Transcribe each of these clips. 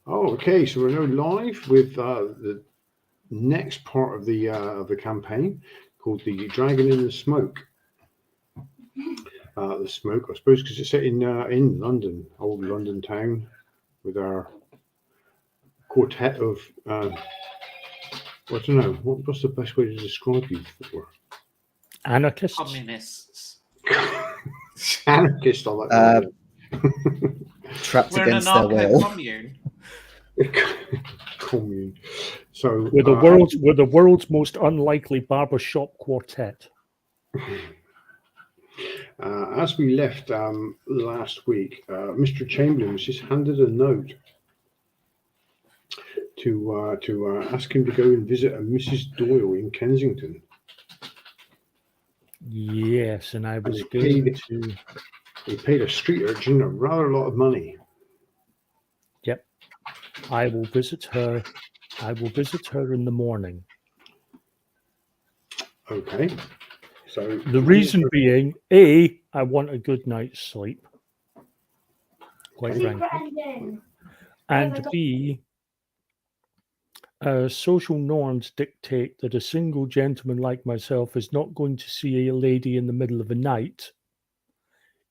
Oh, okay. So we're now live with the next part of the campaign called the Dragon in the Smoke. The smoke, I suppose, because it's set in London, old London town, with our quartet of I don't know what's the best way to describe you for Anarchists. Communists. Anarchist, I like that. Trapped We're an against their will. commune. Commune. So We're the world's most unlikely barbershop quartet. As we left last week, Mr. Chamberlain was just handed a note to ask him to go and visit a Mrs. Doyle in Kensington. Yes, and I was He paid a street urchin a rather lot of money. Yep. I will visit her in the morning. Okay. So the reason being, A, I want a good night's sleep. Quite frankly. And B, social norms dictate that a single gentleman like myself is not going to see a lady in the middle of the night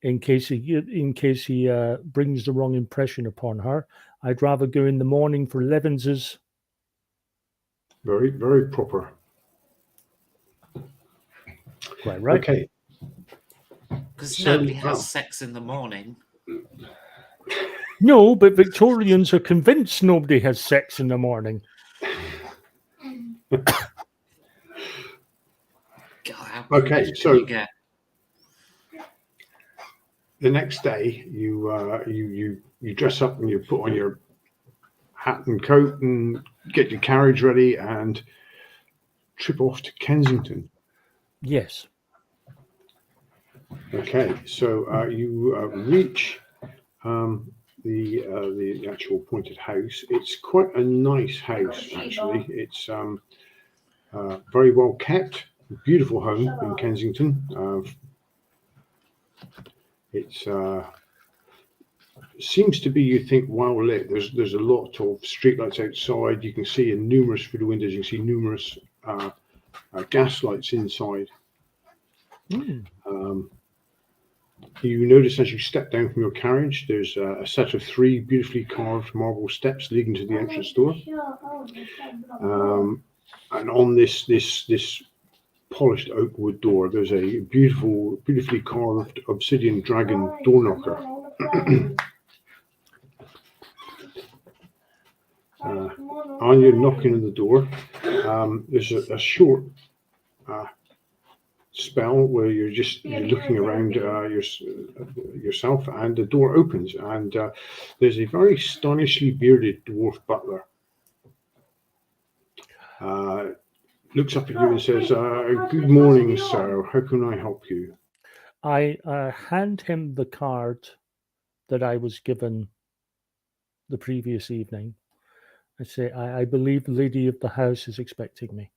in case he brings the wrong impression upon her. I'd rather go in the morning for Levinses. Very, very proper. Quite right. Okay. Because nobody has sex in the morning. No, but Victorians are convinced nobody has sex in the morning. Okay, so the next day you dress up and you put on your hat and coat and get your carriage ready and trip off to Kensington. Yes. Okay, so you reach the actual appointed house. It's quite a nice house, actually. It's very well kept, beautiful home in Kensington. It's seems to be, you think, well lit. There's a lot of streetlights outside. You can see in numerous through the windows. You can see numerous gas lights inside. You notice as you step down from your carriage, there's a set of 3 beautifully carved marble steps leading to the entrance door. And on this polished oak wood door, there's a beautifully carved obsidian dragon door knocker. On your knocking on the door, there's a short spell where you're looking around yourself, and the door opens, and there's a very stylishly bearded dwarf butler. Looks up at you and says, "Good morning, sir. How can I help you?" I hand him the card that I was given the previous evening. I say, I believe the lady of the house is expecting me.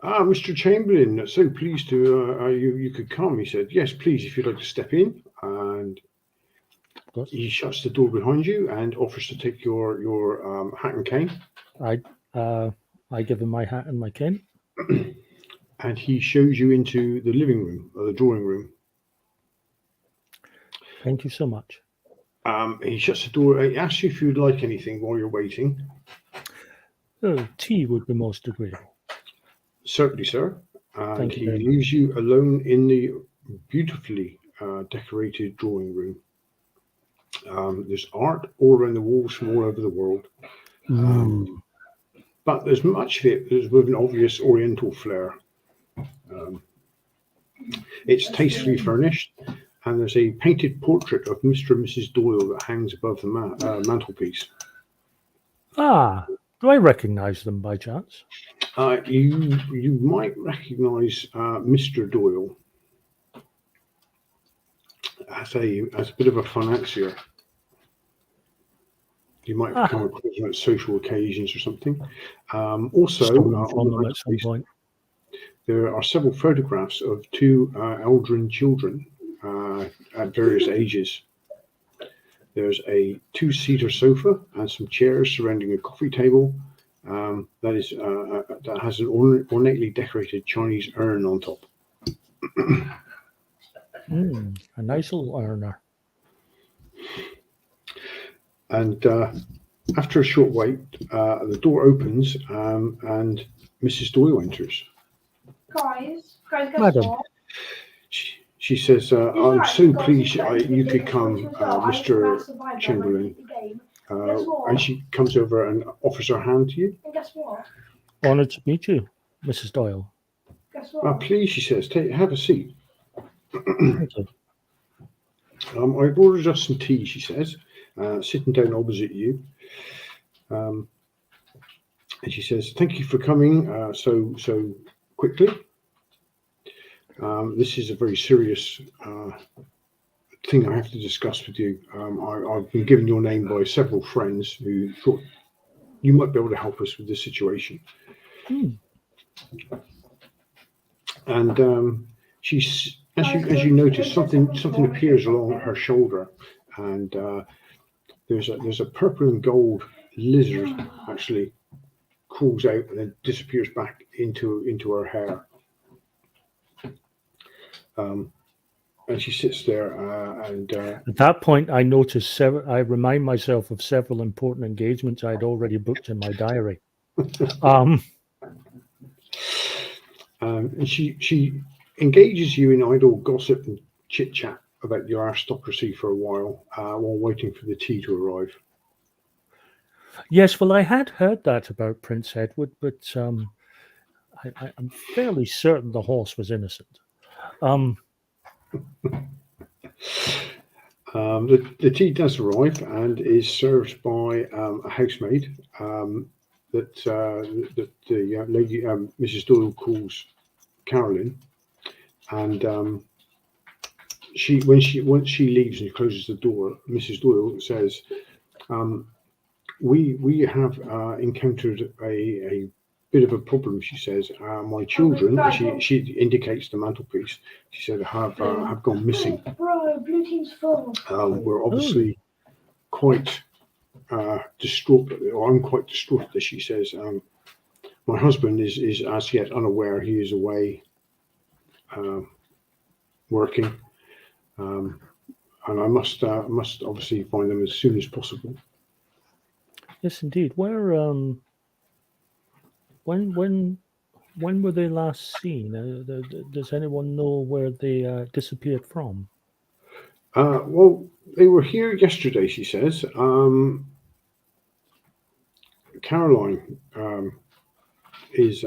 Mr. Chamberlain, so pleased to you could come. He said, "Yes, please, if you'd like to step in." And he shuts the door behind you and offers to take your hat and cane. I give him my hat and my cane. And he shows you into the living room, or the drawing room. Thank you so much. He shuts the door. He asks you if you'd like anything while you're waiting. Tea would be most agreeable. Certainly, sir. And he leaves you alone in the beautifully decorated drawing room. There's art all around the walls from all over the world. But there's much of it that's with an obvious oriental flair. It's tastefully furnished, and there's a painted portrait of Mr. and Mrs. Doyle that hangs above the mantelpiece. Do I recognize them by chance? You might recognize Mr. Doyle as a bit of a financier. You might come across him at social occasions or something. Also, on the at some point. There are several photographs of 2 Eldrin children at various ages. There's a 2-seater sofa and some chairs surrounding a coffee table that has an ornately decorated Chinese urn on top. A nice little urner. And after a short wait, the door opens and Mrs. Doyle enters. Guys, guess Madam. what? She says, I'm so pleased you could come, Mr. Chamberlain. And she comes over and offers her hand to you. And guess what? Honoured to meet you, Mrs. Doyle. Guess what? Please, she says, have a seat. Thank you. I've ordered us some tea, she says, sitting down opposite you. And she says, thank you for coming so quickly. This is a very serious thing I have to discuss with you. I've been given your name by several friends who thought you might be able to help us with this situation. And she's, as you notice, something appears along her shoulder, and there's a purple and gold lizard actually crawls out and then disappears back into her hair. And she sits there, and at that point, I noticed I remind myself of several important engagements I'd already booked in my diary. And she engages you in idle gossip and chit chat about the aristocracy for a while waiting for the tea to arrive. Yes, well, I had heard that about Prince Edward, but I'm fairly certain the horse was innocent. The tea does arrive and is served by a housemaid that the lady Mrs. Doyle calls Caroline, and once she leaves and closes the door, Mrs. Doyle says, "We have encountered a bit of a problem," she says. "My children," she indicates the mantelpiece, she said, have gone missing. Bro, blue team's full. We're obviously quite distraught, or I'm quite distraught at this, she says. My husband is as yet unaware he is away working, and I must obviously find them as soon as possible. Yes, indeed. Where when were they last seen? Does anyone know where they disappeared from? Well, they were here yesterday, she says. Caroline was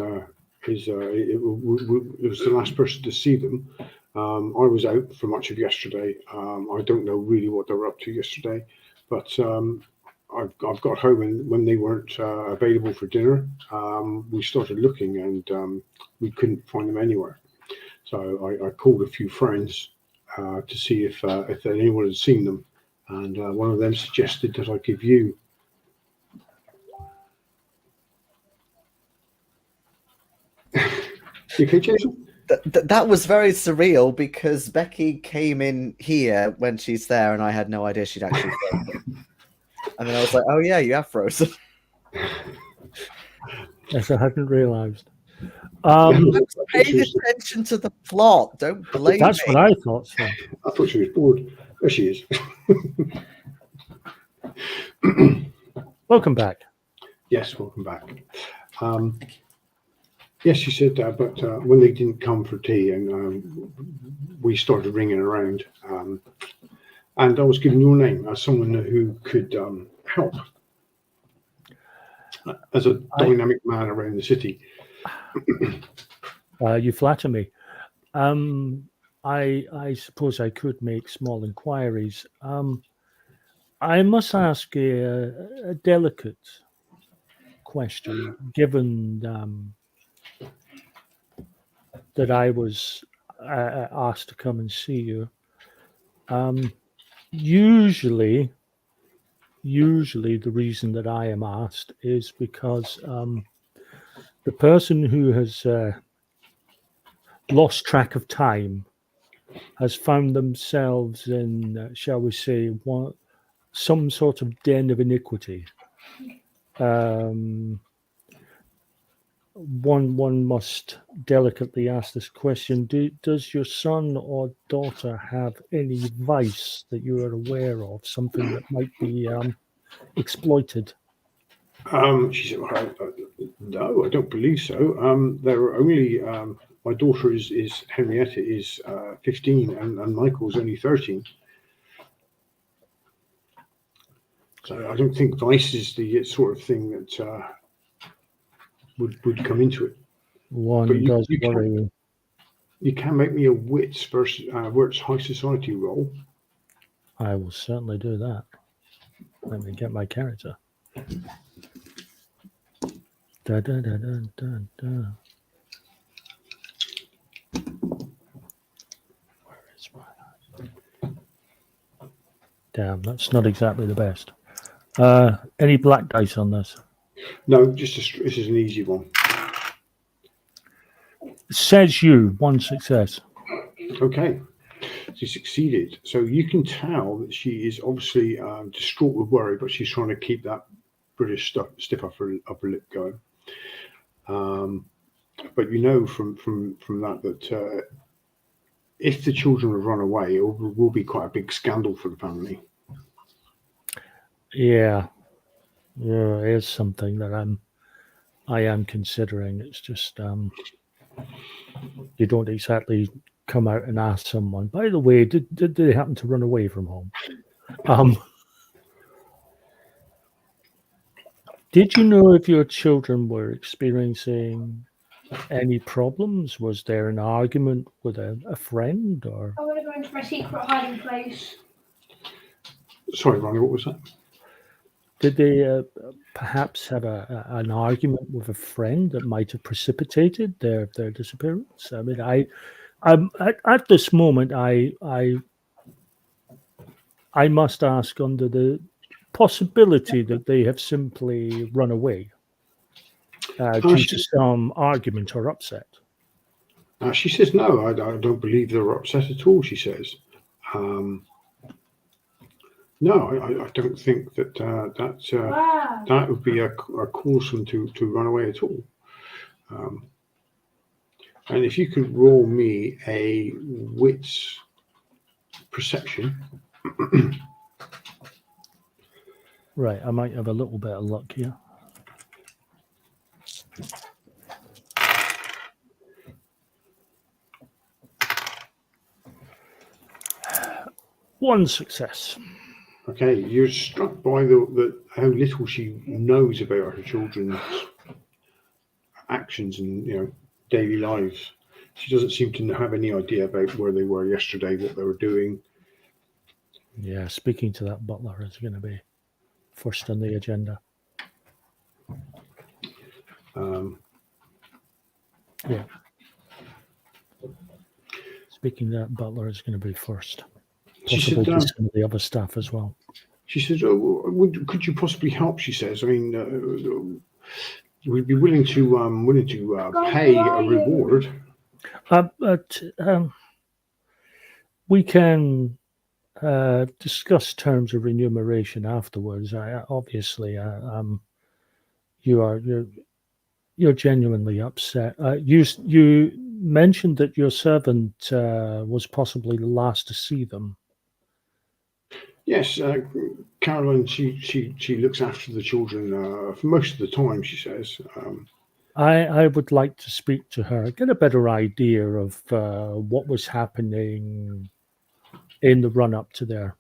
the last person to see them. I was out for much of yesterday. I don't know really what they were up to yesterday, but I've got home, and when they weren't available for dinner, we started looking, and we couldn't find them anywhere. So I called a few friends to see if anyone had seen them, and one of them suggested that I give you. You okay, Jayson? That was very surreal, because Becky came in here when she's there, and I had no idea she'd actually frozen. And then I was like, "Oh yeah, you have frozen." Yes, I hadn't realised. Pay attention to the plot. Don't blame That's me. what I thought. So. I thought she was bored. There she is. Welcome back. Yes, welcome back. Yes, she said, but when they didn't come for tea, and we started ringing around, and I was given your name as someone who could help as a dynamic man around the city. You flatter me. I suppose I could make small inquiries. I must ask a delicate question, given that I was asked to come and see you. Usually the reason that I am asked is because the person who has lost track of time has found themselves in, shall we say, some sort of den of iniquity. One must delicately ask this question: does your son or daughter have any vice that you are aware of? Something that might be exploited? She said, well, no, I don't believe so. There are only my daughter is Henrietta is 15 and Michael's only 13. So I don't think vice is the sort of thing that would come into it. One does worry. You can make me a wits versus wits high society roll. I will certainly do that. Let me get my character. Da, da, da, da, da, da. Where is my... Damn, that's not exactly the best. Any black dice on this? No, this is an easy one. Says you, one success. Okay, she succeeded. So you can tell that she is obviously distraught with worry, but she's trying to keep that British stiff upper lip going. But you know from that if the children have run away, it will be quite a big scandal for the family. Yeah, it is something that I am considering. It's just you don't exactly come out and ask someone, by the way, did they happen to run away from home? Did you know if your children were experiencing any problems? Was there an argument with a friend? Or I'm going to go into my secret hiding place. Sorry, Ronnie, what was that? did they perhaps have an argument with a friend that might have precipitated their disappearance? I mean, I'm at this moment, I must ask, under the possibility that they have simply run away due to some argument or upset. She says, no, I don't believe they were upset at all, she says. No, I don't think that that would be a cause for them to run away at all. And if you could roll me a wits perception. Right, I might have a little bit of luck here. One success. Okay, you're struck by how little she knows about her children's actions and daily lives. She doesn't seem to have any idea about where they were yesterday, what they were doing. Yeah, speaking to that butler is going to be first on the agenda. Yeah. Speaking to that butler is going to be first. Possibly to some of the other staff as well. She says, could you possibly help? She says, I mean, we'd be willing to pay a reward. But we can discuss terms of remuneration afterwards. Obviously, you're genuinely upset. You mentioned that your servant was possibly the last to see them. Yes, Caroline. She looks after the children for most of the time. She says. I would like to speak to her, get a better idea of what was happening in the run up to their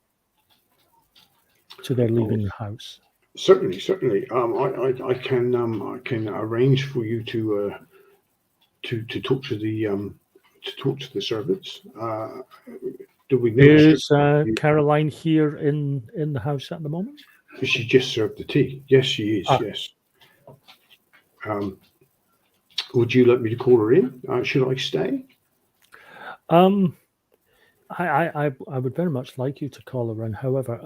leaving the house. Certainly. I can arrange for you to talk to the servants. Do we know? Is Caroline here in the house at the moment? She just served the tea. Yes, she is. Yes. Would you like me to call her in? Should I stay? I would very much like you to call her in. However,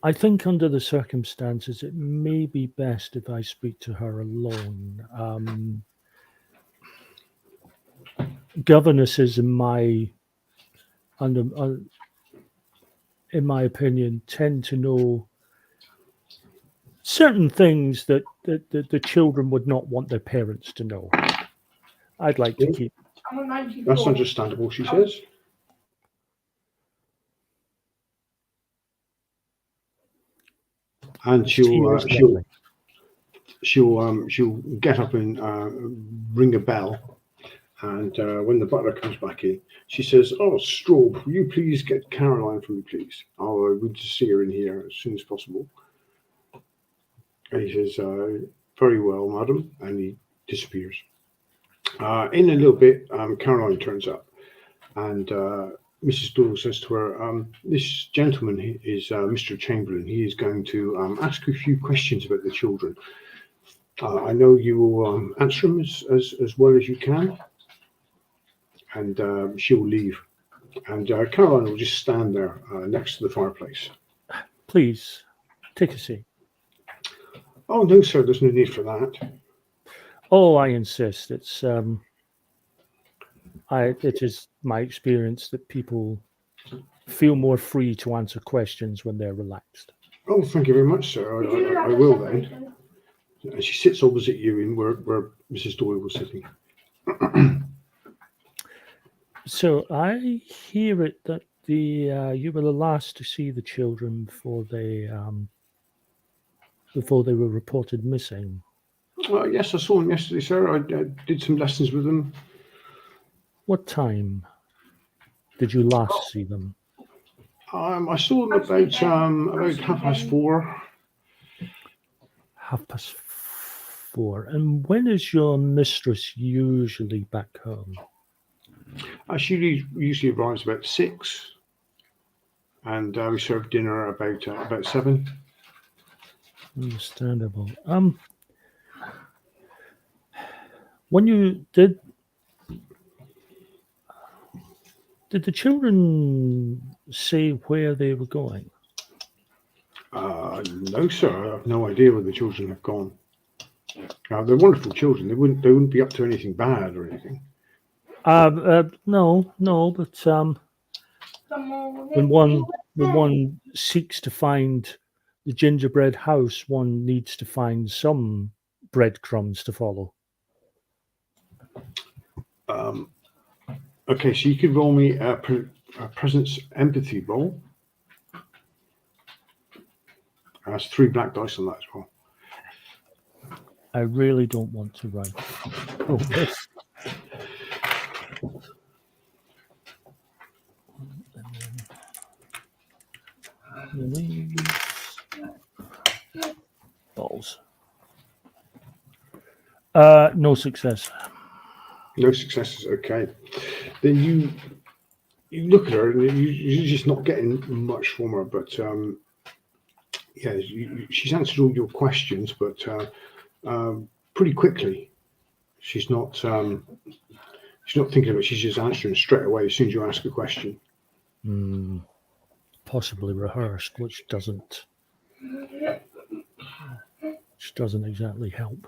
I think under the circumstances, it may be best if I speak to her alone. Governesses in my in my opinion, tend to know certain things that the children would not want their parents to know. I'd like to keep. I'm a 94. That's understandable, she says. And she'll get up and ring a bell. And when the butler comes back in, she says, "Oh, Straub, will you please get Caroline for me, please? I want to see her in here as soon as possible." And he says, "Very well, madam," and he disappears. In a little bit, Caroline turns up, and Mrs. Doyle says to her, "This gentleman is Mr. Chamberlain. He is going to ask you a few questions about the children. I know you will answer them as well as you can." And she'll leave. And Caroline will just stand there next to the fireplace. Please, take a seat. "Oh, no, sir, there's no need for that." Oh, I insist. It is my experience that people feel more free to answer questions when they're relaxed. "Oh, thank you very much, sir. I will then." And she sits opposite you in where Mrs. Doyle was sitting. So I hear it that you were the last to see the children before they were reported missing. Yes, I saw them yesterday, sir. I did some lessons with them. What time did you last see them? I saw them about 4:30. 4:30. And when is your mistress usually back home? She usually arrives about 6, and we serve dinner about 7. Understandable. When you did the children say where they were going? No, sir. I have no idea where the children have gone. They're wonderful children. They wouldn't be up to anything bad or anything. No, but when one seeks to find the gingerbread house, one needs to find some breadcrumbs to follow. Okay, so you could roll me a presence empathy roll. That's 3 black dice on that as well. I really don't want to write. Oh, this. Balls. No success. No successes. Okay. Then you look at her and you're just not getting much from her. But yeah, she's answered all your questions, but pretty quickly. She's not thinking about it. She's just answering straight away as soon as you ask a question. Possibly rehearsed, which doesn't exactly help.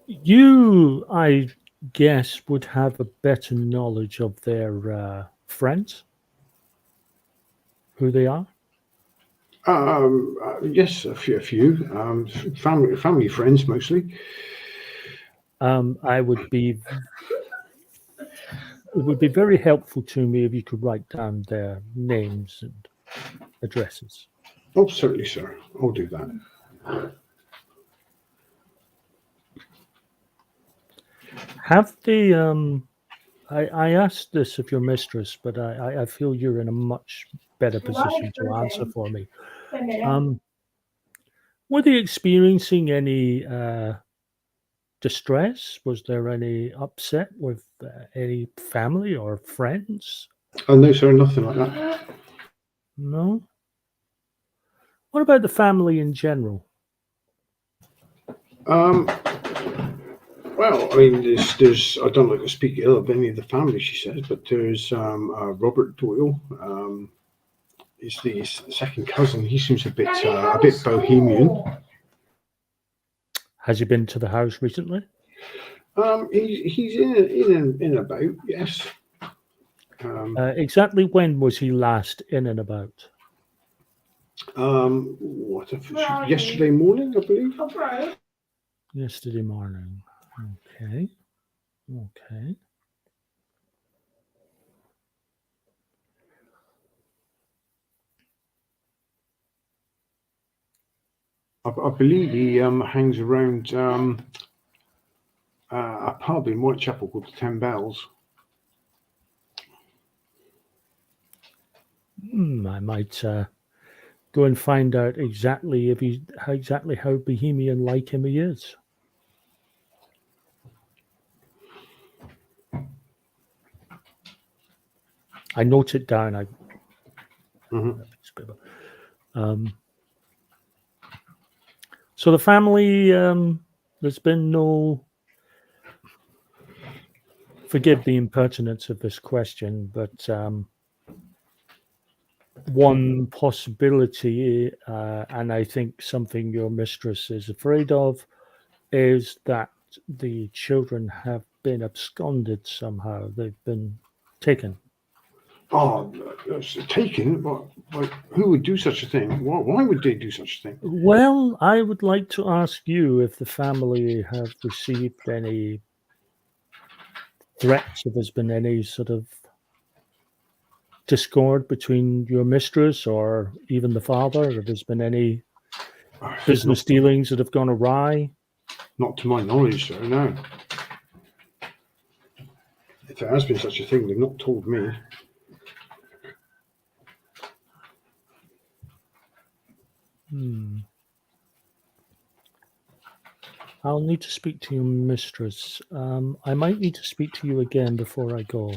You, I guess, would have a better knowledge of their friends, who they are. Yes, a few. Family friends mostly. It would be very helpful to me if you could write down their names and addresses. Oh, certainly, sir. I'll do that. Have they? I asked this of your mistress, but I feel you're in a much better position to answer for me. Were they experiencing any distress? Was there any upset with any family or friends? Oh, no, sir, nothing like that. No? What about the family in general? Well, I mean, there's I don't like to speak ill of any of the family, she says, but there's Robert Doyle. He's the second cousin. He seems a bit bohemian. Has he been to the house recently? He's in and about, yes. Exactly when was he last in and about? Yesterday morning, I believe. Yesterday morning. Okay. Okay. I believe he hangs around a pub in Whitechapel called the 10 Bells. I might go and find out exactly how bohemian like him he is. I note it down. So the family, there's been no. Forgive the impertinence of this question, but one possibility, and I think something your mistress is afraid of, is that the children have been absconded somehow. They've been taken. Oh, taken? But who would do such a thing? Why would they do such a thing? Well, I would like to ask you if the family have received any threats, if there's been any sort of discord between your mistress or even the father, if there's been any business dealings that have gone awry. Not to my knowledge, sir, no. If there has been such a thing, they've not told me. I'll need to speak to your mistress. I might need to speak to you again before I go.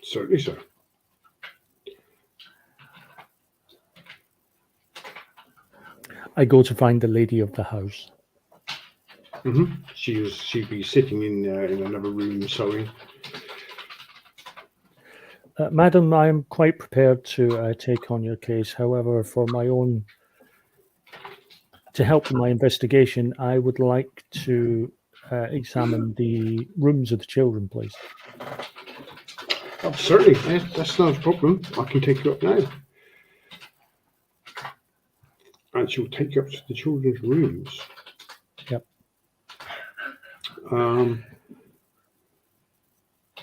Certainly, sir. I go to find the lady of the house. She'd be sitting in another room sewing. Madam, I am quite prepared to take on your case. However, to help in my investigation, I would like to examine the rooms of the children, please. Oh, certainly, yes, that's not a problem. I can take you up now. And she'll take you up to the children's rooms. Yep.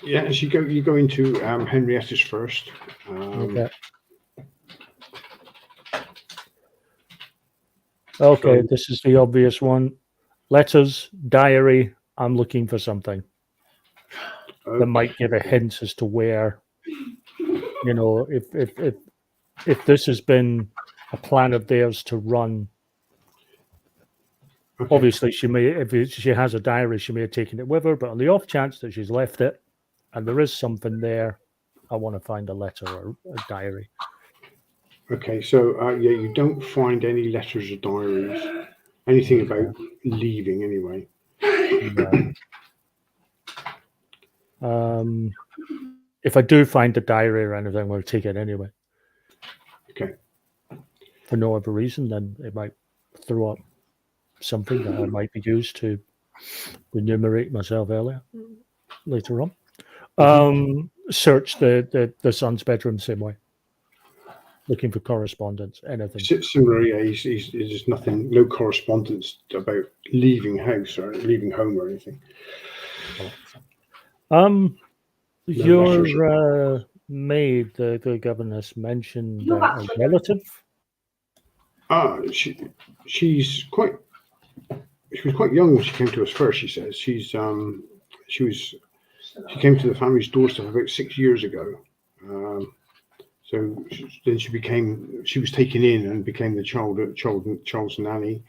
Yeah, as you go into Henrietta's first. Okay, this is the obvious one. Letters, diary. I'm looking for something that might give a hint as to where, if this has been a plan of theirs to run. Okay. Obviously, if she has a diary, she may have taken it with her, but on the off chance that she's left it and there is something there, I want to find a letter or a diary. Okay, so you don't find any letters or diaries, anything about leaving anyway. No. If I do find a diary or anything, we'll take it anyway. Okay. For no other reason, then it might throw up something that I might be used to enumerate myself later on. Search the son's bedroom same way. Looking for correspondence, anything. Similarly, there's nothing, no correspondence about leaving house or leaving home or anything. Your maid, the governess, mentioned a relative. She was quite young when she came to us first. She says she came to the family's doorstep about 6 years ago. So then she was taken in and became the child's nanny.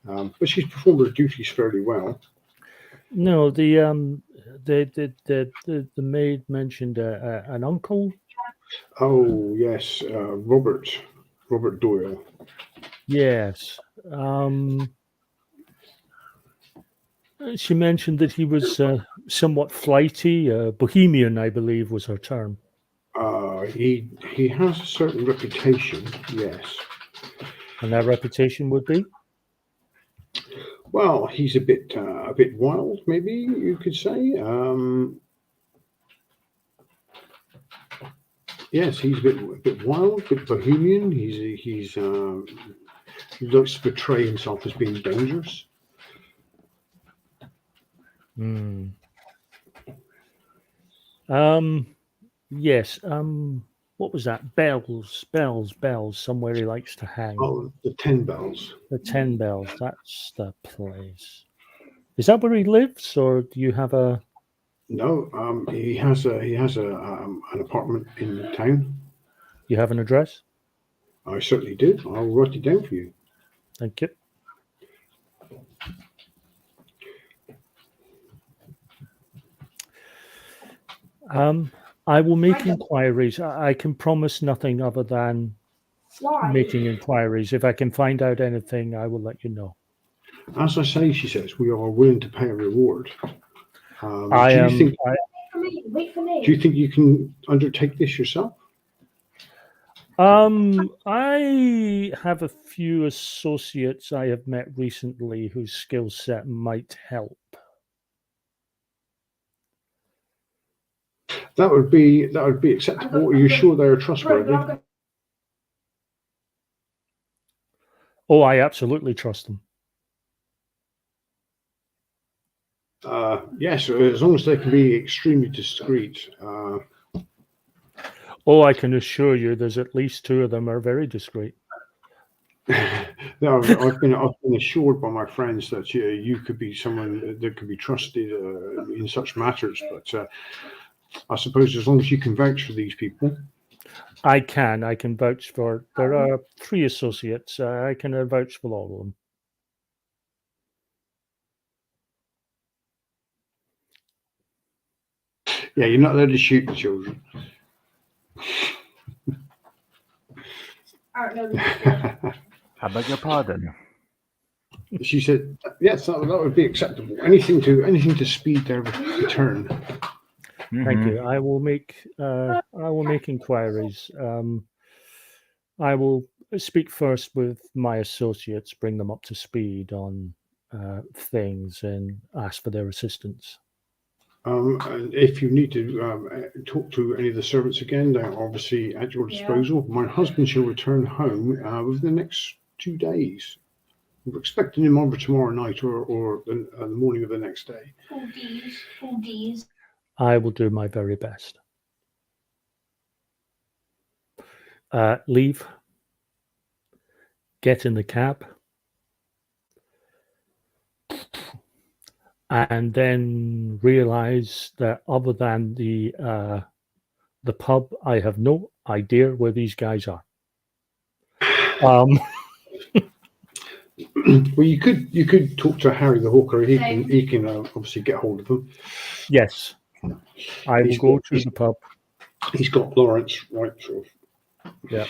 But she's performed her duties fairly well. No, the maid mentioned an uncle. Oh yes, Robert Doyle. Yes. She mentioned that he was somewhat flighty, bohemian, I believe was her term. He has a certain reputation, yes. And that reputation would be? Well, he's a bit wild, maybe you could say. Yes, he's a bit wild, a bit bohemian. He likes to portray himself as being dangerous. Hmm. Yes. What was that? Bells. Somewhere he likes to hang. Oh, the 10 Bells. The 10 Bells. That's the place. Is that where he lives, or do you have a? No, he has an apartment in town. You have an address? I certainly do. I'll write it down for you. Thank you. I will make inquiries. I can promise nothing other than making inquiries. If I can find out anything, I will let you know. As I say, she says, we are willing to pay a reward. Do you think you can undertake this yourself? I have a few associates I have met recently whose skill set might help. That would be acceptable. Are you sure they are trustworthy? Oh, I absolutely trust them. Yes, as long as they can be extremely discreet. Oh, I can assure you, there's at least 2 of them are very discreet. No, I've been assured by my friends that you could be someone that could be trusted in such matters. But I suppose as long as you can vouch for these people. I can vouch for. There are 3 associates. I can vouch for all of them. Yeah, you're not allowed to shoot the children. I beg your pardon. She said, "Yes, that would be acceptable. Anything to speed their return." Thank you. I will make inquiries. I will speak first with my associates, bring them up to speed on things, and ask for their assistance. And if you need to talk to any of the servants again, they're obviously at your disposal. My husband shall return home within the next 2 days. We're expecting him over tomorrow night or the morning of the next day. 4 Ds. I will do my very best. Leave. Get in the cab. And then realize that other than the pub, I have no idea where these guys are. Well, you could talk to Harry the Hawker. He can obviously get hold of them. Yes, I will go to the pub. He's got Lawrence right sort of. Yeah,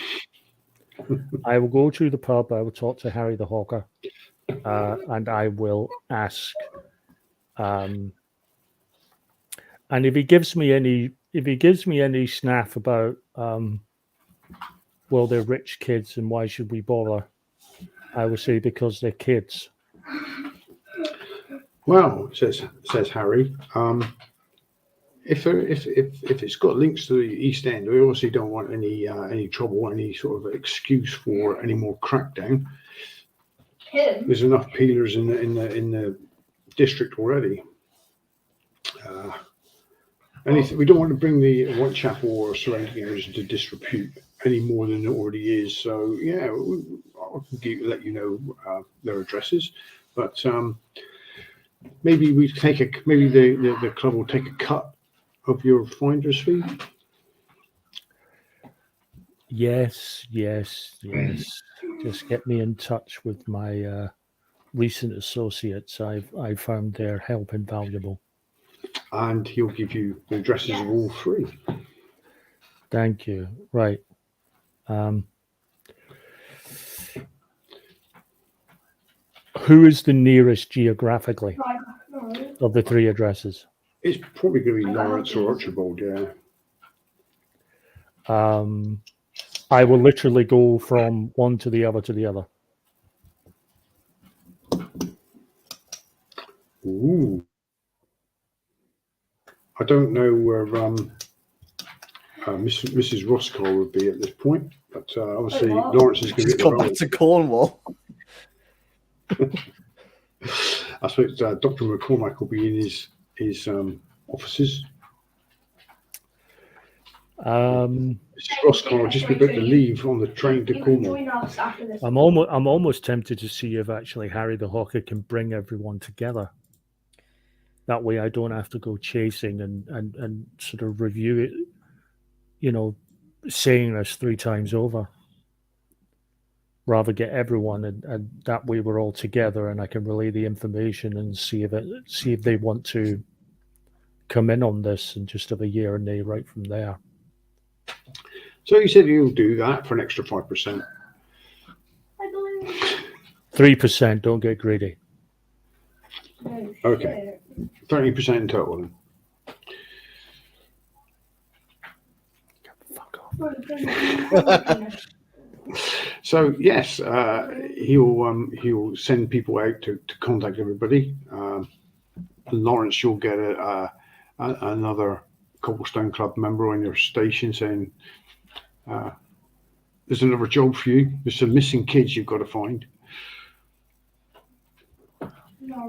I will go to the pub. I will talk to Harry the Hawker, and I will ask. And if he gives me any snaff about, well, they're rich kids and why should we bother? I will say because they're kids. Well, says Harry, if it's got links to the East End, we obviously don't want any trouble, any sort of excuse for any more crackdown. There's enough peelers in the district already. Anything we don't want to bring the Whitechapel or surrounding areas into disrepute any more than it already is. So yeah, I can let you know their addresses, but maybe the club will take a cut of your finder's fee. Yes. Just get me in touch with my recent associates. I found their help invaluable. And he'll give you the addresses of all 3. Thank you. Right. Who is the nearest geographically of the 3 addresses? It's probably going to be Lawrence or Archibald, yeah. I will literally go from one to the other to the other. Ooh. I don't know where Mrs. Roscar would be at this point, but obviously Wait, what? Lawrence is going Just to gone back to Cornwall. I suppose Dr. MacCormick will be in his offices. Mrs. Roscar will just be about to leave on the train to You can Cornwall. join us after this. I'm almost tempted to see if actually Harry the Hawker can bring everyone together. That way I don't have to go chasing and sort of review it, you know, saying this 3 times over. Rather get everyone and that way we're all together and I can relay the information and see if they want to come in on this and just have a year and nay right from there. So you said you'll do that for an extra 5%. I believe. 3%, don't get greedy. No Okay. 30% in total. Then. Fuck off. shit. So yes, he'll send people out to contact everybody. Lawrence, you'll get another Cobblestone Club member on your station saying, "There's another job for you. There's some missing kids you've got to find."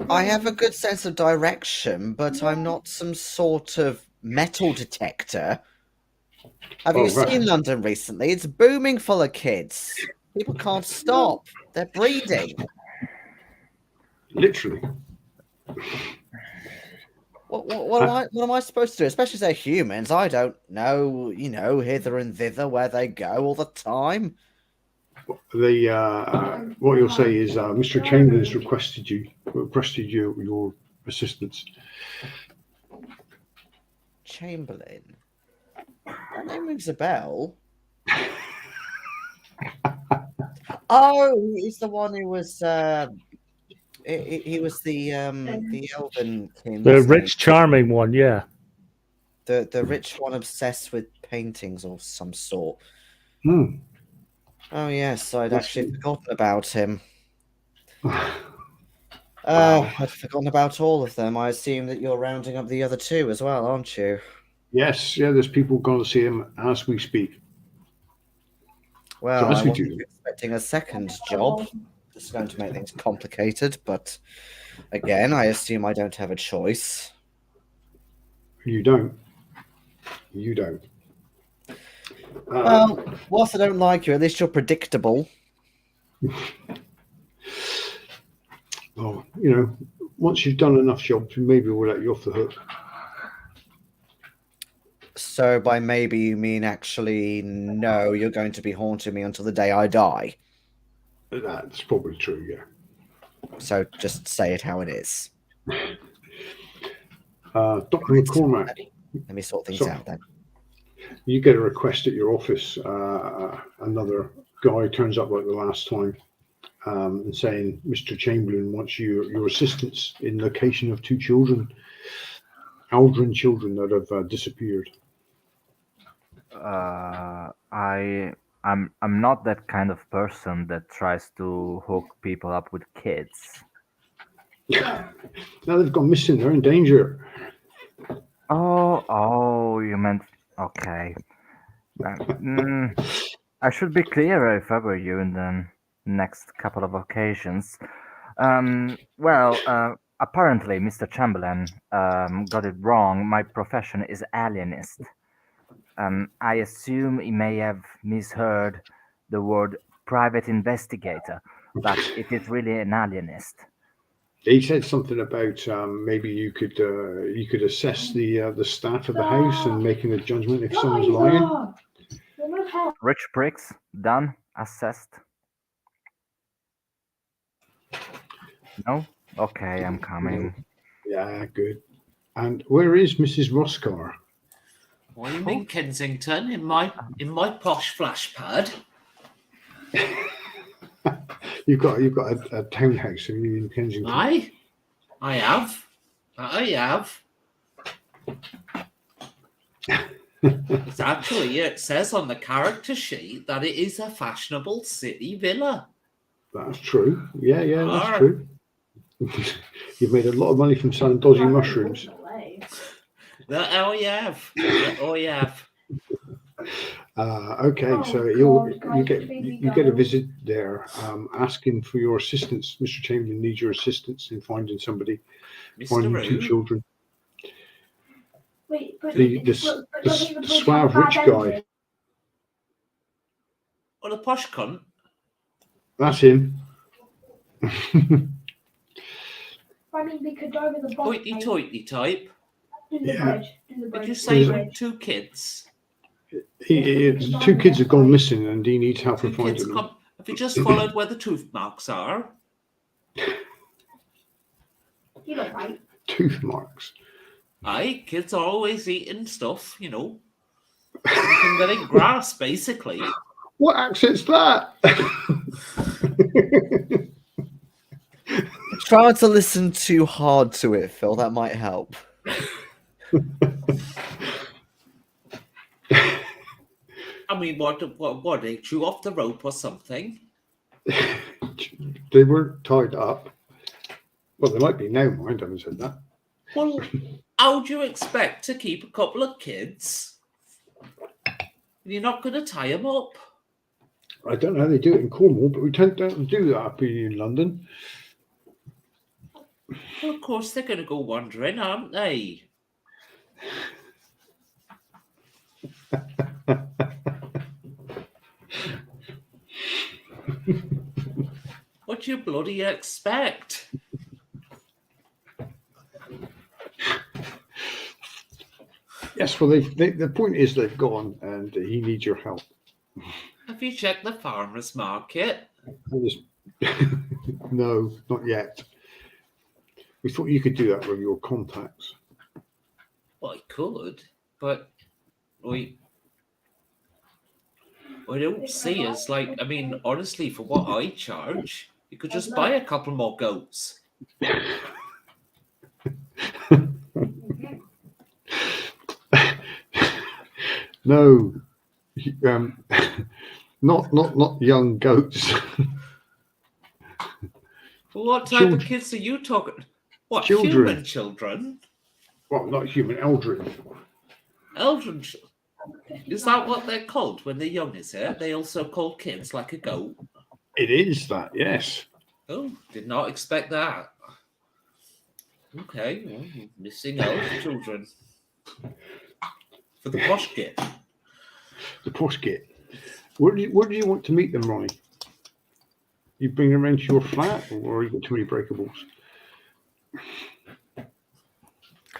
I have a good sense of direction, but I'm not some sort of metal detector. Have you right. seen London recently? It's booming full of kids. People can't stop. They're breeding. Literally. What am I supposed to do? Especially as they're humans. I don't know, hither and thither where they go all the time. What you'll say is Mr. Chamberlain's requested your assistance. Chamberlain? That name rings a bell. Oh, he's the one who was he was the elven king. The wasn't he? rich, charming one, yeah. The rich one obsessed with paintings of some sort. Hmm. Oh yes, I'd actually forgotten about him. Wow. I'd forgotten about all of them. I assume that you're rounding up the other 2 as well, aren't you? Yes, yeah, there's people going to see him as we speak. Well, So as I we wasn't do. expecting a second job. It's going to make things complicated, but again, I assume I don't have a choice. You don't. You don't. Well, whilst I don't like you, at least you're predictable. Well, once you've done enough jobs, maybe we'll let you off the hook. So by maybe you mean actually no, you're going to be haunting me until the day I die. That's probably true, yeah. So just say it how it is. Dr. MacCormick, Let me sort things Sorry. out then. you get a request at your office. Another guy turns up like the last time and saying Mr. Chamberlain wants your assistance in location of 2 children, Aldrin children that have disappeared. I'm not that kind of person that tries to hook people up with kids. Now they've gone missing. They're in danger. Oh, you meant okay. I should be clearer if I were you in the next couple of occasions. Apparently, Mr. Chamberlain got it wrong. My profession is alienist. I assume he may have misheard the word private investigator, but it is really an alienist. He said something about maybe you could assess the staff of the house and making a judgment if someone's lying. Rich pricks, done, assessed. No? Okay, I'm coming. Yeah, good. And where is Mrs. Roscar? What do you mean, Kensington? In my posh flash pad. You've got a townhouse in Kensington. I have. It's actually, it says on the character sheet that it is a fashionable city villa. That's true. Yeah, that's true. You've made a lot of money from selling dodgy mushrooms. Oh, you have. Okay, Oh, so God, you guys, get please you get a go. visit there, asking for your assistance. Mr. Chamberlain needs your assistance in finding somebody, Mr. finding two Roo. children. Wait, but The but doesn't the bridge suave have a rich bad guy. ending? Or the posh cunt. That's him. I mean, we could go with the boss. Hoity-toity type. Do the Yeah. bridge. Do the bridge. Did you do say the there were bridge. 2 kids? The 2 kids have gone missing, and he needs help 2 in kids finding them. come. Have you just followed where the tooth marks are? You look right. Tooth marks. Aye, kids are always eating stuff, you know. Anything that ain't grass, basically. What accent's that? Try not to listen too hard to it, Phil. That might help. I mean, what, they chew off the rope or something? They weren't tied up. Well, they might be now, mind, I haven't said that. Well, how do you expect to keep a couple of kids? You're not going to tie them up. I don't know how they do it in Cornwall, but we tend to do that up here in London. Well, of course, they're going to go wandering, aren't they? What do you bloody expect? Yes, well, the point is they've gone, and he needs your help. Have you checked the farmer's market? No, not yet. We thought you could do that with your contacts. Well, I could, but I don't see us like. I mean, honestly, for what I charge, you could just buy a couple more goats. No, not young goats. Well, what type of kids are you talking? What, Children. human children? Well, not human, eldritch. Eldritch. Is that what they're called when they're young, is it? They also called kids like a goat? It is that, yes. Oh, did not expect that. Okay, well, missing elf children. For the posh kid. The posh kit. Where do you want to meet them, Ronnie? You bring them into your flat, or you got too many breakables?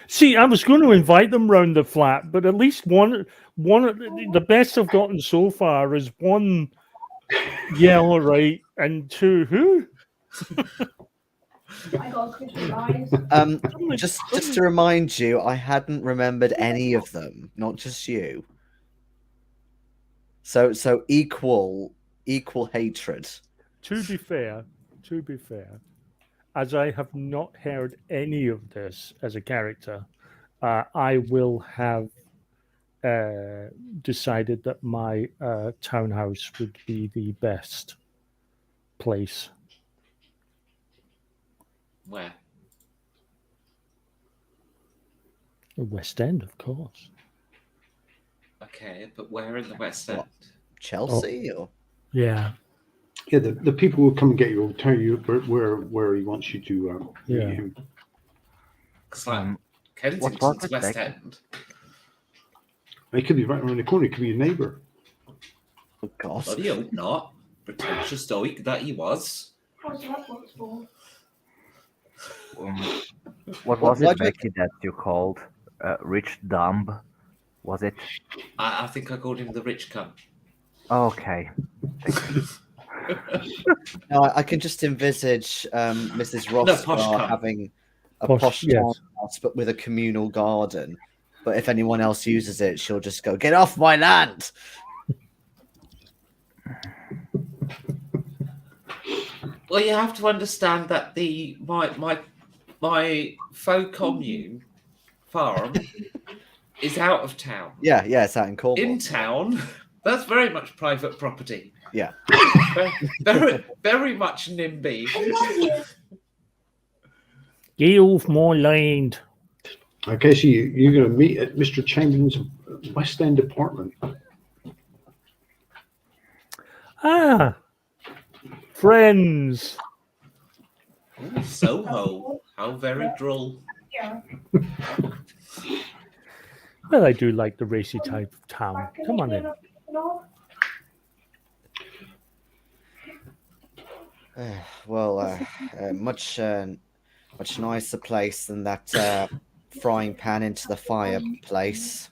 See, I was going to invite them round the flat, but at least one the best I've gotten so far is one, yeah, all right, and 2 who? I got Christian eyes. Just to remind you, I hadn't remembered any of them, not just you. So equal hatred. To be fair, as I have not heard any of this as a character, I will have decided that my townhouse would be the best place. Where? The West End, of course. Okay, but where in the West End? What? Chelsea or Yeah. Yeah, the people will come and get you. Will tell you where he wants you to meet Yeah. him. Because like what Kensington's was it, West Becky? End. It could be right around the corner. It could be your neighbour. oh god. Bloody hope not. Pretentious stoic that he was. How's that box for? What What- was why it, do you- Becky, that you called Rich Dumb? Was it? I think I called him the rich cunt. Okay. No, I can just envisage Mrs. posh Roscar cunt. having a Posh, posh yes. townhouse, but with a communal garden. But if anyone else uses it, she'll just go, "Get off my land!" Well, you have to understand that my faux commune farm is out of town. Yeah, it's out in Cornwall. In town, that's very much private property. Yeah. Very, very much NIMBY. Get off my land. Okay, so you're going to meet at Mr. Chamberlain's West End apartment. Ah, friends. Ooh, Soho. How very droll. Yeah. Well, I do like the racy type of town. Come on in. Well, much nicer place than that frying pan into the fireplace,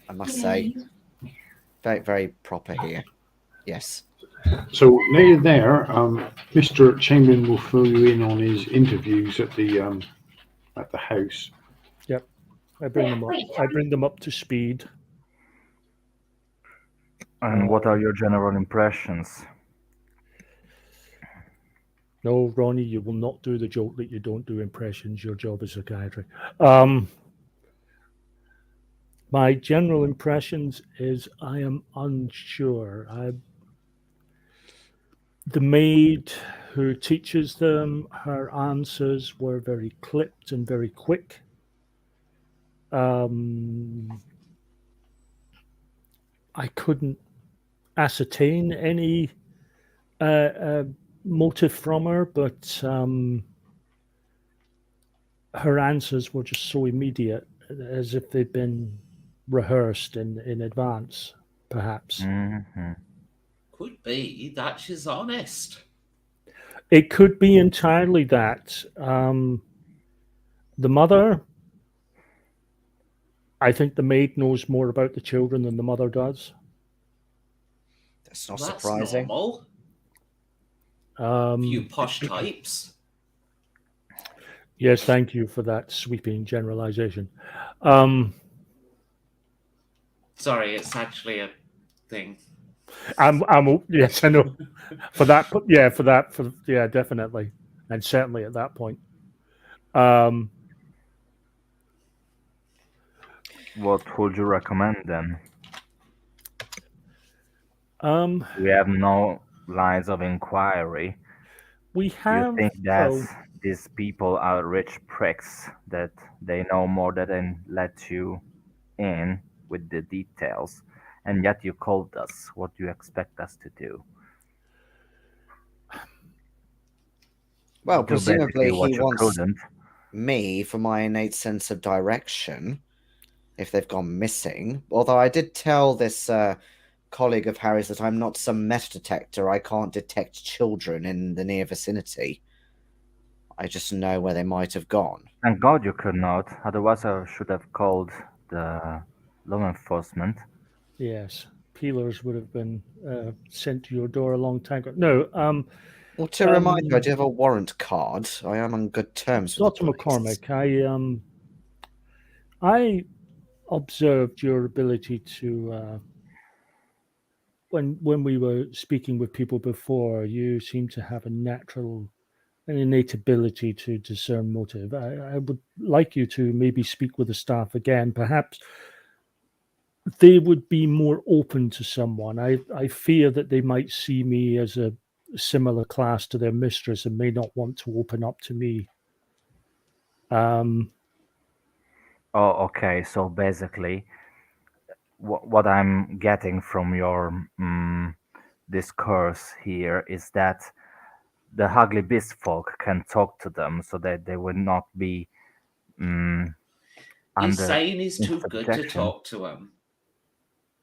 I must say. Very, very proper here. Yes. So now you're there, Mr. Chamberlain will fill you in on his interviews at the house. Yep. I bring them up. I bring them up to speed. And what are your general impressions? No, Ronnie, you will not do the joke that you don't do impressions. Your job is psychiatry. My general impressions is I am unsure. The maid who teaches them, her answers were very clipped and very quick. I couldn't ascertain any motive from her, but her answers were just so immediate, as if they'd been rehearsed in advance, perhaps. Mm-hmm. Could be that she's honest. It could be entirely that. The mother, I think the maid knows more about the children than the mother does. That's not That's surprising. normal. Few posh types. Yes, thank you for that sweeping generalization. Sorry, it's actually a thing. Yes, I know. For definitely, and certainly at that point. What would you recommend then? We have no lines of inquiry. We have. You think that these people are rich pricks, that they know more than let you in with the details, and yet you called us? What do you expect us to do? Well, Do basically presumably what he you wants couldn't. me for my innate sense of direction if they've gone missing. Although I did tell this colleague of Harry's that I'm not some metal detector. I can't detect children in the near vicinity. I just know where they might have gone. Thank God you could not. Otherwise, I should have called the law enforcement. Yes, peelers would have been sent to your door a long time ago. No, Well, to remind you, I do have a warrant card. I am on good terms with Dr. the police. MacCormick, I observed your ability to when we were speaking with people before, you seem to have an innate ability to discern motive. I would like you to maybe speak with the staff again. Perhaps they would be more open to someone. I fear that they might see me as a similar class to their mistress and may not want to open up to me. Oh, okay. So basically, what I'm getting from your discourse here is that the ugly beast folk can talk to them, so that they would not be He's under saying he's too good to subjection. talk to him.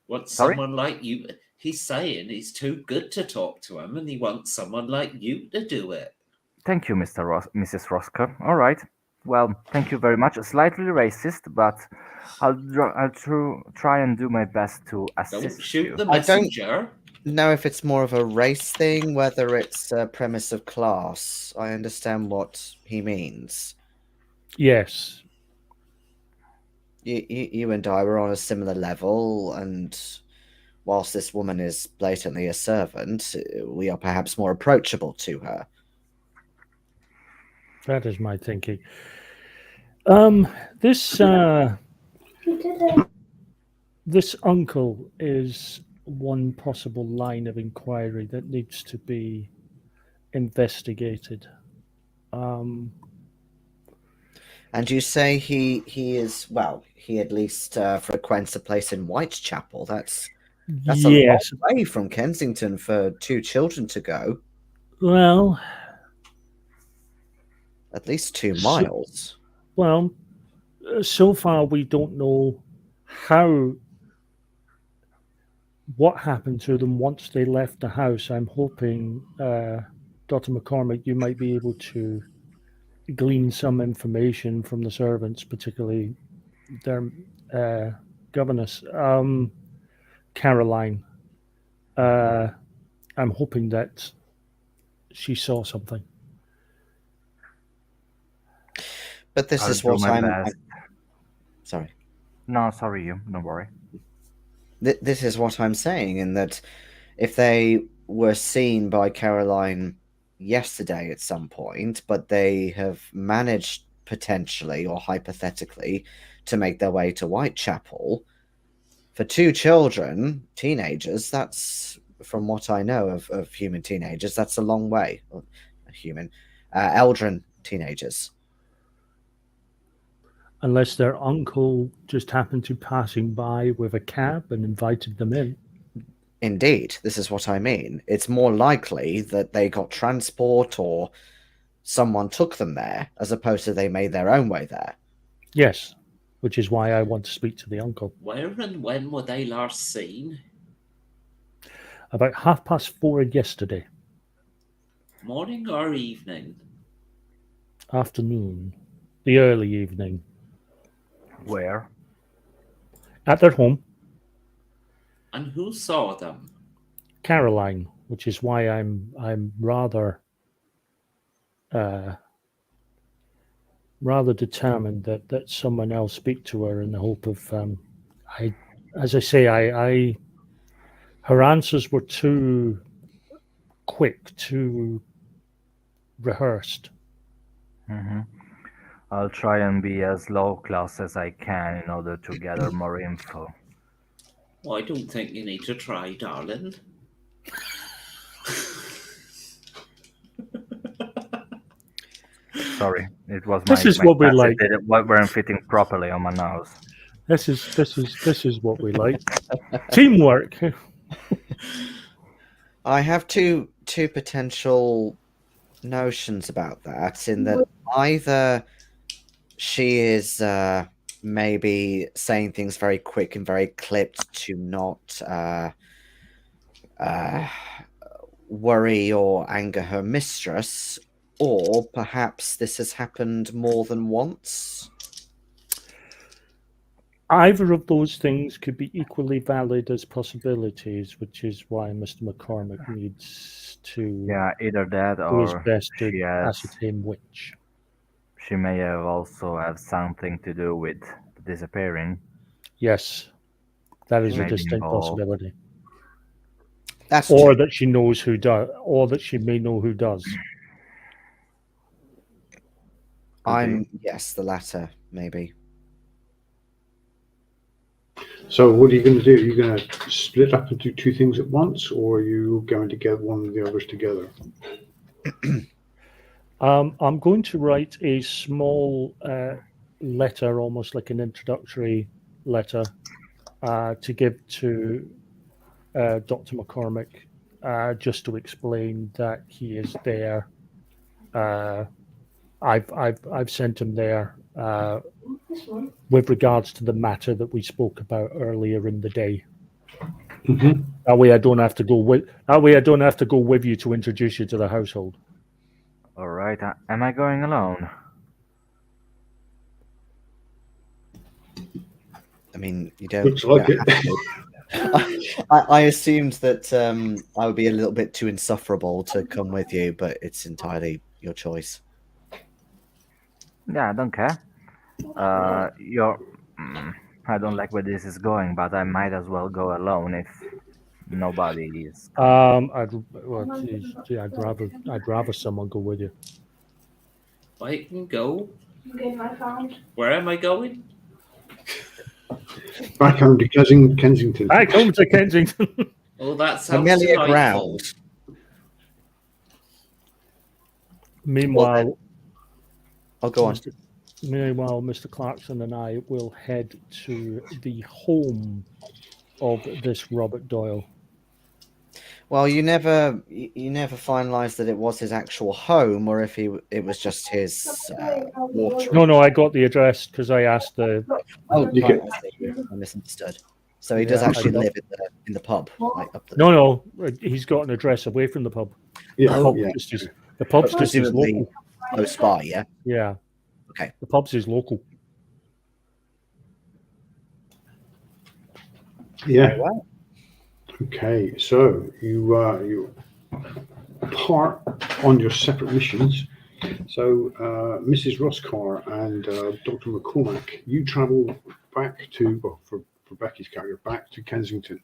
Wants Sorry? someone like you. He's saying he's too good to talk to him, and he wants someone like you to do it. Thank you, Mrs. Roscar. All right. Well, thank you very much. Slightly racist, but I'll try and do my best to assist Don't shoot you. the I don't- messenger. Know if it's more of a race thing, whether it's a premise of class. I understand what he means. Yes. You and I were on a similar level, and whilst this woman is blatantly a servant, we are perhaps more approachable to her. That is my thinking. This this uncle is one possible line of inquiry that needs to be investigated. And you say he is, well, he at least frequents a place in Whitechapel. That's That's yes. a long way from Kensington for 2 children to go. Well, At least 2 So- miles. well, so far we don't know what happened to them once they left the house. I'm hoping, Dr. MacCormick, you might be able to glean some information from the servants, particularly their governess, Caroline. I'm hoping that she saw something. But this I'll is do what my I'm best. sorry. No, sorry, you. Don't worry. This is what I'm saying, in that if they were seen by Caroline yesterday at some point, but they have managed potentially or hypothetically to make their way to Whitechapel, for 2 children, teenagers, that's, from what I know of human teenagers, that's a long way. Or human, Eldrin teenagers. Unless their uncle just happened to passing by with a cab and invited them in. Indeed, this is what I mean. It's more likely that they got transport or someone took them there, as opposed to they made their own way there. Yes, which is why I want to speak to the uncle. Where and when were they last seen? About 4:30 yesterday Morning or evening? afternoon, the early evening, Where? at their home. And who saw them? Caroline, which is why I'm rather determined that someone else speak to her in the hope of her answers were too quick, too rehearsed. Mm-hmm. I'll try and be as low class as I can in order to gather more info. Well, I don't think you need to try, darling. Sorry, it was This my is what we glasses like. weren't fitting properly on my nose. This is what we like. Teamwork. I have two potential notions about that, in that either she is maybe saying things very quick and very clipped to not worry or anger her mistress, or perhaps this has happened more than once. Either of those things could be equally valid as possibilities, which is why Mr. MacCormick needs to Yeah, either that do his or best to she has. ascertain which. She may have also have something to do with the disappearing. Yes, that is a Maybe distinct involved. possibility. That's Or true. that she knows who does, or that she may know who does. Yes, the latter, maybe. So what are you going to do? Are you going to split up and do 2 things at once, or are you going to get one of the others together? I'm going to write a small letter, almost like an introductory letter, to give to Dr. MacCormick, just to explain that he is there. I've sent him there This one. with regards to the matter that we spoke about earlier in the day. Mm-hmm. That way, I don't have to go with you to introduce you to the household. All right, am I going alone? I mean, you don't. Looks like you it. don't have to. I assumed that I would be a little bit too insufferable to come with you, but it's entirely your choice. Yeah, I don't care. I don't like where this is going, but I might as well go alone if nobody is. I'd rather someone go with you. I can go. Game I found. Where am I going? Back home to Kensington. Back home to Kensington. Oh, that sounds Familiar delightful. ground. Meanwhile, I'll go on. Mr. Clarkson and I will head to the home of this Robert Doyle. Well, you never finalized that it was his actual home, or if it was just his watering. No, I got the address because I asked the. Oh, You right, get- I see. I misunderstood. So he does Yeah, I actually got- live in the pub, like up the. No, he's got an address away from the pub. Yeah, The pub's yeah. just his, the pub's But just his presumably local. close by, yeah. Yeah. Okay. The pub's his local. Yeah. Well, Okay, so you part on your separate missions. So Mrs. Roscar and Dr. MacCormick, you travel back to for Becky's character back to Kensington,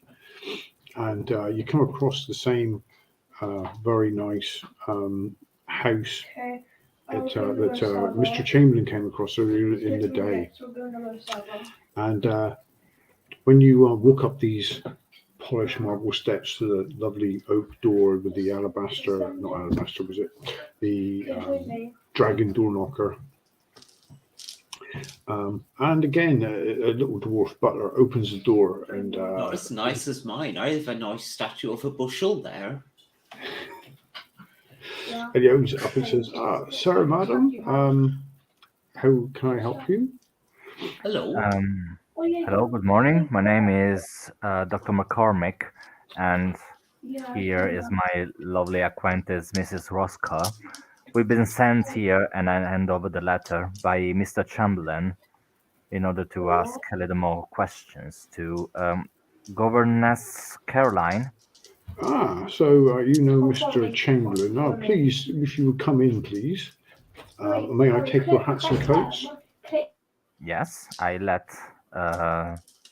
and you come across the same very nice house that Mr. Chamberlain came across earlier in the day, and when you walk up these polished marble steps to the lovely oak door with the not alabaster, was it? The dragon door knocker. And again, a little dwarf butler opens the door and... Not as nice as mine. I have a nice statue of a bushel there. And he opens it up and says, "Sir, madam, how can I help you?" Hello. Hello, good morning. My name is Dr. MacCormick, and here is my lovely acquaintance, Mrs. Roscar. We've been sent here, and I hand over the letter by Mr. Chamberlain in order to ask a little more questions to Governess Caroline. So you know Mr. Chamberlain. Please, if you would come in, please. May I take your hats and coats? Yes, I let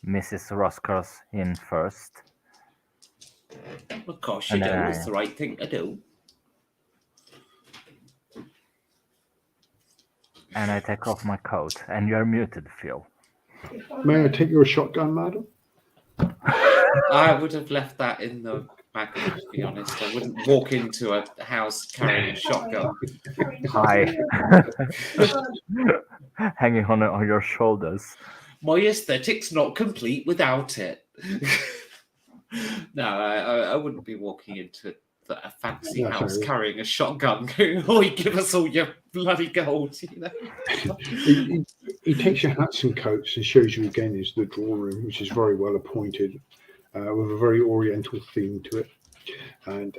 Mrs. Roscar in first. Of course you And do. then It's the right thing to do. And I take off my coat, and you're muted, Phil. May I take your shotgun, madam? I would have left that in the magnet, to be honest. I wouldn't walk into a house carrying a shotgun. Hi. Hanging on your shoulders. My aesthetic's not complete without it. No, I wouldn't be walking into a fancy Yeah, house sorry. carrying a shotgun going, "Oi, give us all your bloody gold," you know. He takes your hats and coats and shows you again is the drawing room, which is very well appointed, with a very oriental theme to it. And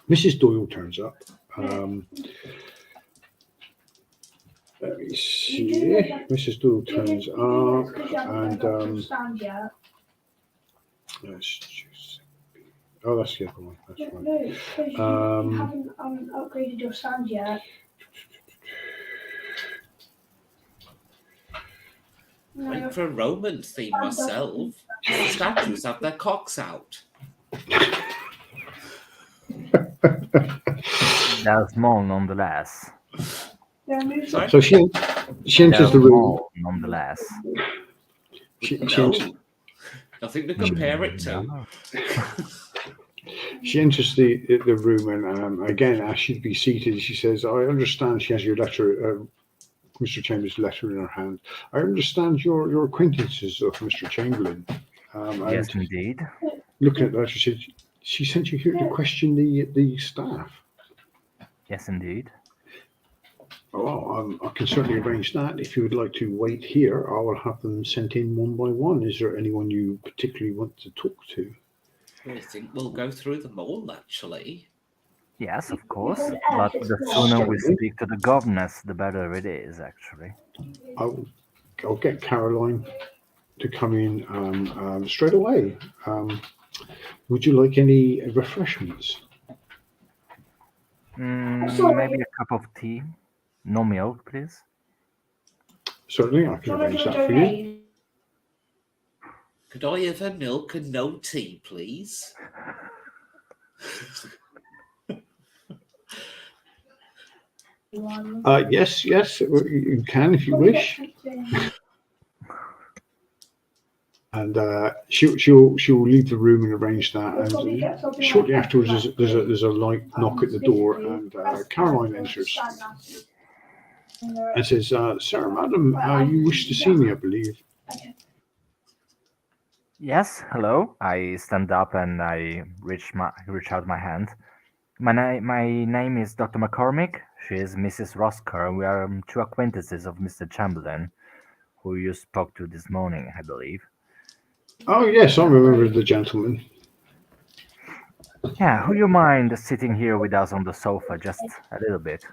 Mrs. Doyle turns up. Let me see. Mrs. Doyle turns up, and let's just. Oh, that's the other one. That's right. No, because you haven't upgraded your stand yet. Went for a Roman theme myself. Statues have their cocks out. They're small nonetheless. Sorry? So she enters They're the room. small nonetheless. She No, enters, nothing to compare it to. she enters the room, and again, as she'd be seated, she says, "I understand." She has your letter, Mr. Chambers' letter in her hand. "I understand your acquaintances of Mr. Chamberlain." Yes, And indeed. looking at that, she said, "She sent you here to question the staff." Yes, indeed. Oh, I can certainly arrange that. If you would like to wait here, I will have them sent in one by one. Is there anyone you particularly want to talk to? I think we'll go through them all, actually. Yes, of course. But the sooner we speak to the governess, the better it is, actually. I'll get Caroline to come in straight away. Would you like any refreshments? Maybe a cup of tea. No milk, please. Certainly, I can arrange that for you. Could I have a milk and no tea, please? Yes, you can if you wish. And she'll leave the room and arrange that. And shortly afterwards, there's a light knock at the door, and Caroline enters and says, "Sir, madam, you wish to see me, I believe." Yes, hello. I stand up and I reach out my hand. My name is Dr. MacCormick. She is Mrs. Roscar. We are two acquaintances of Mr. Chamberlain, who you spoke to this morning, I believe. Oh yes, I remember the gentleman. Yeah, would you mind sitting here with us on the sofa just a little bit,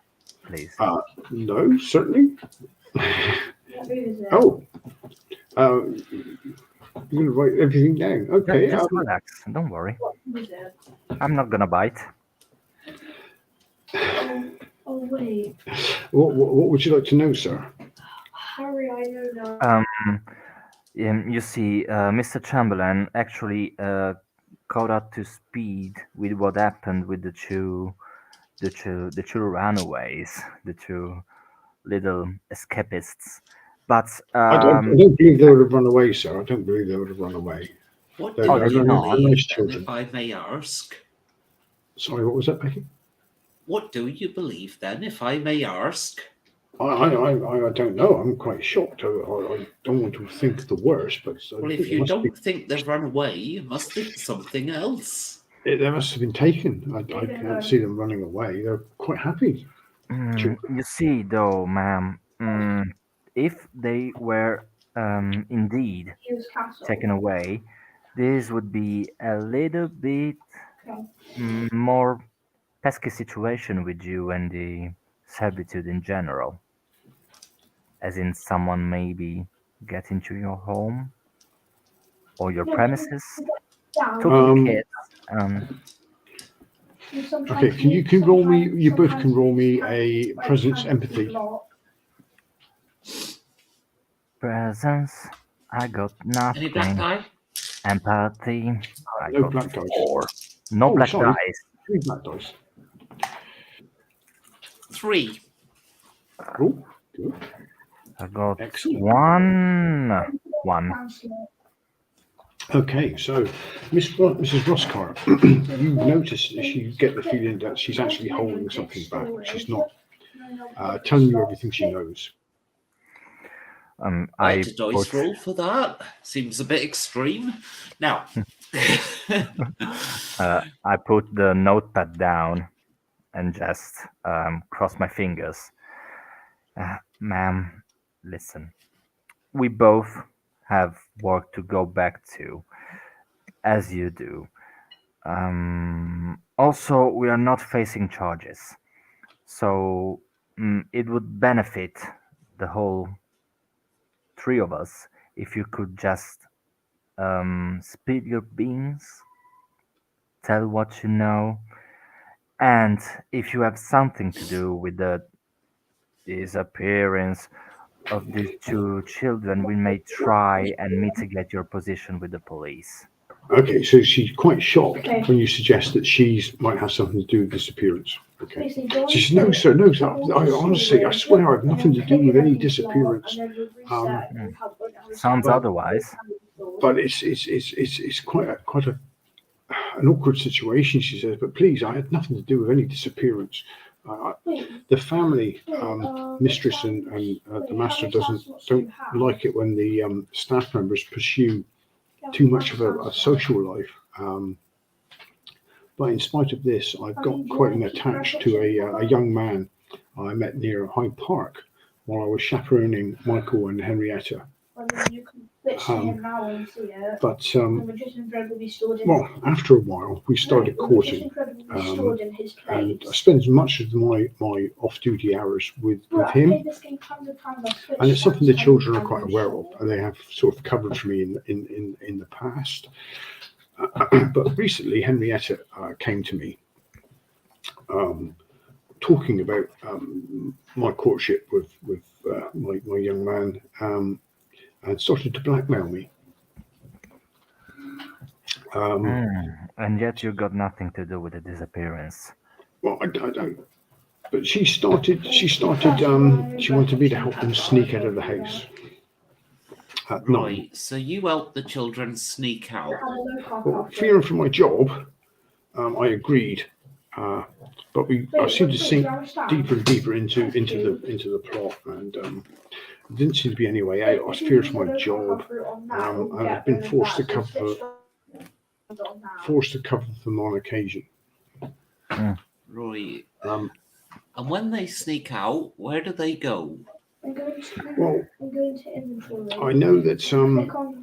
please? No, certainly. What room is it? Oh, you're gonna write everything down. Okay. Just relax. Don't worry. What room is it? I'm not gonna bite. Oh wait. What would you like to know, sir? Harry, I know now. You see, Mr. Chamberlain actually caught up to speed with what happened with the two runaways, the two little escapists. But I don't believe they would have run away, sir. I don't believe they would have run away. What They're- do they're you not. believe, Nice then, children. if I may ask? Sorry, what was that, Becky? What do you believe, then, if I may ask? I don't know. I'm quite shocked. I don't want to think the worst, but Well, if you don't think they've run away, you must think something else. They must have been taken. I can't see them running away. They're quite happy. You see, though, ma'am, if they were indeed Hughes Castle. taken away, this would be a little bit more pesky situation with you and the servitude in general. As in, someone maybe get into your home or your premises, Down. took the kids. Okay, can you roll me? You both can roll me a presence empathy. Presence, I got Any black nothing. die? Empathy, I No got black dice. 4. No Oh, black sorry. dice. 3 black dice. 3. Oh, good. I got Excellent. 1. Okay, so Mrs. Roscar, you notice you get the feeling that she's actually holding something back. She's not telling you everything she knows. I I had a dice put, roll for that. Seems a bit extreme. Now, I put the notepad down and just cross my fingers. Ma'am, listen. We both have work to go back to, as you do. Also, we are not facing charges. So it would benefit the whole 3 of us if you could just spill your beans, tell what you know, and if you have something to do with the disappearance of these 2 children, we may try and mitigate your position with the police. Okay, so she's quite shocked when you suggest that she might have something to do with disappearance. Okay. She says, no, sir, no, sir. I honestly, I swear I have nothing to do with any disappearance. Sounds otherwise. But it's quite an awkward situation, she says. But please, I had nothing to do with any disappearance. The family, mistress and the master don't like it when the staff members pursue too much of a social life. But in spite of this, I've got quite an attached to a young man I met near Hyde Park while I was chaperoning Michael and Henrietta. But well, after a while, we started courting, and I spent much of my off-duty hours with him. And it's something the children are quite aware of, and they have sort of covered for me in the past. But recently, Henrietta came to me, talking about my courtship with my young man, and started to blackmail me. And yet you got nothing to do with the disappearance. Well, I don't. But she started. She wanted me to help them sneak out of the house at night. right, so you helped the children sneak out. Well, fearing for my job, I agreed. But I seemed to sink deeper and deeper into the plot, and didn't seem to be any way out. I was feared for my job. And I've been forced to cover them on occasion. Right. Um, And when they sneak out, where do they go? well, I know that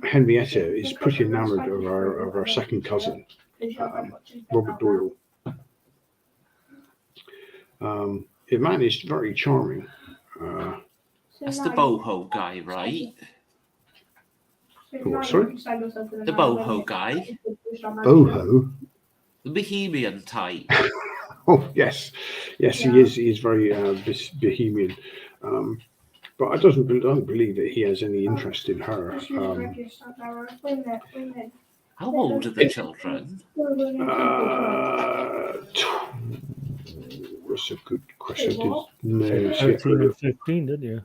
Henrietta is pretty enamoured of our second cousin, Robert Doyle. The man is very charming. That's the boho guy, right? Oh, sorry? The boho guy. Boho? The Bohemian type. Oh, yes. Yes, he is. He is very bohemian. But I don't believe that he has any interest in her. How old are the children? That's a good question. No, 13 and 15, didn't you?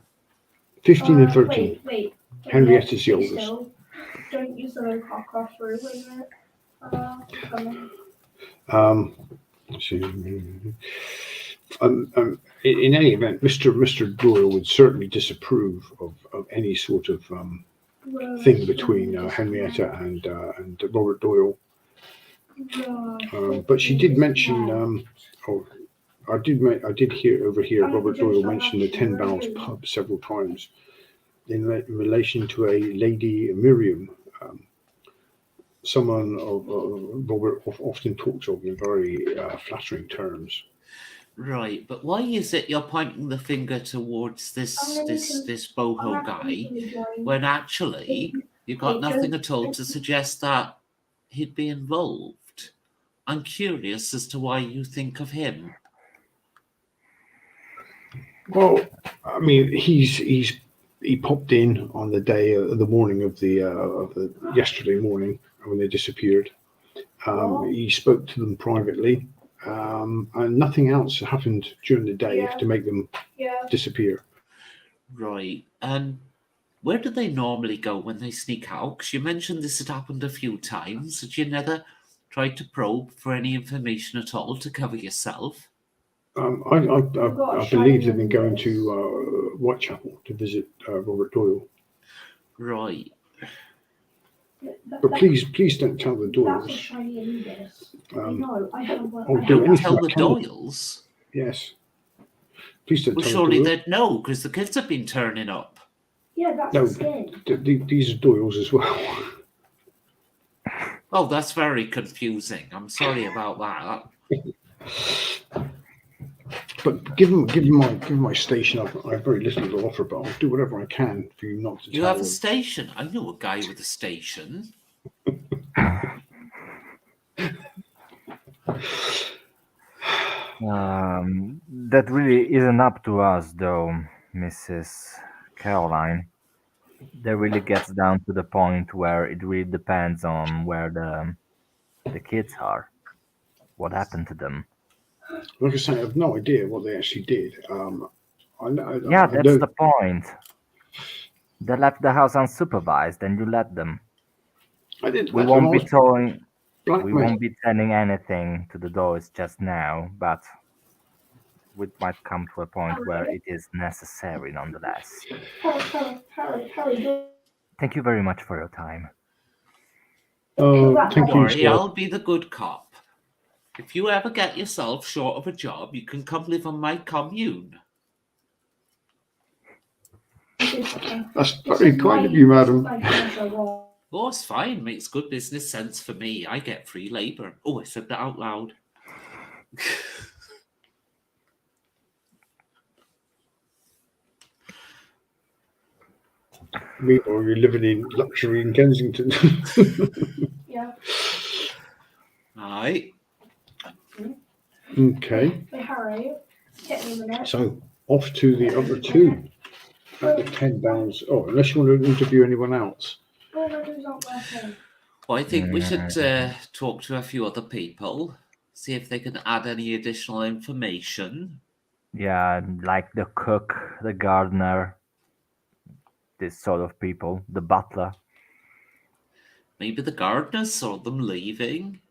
15 and 13. Wait. Henrietta's the oldest. Don't use the low cock off for it. In any event, Mr. Doyle would certainly disapprove of any sort of thing between Henrietta and Robert Doyle. But she did mention, I did overhear Robert Doyle mention the 10 Barrels pub several times in relation to a Lady Miriam. Someone Robert often talks of in very flattering terms. Right, but why is it you're pointing the finger towards this boho guy when actually you've got nothing at all to suggest that he'd be involved? I'm curious as to why you think of him. Well, I mean, he popped in on the morning of the yesterday morning when they disappeared. He spoke to them privately, and nothing else happened during the day to make them disappear. Right, and where do they normally go when they sneak out? Because you mentioned this had happened a few times. Did you never try to probe for any information at all to cover yourself? I believe they've been going to Whitechapel to visit Robert Doyle. Right. But please don't tell the Doyles. I'll do anything Tell I the can. Doyles? Yes. Please don't Well, tell surely the Doyles. they'd know because the kids have been turning up. Yeah, that's No, the these are Doyles as well. Oh, that's very confusing. I'm sorry about that. But given my station, I've very little to offer, but I'll do whatever I can for you not to You tell have a them. station. I know a guy with a station. That really isn't up to us, though, Mrs. Caroline. That really gets down to the point where it really depends on where the kids are. What happened to them? Like I say, I have no idea what they actually did. I That's know, the point. They left the house unsupervised, and you let them. I didn't. We let them. won't I be was towing. We blackmailed. won't be sending anything to the doors just now, but we might come to a point where it is necessary nonetheless. Harry, Thank you very much for your time. Thank Don't you, worry, sir. I'll be the good cop. If you ever get yourself short of a job, you can come live on my commune. That's very kind of you, madam. Oh, it's fine. Makes good business sense for me. I get free labour. Oh, I said that out loud. Meanwhile, you're living in luxury in Kensington. Yeah. Aye. Okay, Hey, Harry, get me a minute. so off to the other two at the 10 Barrels. Oh, unless you want to interview anyone else. Well, I think we should talk to a few other people, see if they can add any additional information. Yeah, like the cook, the gardener, this sort of people, the butler. Maybe the gardeners saw them leaving.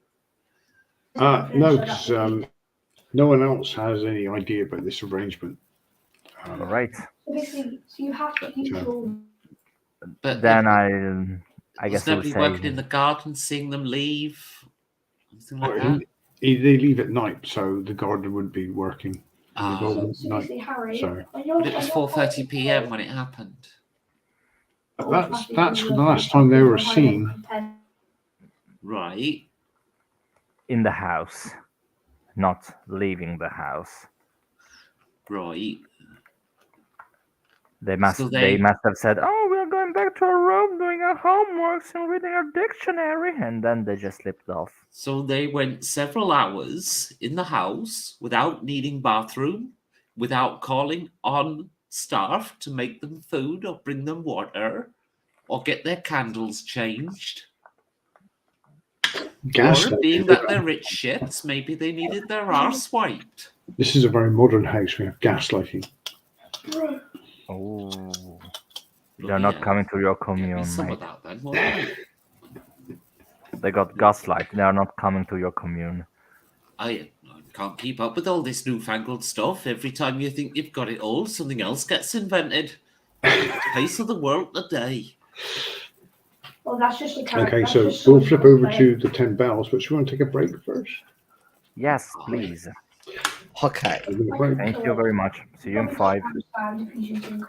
No, because no one else has any idea about this arrangement. All right. Basically, so you have to use your. But Then I was guess we'll nobody say working in the garden, seeing them leave, something like Oh, that. they leave at night, so the gardener wouldn't be working in the Ah, garden So at night. basically, Harry. So when you're- but it was when you're 4:30 fighting p.m. for- when it happened. that's the last time they were seen. Right. in the house, not leaving the house. Right. They must So they they- must have said, "Oh, we're going back to our room, doing our homeworks and reading our dictionary," and then they just slipped off. So they went several hours in the house without needing bathroom, without calling on staff to make them food or bring them water or get their candles changed. Or being that they're rich shits, maybe they needed their arse wiped. This is a very modern house. We have gas lighting. Oh, they're Bloody not hell. coming to your Get me commune, some mate. of that then, won't I? They got gaslight. They are not coming to your commune. I can't keep up with all this newfangled stuff. Every time you think you've got it all, something else gets invented. Pace of the world today. Well, that's just a character. Okay, that's so just we'll someone flip who's over playing. to the 10 bells, but should we want to take a break first? Yes, Oh, please. Okay. A little break? Thank you very much. See you in 5. Understand if he's using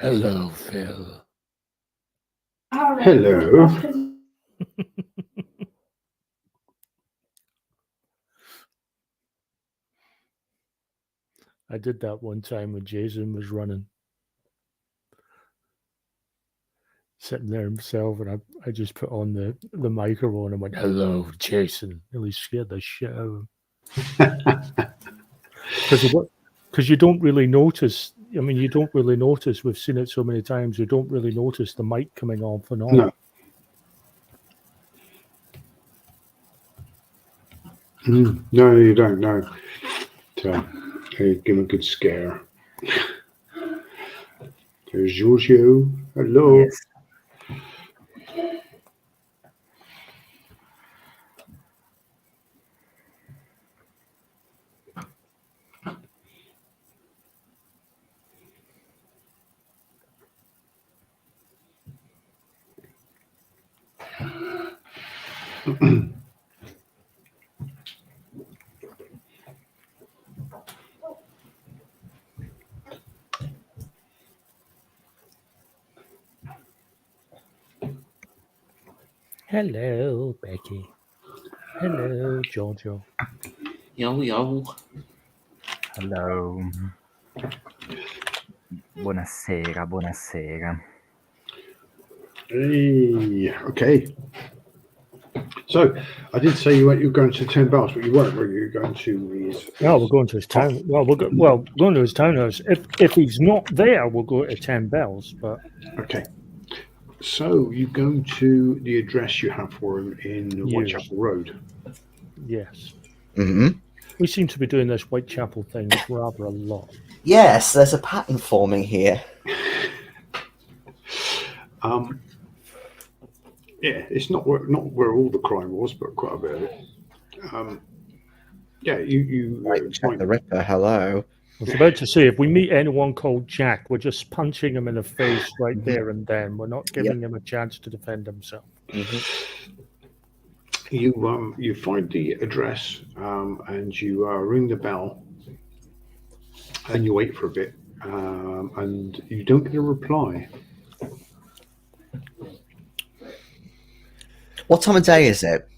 Hello, Phil. All right. Hello. I did that one time when Jayson was running. Sitting there himself, and I just put on the microphone and went, "Hello, Jayson." Really scared the shit out of him. Because you don't really notice. I mean, you don't really notice. We've seen it so many times. You don't really notice the mic coming off and on. No. No, you don't know. So, give him a good scare. There's Giorgio. Hello. Yes. Hello, Becky. Hello, Giorgio. Yo, yo. Hello. Buonasera, buonasera. Hey, okay. So, I did say you were going to 10 bells, but you weren't. Were you going to his? No, we're going to his town. Well, going to his townhouse. If he's not there, we'll go to 10 bells. But Okay. So you go to the address you have for him in Yes. Whitechapel Road. yes, Mm-hmm. we seem to be doing this Whitechapel thing rather a lot. Yes, there's a pattern forming here. Yeah, it's not where all the crime was, but quite a bit of it. Yeah, you Jack find the Ripper, hello. I was about to say, if we meet anyone called Jack, we're just punching him in the face right there and then. We're not giving him a chance to defend himself. Mm-hmm. you find the address and you ring the bell and you wait for a bit and you don't get a reply. What time of day is it?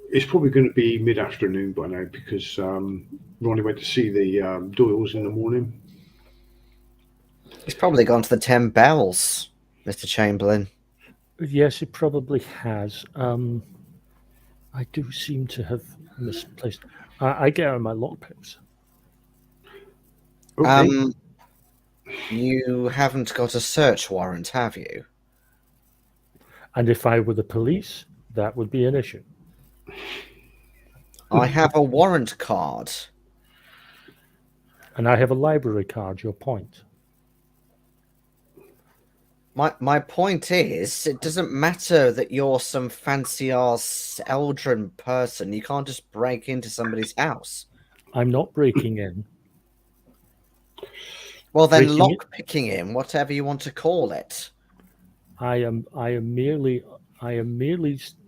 It's probably going to be mid-afternoon by now because Ronnie went to see the Doyles in the morning. He's probably gone to the 10 bells, Mr. Chamberlain. Yes, it probably has. I do seem to have misplaced. I get out my lockpicks. Okay. You haven't got a search warrant, have you? And if I were the police, that would be an issue. I have a warrant card. And I have a library card, your point. My point is, it doesn't matter that you're some fancy-ass Eldrin person. You can't just break into somebody's house. I'm not breaking in. Well, then Breaking it- lock-picking in, whatever you want to call it. I am merely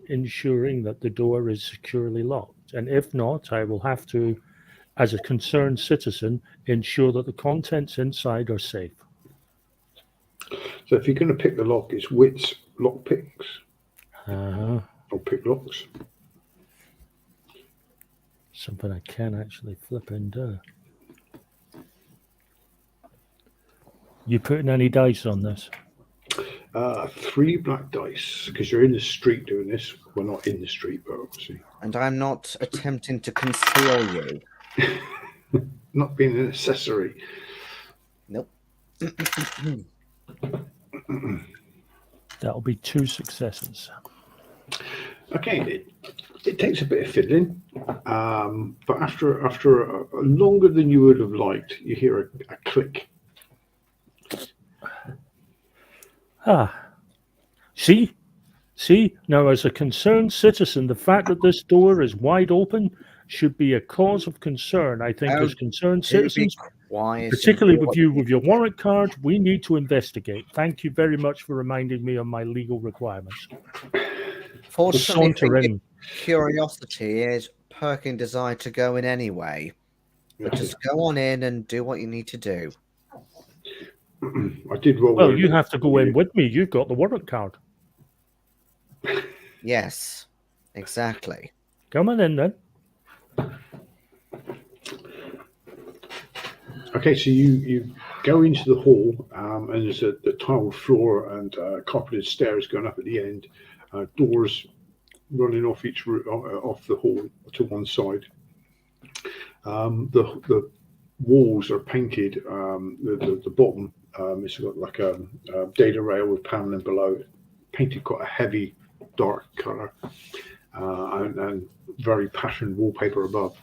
ensuring that the door is securely locked. And if not, I will have to, as a concerned citizen, ensure that the contents inside are safe. So if you're going to pick the lock, it's Wits lock picks Uh-huh. or pick locks. Something I can actually flip and do. You putting any dice on this? 3 black dice because you're in the street doing this. We're not in the street, but obviously And I'm not attempting to conceal you. not being an accessory. Nope. That'll be 2 successes. Okay, it takes a bit of fiddling, but after a longer than you would have liked, you hear a click. See? Now, as a concerned citizen, the fact that this door is wide open should be a cause of concern. I think as concerned citizens, particularly with you with your warrant card, we need to investigate. Thank you very much for reminding me of my legal requirements. Fortunately, Saunter in. curiosity is perking desire to go in anyway. But just go on in and do what you need to do. I did roll. Well, you have to go in with me. You've got the warrant card. Yes, exactly. Come on in then. Okay, so you go into the hall, and there's a tiled floor and carpeted stairs going up at the end. Doors running off off the hall to one side. The walls are painted. The bottom it's got like a data rail with paneling below, painted quite a heavy dark color, and very patterned wallpaper above.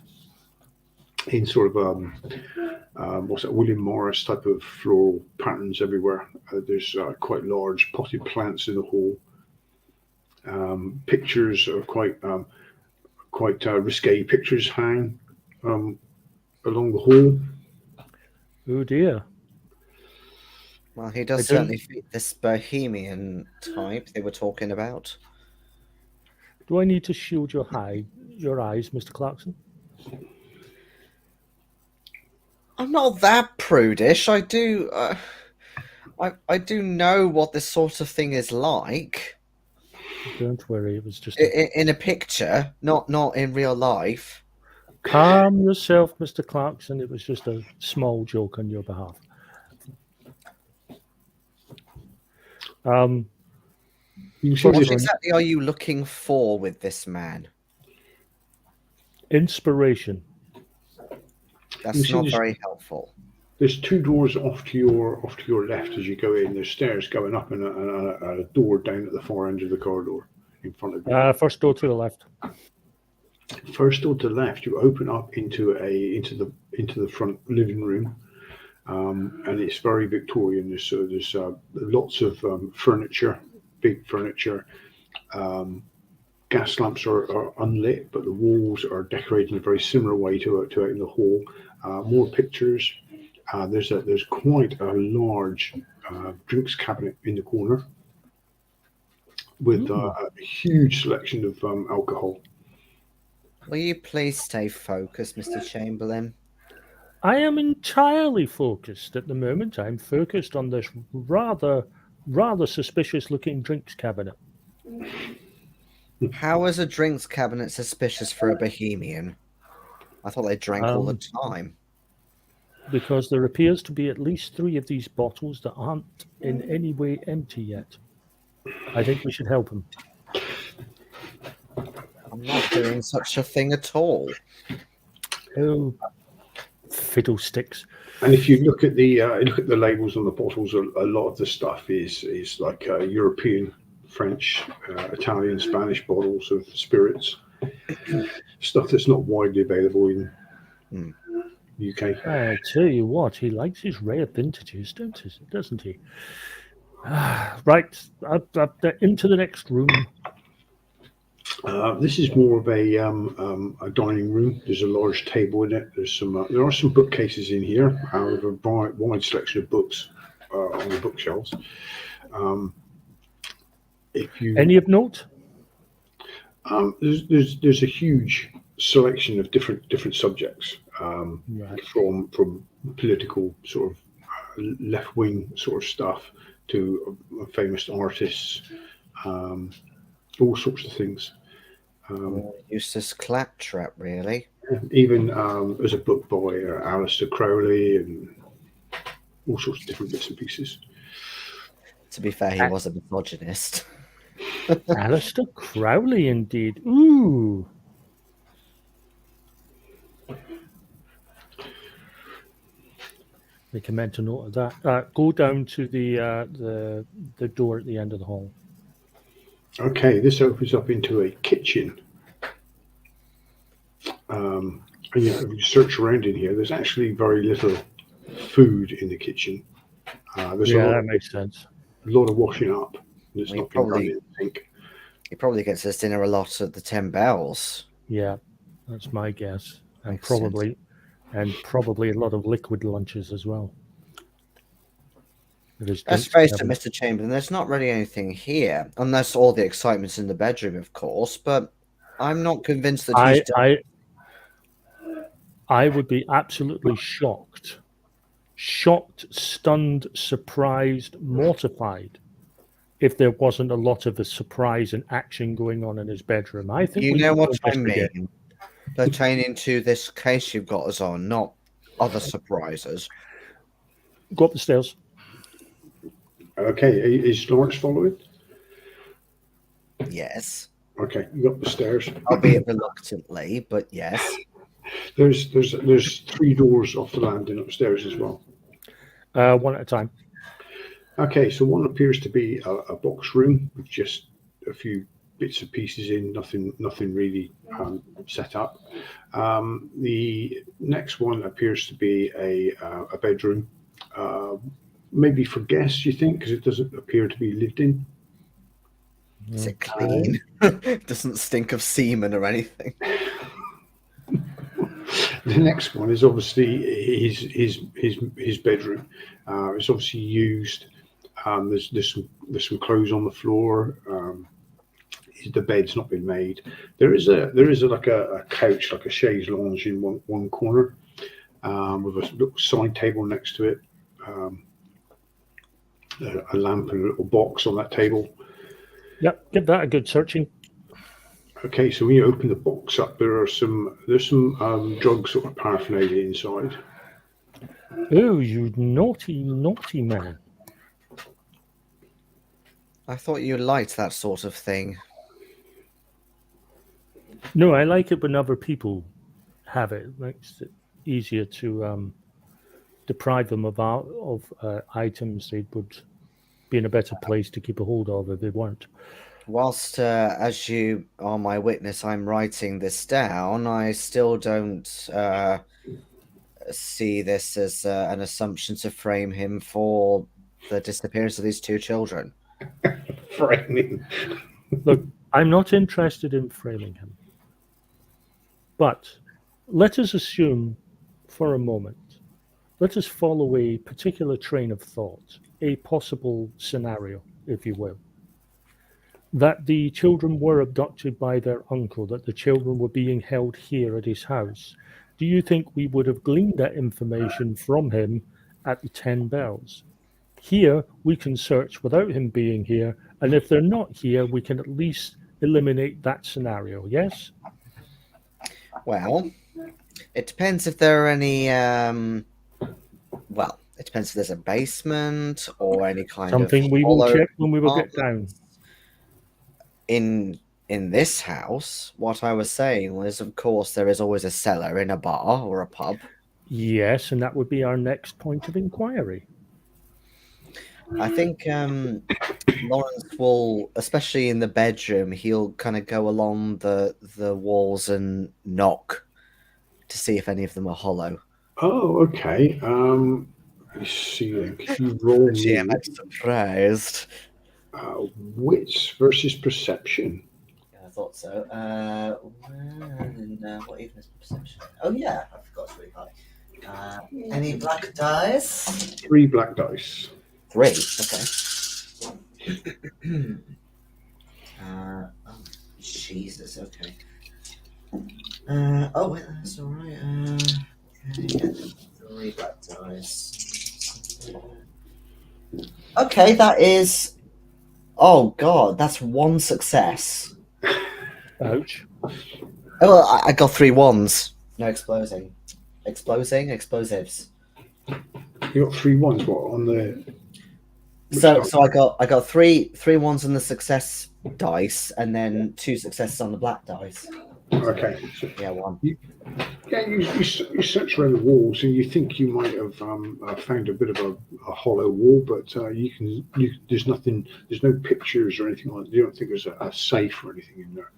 In sort of what's that, William Morris type of floral patterns everywhere. There's quite large potted plants in the hall. Pictures are quite risque pictures hang along the hall. Oh dear. Well, he does certainly fit this bohemian type they were talking about. Do I need to shield your eyes, Mr. Clarkson? I'm not that prudish. I do know what this sort of thing is like. Don't worry, it was just in a picture, not in real life. Calm yourself, Mr. Clarkson. It was just a small joke on your behalf. What exactly are you looking for with this man? Inspiration. That's not very helpful. There's two doors off to your left as you go in. There's stairs going up and a door down at the far end of the corridor in front of you. First door to the left. First door to the left, you open up into the front living room, and it's very Victorian. There's lots of furniture, big furniture. Gas lamps are unlit, but the walls are decorated in a very similar way to out in the hall. More pictures. There's quite a large drinks cabinet in the corner with a huge selection of alcohol. Will you please stay focused, Mr. Chamberlain? I am entirely focused at the moment. I'm focused on this rather suspicious-looking drinks cabinet. How is a drinks cabinet suspicious for a bohemian? I thought they drank all the time. Because there appears to be at least 3 of these bottles that aren't in any way empty yet. I think we should help him. I'm not doing such a thing at all. Oh, fiddlesticks! And if you look at the labels on the bottles, a lot of the stuff is like European, French, Italian, Spanish bottles of spirits, stuff that's not widely available in UK. I tell you what, he likes his rare vintages, doesn't he? Right, into the next room. This is more of a dining room. There's a large table in it. There are some bookcases in here with a wide selection of books on the bookshelves. Any of note? There's a huge selection of different subjects, from political sort of left-wing sort of stuff to famous artists, all sorts of things. Eustace Claptrap, really. Even there's a book by Aleister Crowley and all sorts of different bits and pieces. To be fair, he was a misogynist. Aleister Crowley, indeed. Ooh. Make a mental note of that. Go down to the door at the end of the hall. Okay, this opens up into a kitchen. And if you search around in here, there's actually very little food in the kitchen. That makes sense. A lot of washing up. It's not been done in the sink. He probably gets his dinner a lot at the 10 Bells. Yeah, that's my guess. And Makes probably a lot of liquid lunches as well. Let's face it, Mr. Chamberlain, there's not really anything here, unless all the excitement's in the bedroom, of course, but I'm not convinced that he's I would be absolutely shocked. Shocked, stunned, surprised, mortified if there wasn't a lot of the surprise and action going on in his bedroom. I think You we know should what I investigate. mean? Pertaining to this case you've got us on, not other surprises. Go up the stairs. Okay, is Lawrence following? Yes. Okay, you go up the stairs. Albeit reluctantly, but yes. There's 3 doors off the landing upstairs as well. One at a time. Okay, so one appears to be a box room with just a few bits and pieces in, nothing really set up. The next one appears to be a bedroom, maybe for guests, you think, because it doesn't appear to be lived in. Is it clean? Doesn't stink of semen or anything. The next one is obviously his bedroom. It's obviously used. There's some clothes on the floor. The bed's not been made. There is like a couch, like a chaise lounge in one corner, with a little side table next to it. A lamp and a little box on that table. Yep, give that a good searching. Okay, so when you open the box up, there's some drug sort of paraphernalia inside. Oh, you naughty, naughty man. I thought you liked that sort of thing. No, I like it when other people have it. It makes it easier to deprive them of items they would be in a better place to keep a hold of if they weren't. Whilst, as you are my witness, I'm writing this down, I still don't see this as an assumption to frame him for the disappearance of these 2 children. Frightening. Look, I'm not interested in framing him. But let us assume for a moment, let us follow a particular train of thought, a possible scenario, if you will, that the children were abducted by their uncle, that the children were being held here at his house. Do you think we would have gleaned that information from him at the 10 Bells? Here, we can search without him being here, and if they're not here, we can at least eliminate that scenario, yes? Well, it depends if there are any, well, it depends if there's a basement or any kind of Something we will check when we will get down. In this house, what I was saying was, of course, there is always a cellar in a bar or a pub. Yes, and that would be our next point of inquiry. I think Lawrence will, especially in the bedroom, he'll kind of go along the walls and knock to see if any of them are hollow. Oh, okay. Let's see. If you roll me, I'm surprised. wits versus perception. Yeah, I thought so. What even is perception? Oh yeah, I forgot it's really high. Any black dice? 3 black dice. 3. Okay. Oh, Jesus. Okay. Oh wait, that's all right. Okay, 3 black dice. Okay, that is. Oh God, that's 1 success. Ouch. Oh, well, I got 3 1s. No exploding. Explosives. You got 3 ones. What on the? So I got 3 1s on the success dice, and then 2 successes on the black dice. Okay. So, Yeah, 1. you search around the walls and you think you might have found a bit of a hollow wall, but there's nothing. There's no pictures or anything like that. You don't think there's a safe or anything in there,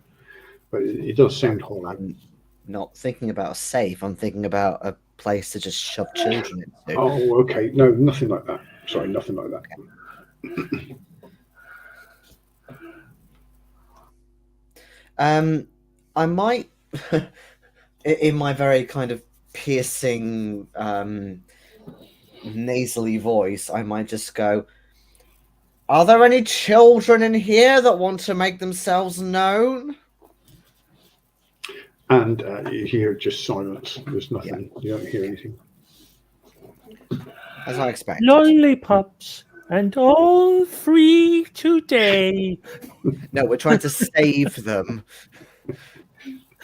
but it does sound hollow. I'm not thinking about a safe. I'm thinking about a place to just shove children into. Oh, okay. No, nothing like that. Sorry, nothing like that. I might, in my very kind of piercing, nasally voice, I might just go, "Are there any children in here that want to make themselves known?" And you hear just silence. There's nothing. You don't hear anything. As I expected. Lollipops and all free today. No, we're trying to save them,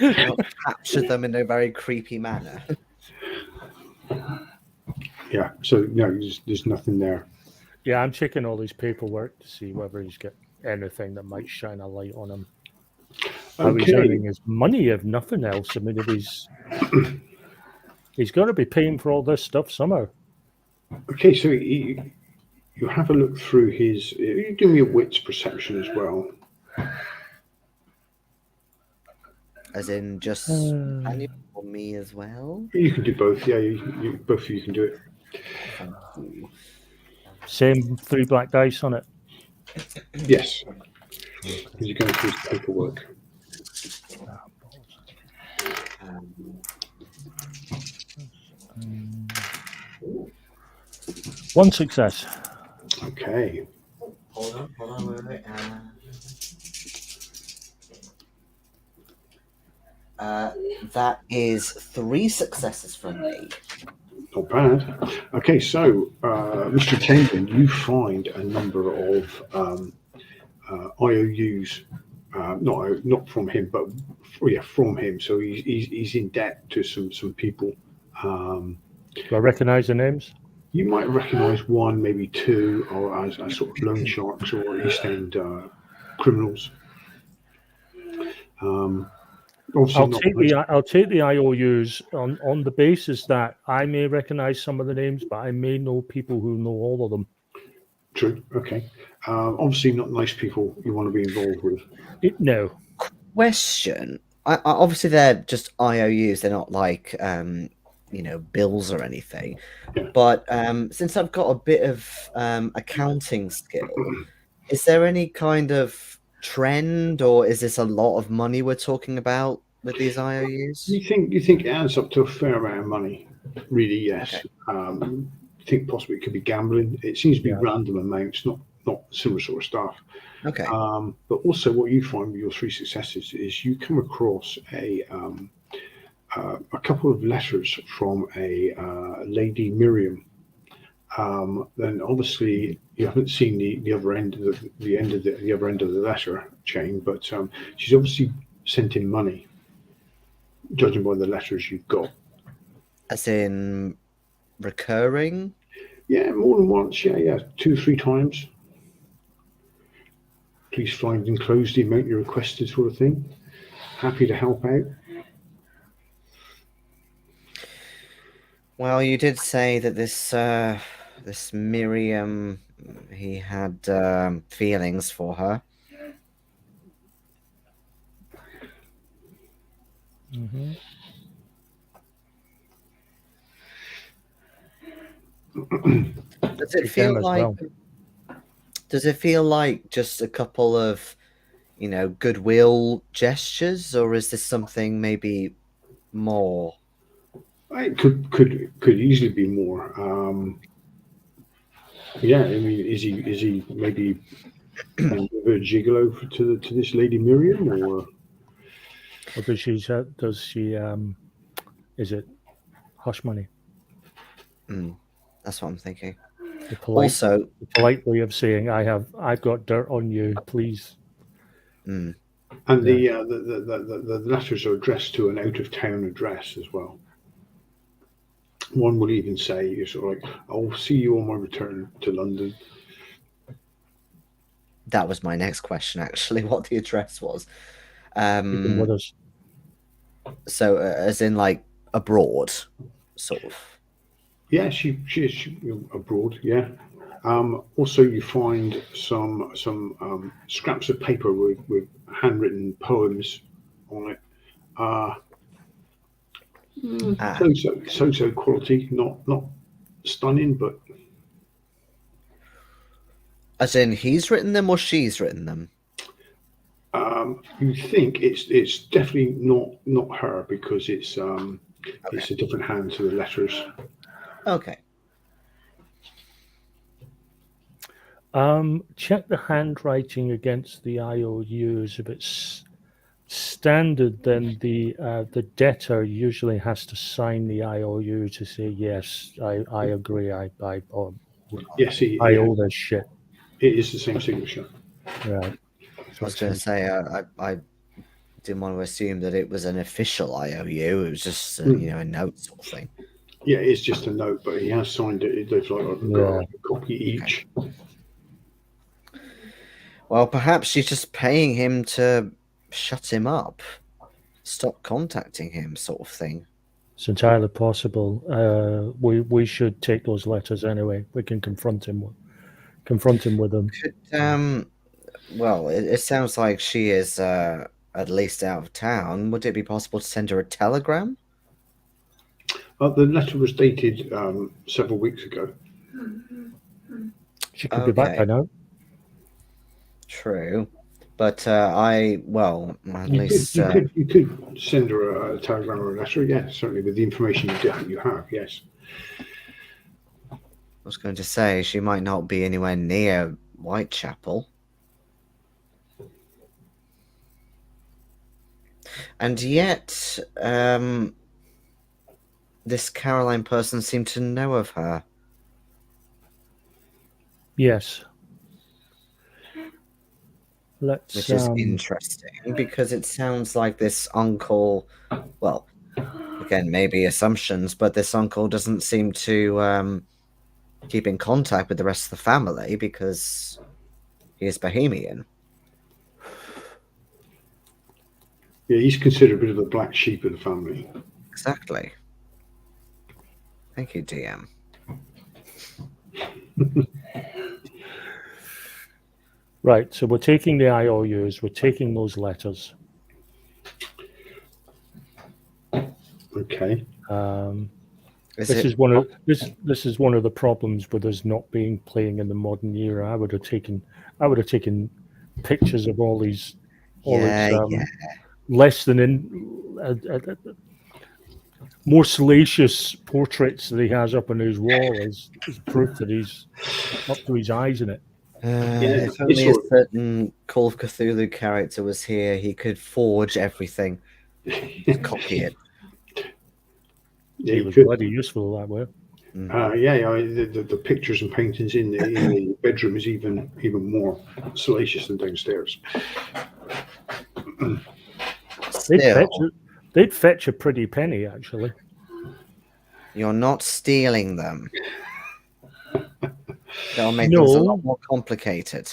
not capture them in a very creepy manner. Yeah. So no, there's nothing there. Yeah, I'm checking all his paperwork to see whether he's got anything that might shine a light on him. How he's Okay. earning his money, if nothing else. I mean, if he's got to be paying for all this stuff somehow. Okay. So you have a look through his. You give me a wits perception as well. As in just Nathaniel or me as well? You can do both. Yeah, you both of you can do it. Same 3 black dice on it. Yes. You're going through his paperwork. One success. Okay. Hold on, wait. That is 3 successes from me. Not bad. Okay, so Mr. Chamberlain, you find a number of IOUs, not from him, but from him. So he's in debt to some people. Do I recognise the names? You might recognise one, maybe two, or as sort of loan sharks or East End criminals. Obviously I'll take the IOUs on the basis that I may recognise some of the names, but I may know people who know all of them. True. Okay. Obviously, not nice people you want to be involved with. No. Question. Obviously, they're just IOUs. They're not like bills or anything. Yeah. But since I've got a bit of accounting skill, is there any kind of trend, or is this a lot of money we're talking about with these IOUs? You think it adds up to a fair amount of money? Really, yes. Okay. I think possibly it could be gambling. It seems to be random amounts, not similar sort of stuff. Okay. But also, what you find with your 3 successes is you come across a couple of letters from a lady Miriam. Then obviously you haven't seen the other end of the other end of the letter chain, but she's obviously sent in money, judging by the letters you've got. As in recurring? Yeah, more than once. Yeah, 2 or 3 times. Please find enclosed the amount you requested, sort of thing. Happy to help out. Well, you did say that this Miriam, he had feelings for her. Mm-hmm. Does it feel like? Well. Does it feel like just a couple of, goodwill gestures, or is this something maybe more? It could easily be more. Yeah, I mean, is he maybe a gigolo to this lady Miriam, or does she? Is it hush money? That's what I'm thinking. The polite way of saying I've got dirt on you, please. And the letters are addressed to an out of town address as well. One will even say, "You're sort of like, I'll see you on my return to London." That was my next question, actually. What the address was. With us. So, as in like abroad, sort of. Yeah, she is abroad. Yeah. Also, you find some scraps of paper with handwritten poems on it. So quality, not stunning, but as in he's written them or she's written them. You think it's definitely not her, because it's a different hand to the letters. Okay. Check the handwriting against the IOUs if it's standard, then the debtor usually has to sign the IOU to say yes, I agree. I Yes, owe this shit. it is the same signature. Right. I was going to say, I didn't want to assume that it was an official IOU. It was just, a note sort of thing. Yeah, it's just a note, but he has signed it. They've got a copy each. Well, perhaps she's just paying him to shut him up, stop contacting him, sort of thing. It's entirely possible. We should take those letters anyway. We can confront him with them. Well, it sounds like she is at least out of town. Would it be possible to send her a telegram? The letter was dated several weeks ago. She could be back by now. True. But at least... You could send her a telegram or a letter, yeah, certainly with the information you have, yes. I was going to say, she might not be anywhere near Whitechapel. And yet, this Caroline person seemed to know of her. Yes. Which is interesting, because it sounds like this uncle, well, again, maybe assumptions, but this uncle doesn't seem to keep in contact with the rest of the family because he is Bohemian. Yeah, he's considered a bit of the black sheep of the family. Exactly. Thank you, DM. Right, so we're taking the IOUs, we're taking those letters. Okay. This is one of the problems with us not playing in the modern era. I would have taken pictures of all these less than more salacious portraits that he has up on his wall as proof that he's up to his eyes in it. If only a certain Call of Cthulhu character was here, he could forge everything, copy it. Yeah, he was bloody useful that way. The pictures and paintings in the bedroom is even more salacious than downstairs. They'd fetch a pretty penny, actually. You're not stealing them. That'll make things a lot more complicated.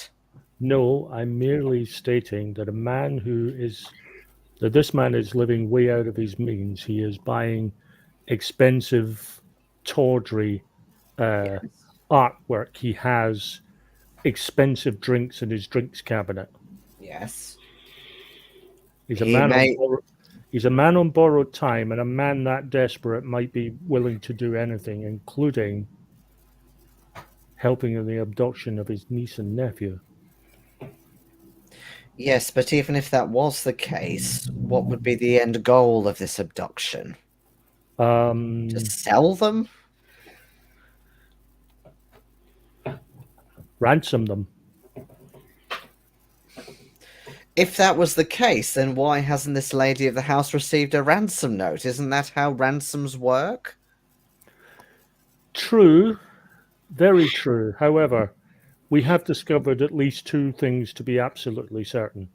No, I'm merely stating that this man is living way out of his means. He is buying expensive, tawdry artwork. He has expensive drinks in his drinks cabinet. Yes. He's a man on borrowed time, and a man that desperate might be willing to do anything, including helping in the abduction of his niece and nephew. Yes, but even if that was the case, what would be the end goal of this abduction? To sell them? Ransom them. If that was the case, then why hasn't this lady of the house received a ransom note? Isn't that how ransoms work? True. Very true. However, we have discovered at least two things to be absolutely certain.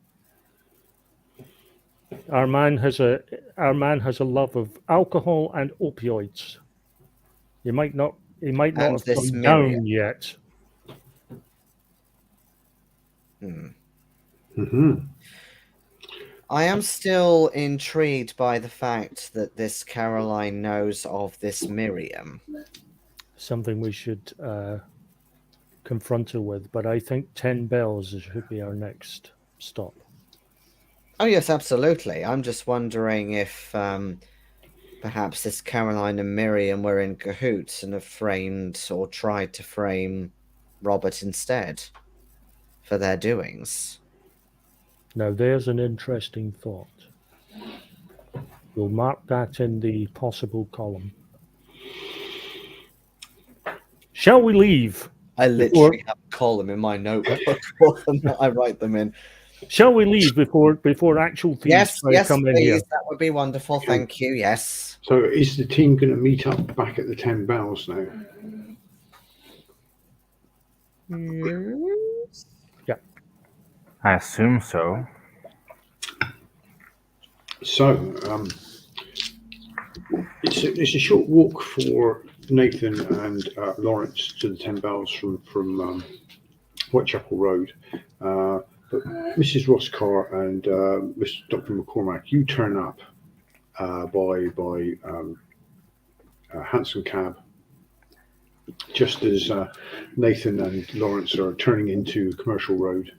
Our man has a love of alcohol and opioids. He might not have come down yet. I am still intrigued by the fact that this Caroline knows of this Miriam. Something we should confront her with, but I think 10 bells should be our next stop. Oh yes, absolutely. I'm just wondering if perhaps this Caroline and Miriam were in cahoots and have framed or tried to frame Robert instead for their doings. Now there's an interesting thought. We'll mark that in the possible column. Shall we leave? I literally have a column in my notebook for them that I write them in. Shall we leave before actual thieves Yes, try to yes, come in here? please. That would be wonderful. Okay. Thank you. Yes. So is the team going to meet up back at the 10 Bells now? I assume so. So it's a short walk for Nathan and Lawrence to the 10 Bells from Whitechapel Road. But Mrs. Roscar and Mr. Dr. MacCormick, you turn up by a hansom cab just as Nathan and Lawrence are turning into Commercial Road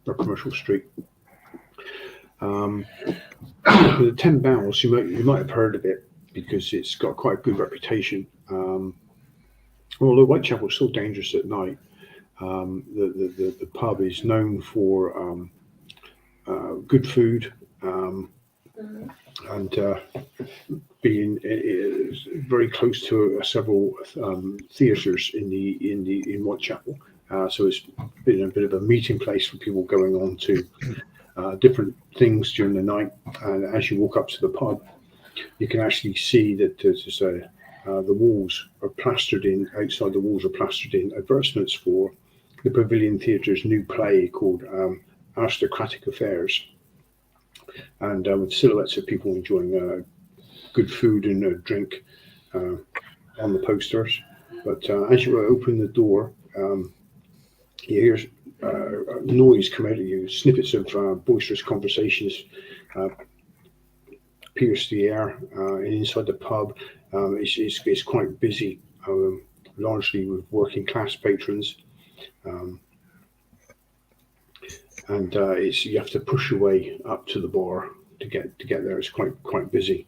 or Commercial Street. The 10 Bells, you might have heard of it because it's got quite a good reputation. Although Whitechapel is still dangerous at night, the pub is known for good food and being very close to several theatres in Whitechapel. So it's been a bit of a meeting place for people going on to different things during the night. And as you walk up to the pub, you can actually see that there's the walls are plastered in. Outside the walls are plastered in advertisements for the Pavilion Theatre's new play called Aristocratic Affairs, and with silhouettes of people enjoying good food and drink on the posters. But as you open the door, you hear noise come out of you. Snippets of boisterous conversations pierce the air. And inside the pub, it's quite busy, largely with working class patrons. And you have to push your way up to the bar to get there. It's quite busy.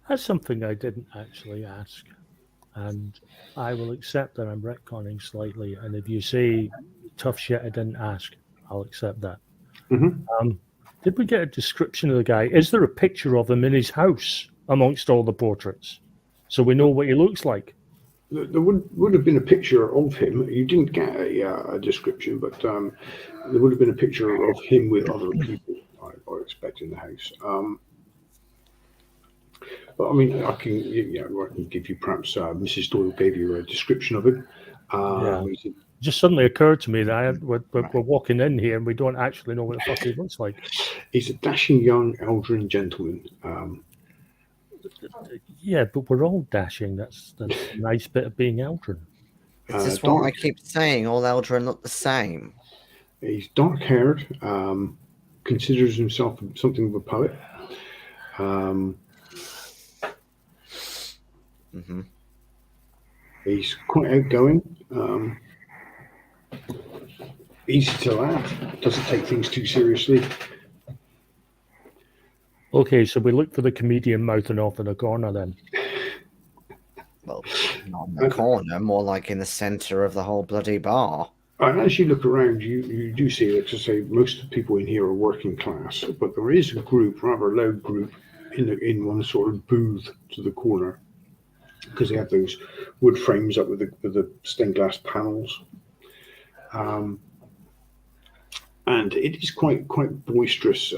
That's something I didn't actually ask, and I will accept that I'm retconning slightly. And if you say tough shit I didn't ask, I'll accept that. Mm-hmm. Did we get a description of the guy? Is there a picture of him in his house amongst all the portraits, so we know what he looks like? There would have been a picture of him. You didn't get a description, but there would have been a picture of him with other people, I expect, in the house. But I mean, I can give you perhaps Mrs. Doyle gave you a description of him. It just suddenly occurred to me that we're walking in here and we don't actually know what the fuck he looks like. He's a dashing young Eldrin gentleman. Yeah, but we're all dashing. That's a nice bit of being Eldrin. Is this what I keep saying? All Eldrin look the same. He's dark-haired, considers himself something of a poet. He's quite outgoing, easy to laugh, doesn't take things too seriously. Okay, so we look for the comedian mouthing off in a corner then. Well, not in the corner, more like in the centre of the whole bloody bar. And as you look around, you do see, like I say, most of the people in here are working class, but there is a group, rather loud group, in one sort of booth to the corner, because they have those wood frames up with the stained glass panels. And it is quite boisterous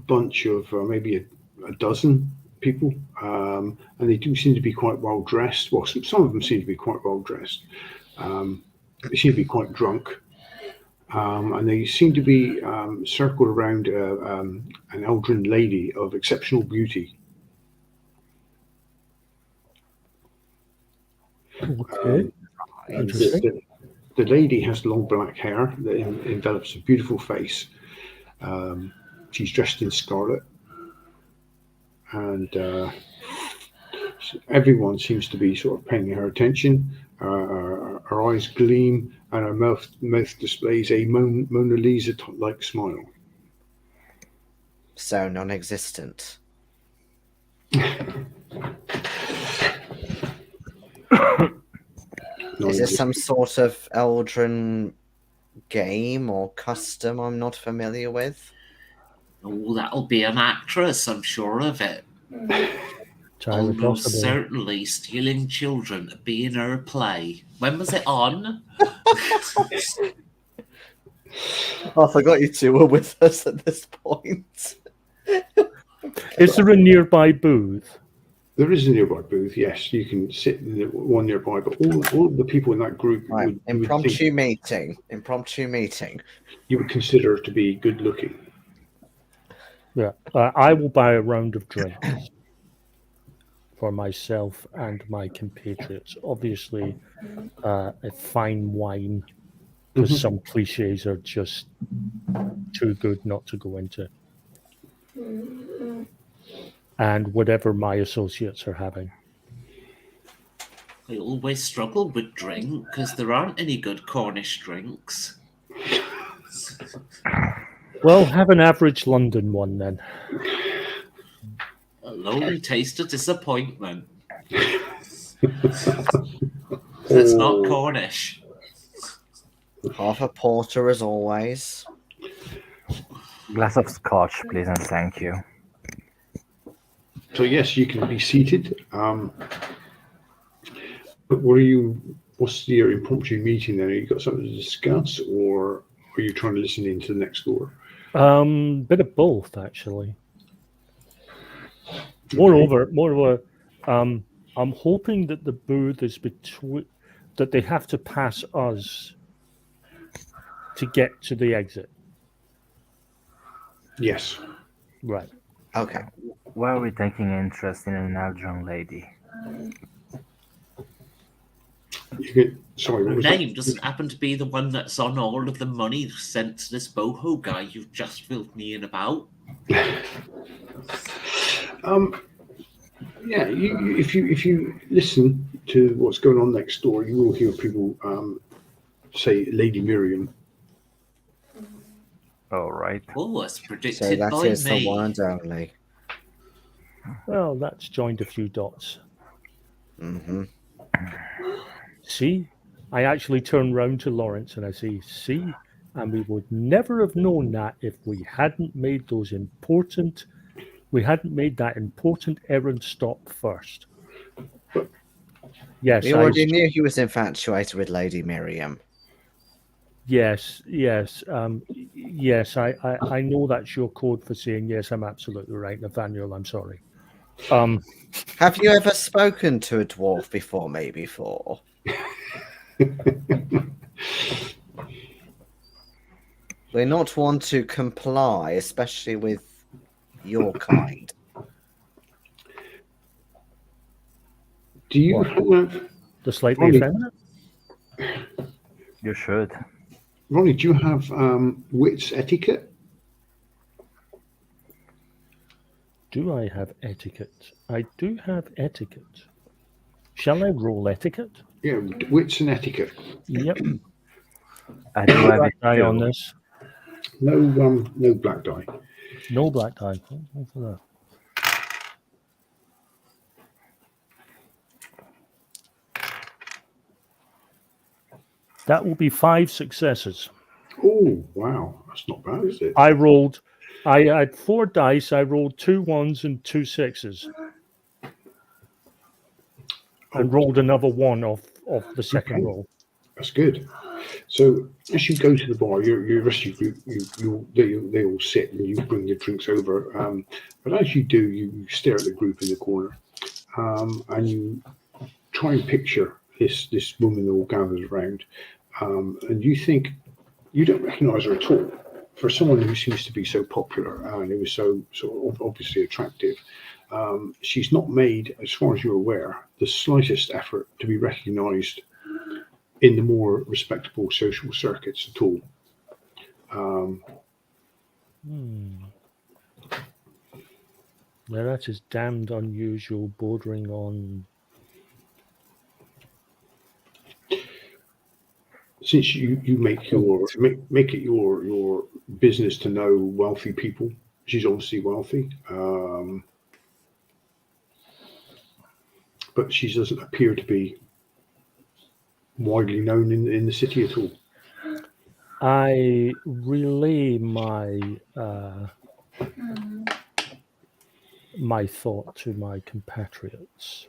bunch of maybe a dozen people, and they do seem to be quite well dressed. Well, some of them seem to be quite well dressed. They seem to be quite drunk, and they seem to be circled around an Eldrin lady of exceptional beauty. Okay. The lady has long black hair that envelops a beautiful face. She's dressed in scarlet, and everyone seems to be sort of paying her attention. Her eyes gleam, and her mouth displays a Mona Lisa-like smile. So non-existent. Is this some sort of Eldrin game or custom I'm not familiar with? Oh, that'll be an actress, I'm sure of it. Almost certainly stealing children to be in her play. When was it on? I forgot you two were with us at this point. Is there a nearby booth? There is a nearby booth, yes. You can sit in the one nearby, but all the people in that group Right, would impromptu meeting. you would consider to be good looking. Yeah, I will buy a round of drinks for myself and my compatriots. Obviously, a fine wine, because some cliches are just too good not to go into. And whatever my associates are having. I always struggle with drink because there aren't any good Cornish drinks. Well, have an average London one then. A lowly taste of disappointment. It's not Cornish. Half a porter as always. Glass of scotch, please, and thank you. So yes, you can be seated. But what's your impromptu meeting then? Have you got something to discuss, or are you trying to listen in to the next door? Bit of both, actually. Moreover, I'm hoping that the booth is that they have to pass us to get to the exit. Yes. Right. Okay. Why are we taking interest in an Eldron lady? Sorry, what Her was name that? doesn't happen to be the one that's on all of the money sent to this boho guy you've just filled me in about. Yeah, if you listen to what's going on next door, you will hear people say Lady Miriam. All right. Oh, as So predicted that by is the me. one and only. Well, that's joined a few dots. Mm-hmm. See? I actually turn round to Lawrence and I say, see? And we would never have known that if we hadn't made that important errand stop first. Yes, We already knew he was infatuated with Lady Miriam. Yes. Yes, I know that's your code for saying yes. I'm absolutely right, Nathaniel. I'm sorry. Have you ever spoken to a dwarf before me before? We're not one to comply, especially with your kind. Do you What? have The slightly Ronnie, effeminate? You should. Ronnie? Do you have wits etiquette? Do I have etiquette? I do have etiquette. Shall I roll etiquette? Yeah, wits and etiquette. Yep. I do have Black it die on too. this. No black die. No black die. Go for that. That will be 5 successes. Oh wow, that's not bad, is it? I had 4 dice. I rolled 2 1s and 2 6s. And rolled another 1 off the second Okay. roll. That's good. So as you go to the bar, your rest of your group, they all sit and you bring your drinks over. But as you do, you stare at the group in the corner, and you try and picture this woman all gathered around, and you think you don't recognise her at all. For someone who seems to be so popular and who was so obviously attractive, she's not made, as far as you're aware, the slightest effort to be recognised in the more respectable social circuits at all. Now that is damned unusual, bordering on. Since you make it your business to know wealthy people, she's obviously wealthy, but she doesn't appear to be widely known in the city at all. I relay my thought to my compatriots.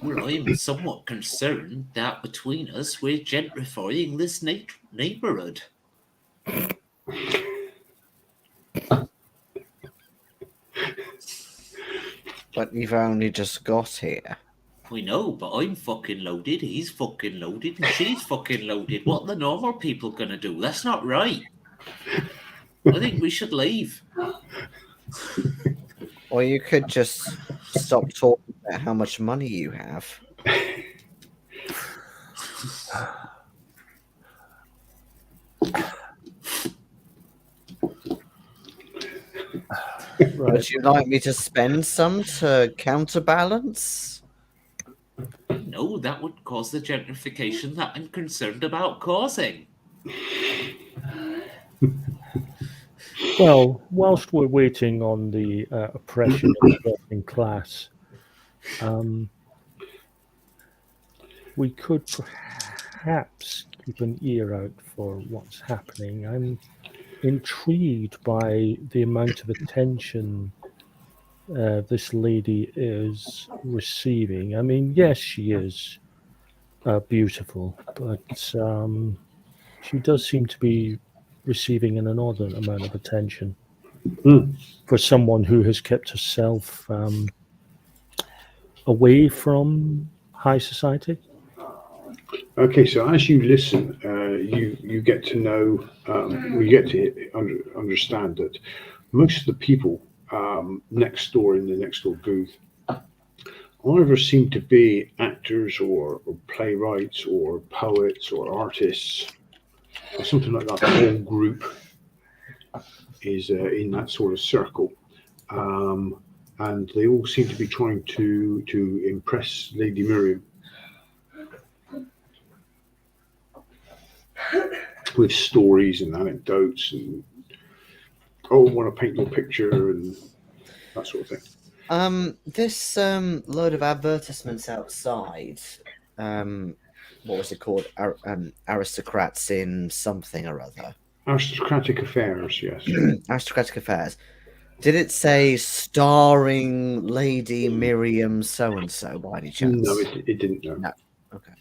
Well, I'm somewhat concerned that between us we're gentrifying this neighbourhood. But you've only just got here. I know, but I'm fucking loaded, he's fucking loaded, and she's fucking loaded. What are the normal people gonna do? That's not right. I think we should leave. Or you could just stop talking about how much money you have. Right. Would you like me to spend some to counterbalance? No, that would cause the gentrification that I'm concerned about causing. Well, whilst we're waiting on the oppression of the working class, we could perhaps keep an ear out for what's happening. I'm intrigued by the amount of attention this lady is receiving. I mean, yes, she is beautiful, but she does seem to be receiving an inordinate amount of attention for someone who has kept herself away from high society. Okay, so as you listen, you get to know, you get to understand that most of the people next door in the next door booth either seem to be actors or playwrights or poets or artists or something like that. The whole group is in that sort of circle, and they all seem to be trying to impress Lady Miriam with stories and anecdotes and I want to paint your picture and that sort of thing. This load of advertisements outside, what was it called? Aristocrats in something or other. Aristocratic Affairs, yes. Aristocratic Affairs. Did it say starring Lady Miriam so-and-so by any chance? No, it didn't. No. Okay.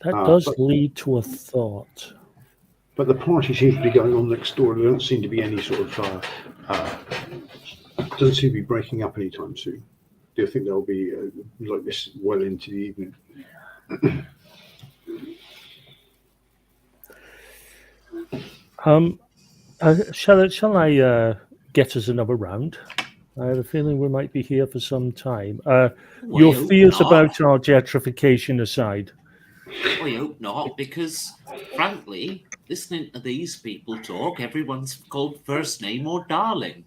That does lead to a thought. But the party seems to be going on next door. There don't seem to be any sort of doesn't seem to be breaking up anytime soon. Do you think they'll be like this well into the evening? Shall I get us another round? I have a feeling we might be here for some time. Your fears about our gentrification aside. I hope not, because frankly, listening to these people talk, everyone's called first name or darling.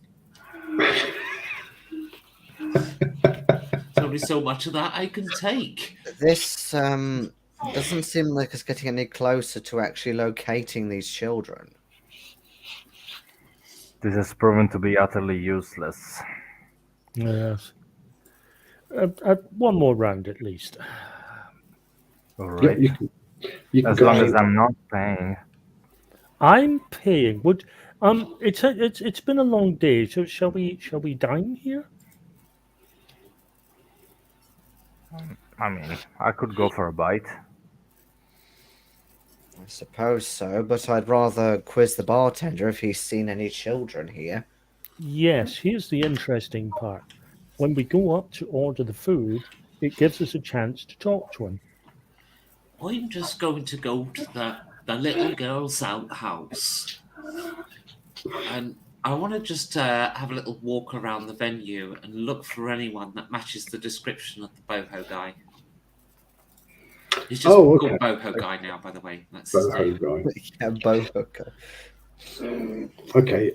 There's only so much of that I can take. This doesn't seem like it's getting any closer to actually locating these children. This has proven to be utterly useless. Yes. One more round at least. All right. Yeah, you can As go long ahead. as I'm not paying. I'm paying. Would it's been a long day, so shall we dine here? I mean, I could go for a bite. I suppose so, but I'd rather quiz the bartender if he's seen any children here. Yes, here's the interesting part. When we go up to order the food, it gives us a chance to talk to him. I'm just going to go to the little girl's outhouse. And I want to just have a little walk around the venue and look for anyone that matches the description of the boho guy. He's just called boho guy now, by the way. That's his name. Boho guy. Yeah, boho. Okay.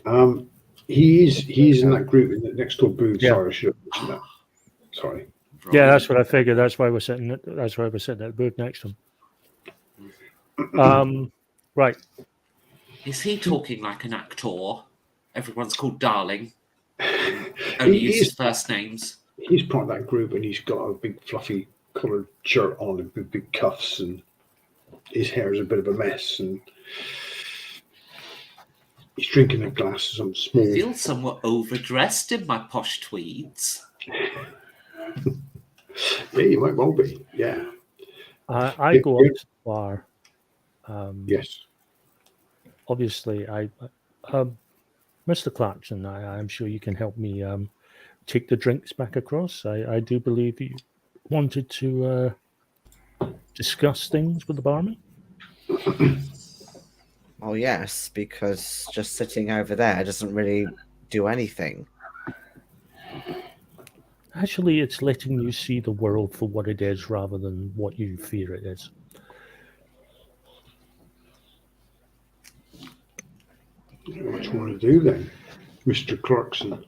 He's in that group in the next door booth. Yeah. Sorry, I should have mentioned that. Sorry. Right. Yeah, that's what I figured. That's why we're sitting. That's why we're sitting at the booth next to him. Right. Is he talking like an actor? Everyone's called darling. Only uses first names. He's part of that group, and he's got a big fluffy coloured shirt on and big cuffs, and his hair is a bit of a mess, and he's drinking a glass of some small. I feel somewhat overdressed in my posh tweeds. Yeah, you might well be. Yeah. I Yeah, go yeah. up to the bar. Yes. Obviously, Mr. Clarkson, I'm sure you can help me take the drinks back across. I do believe you wanted to discuss things with the barman. Oh, yes, because just sitting over there doesn't really do anything. Actually, it's letting you see the world for what it is rather than what you fear it is. What do you want to do then, Mr. Clarkson?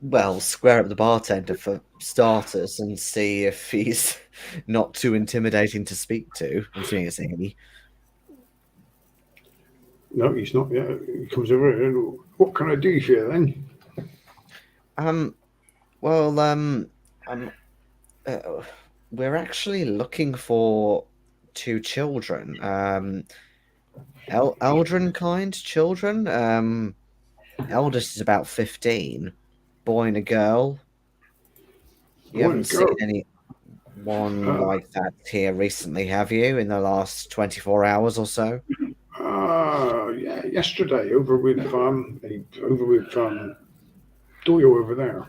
Well, square up the bartender for starters and see if he's not too intimidating to speak to. I'm assuming it's a he. No, he's not. Yeah, he comes over. And, what can I do for you then? Well, we're actually looking for two children. Eldrin kind children. Eldest is about 15, boy and a girl. You Boy and haven't girl. seen anyone like that here recently, have you? In the last 24 hours or so? Yeah, yesterday over with Doyle over there.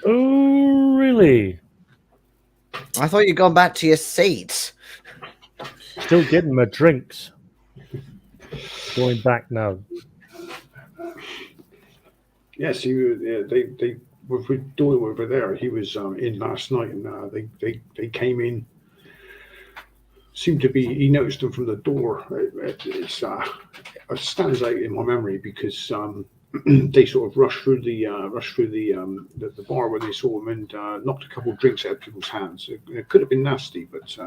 Oh, really? I thought you'd gone back to your seat. Still getting my drinks. Going back now. Yes, he was. They were with Doyle over there. He was in last night, and they came in. Seemed to be. He noticed them from the door. It stands out in my memory because they sort of rushed through the bar when they saw him and knocked a couple of drinks out of people's hands. It could have been nasty, but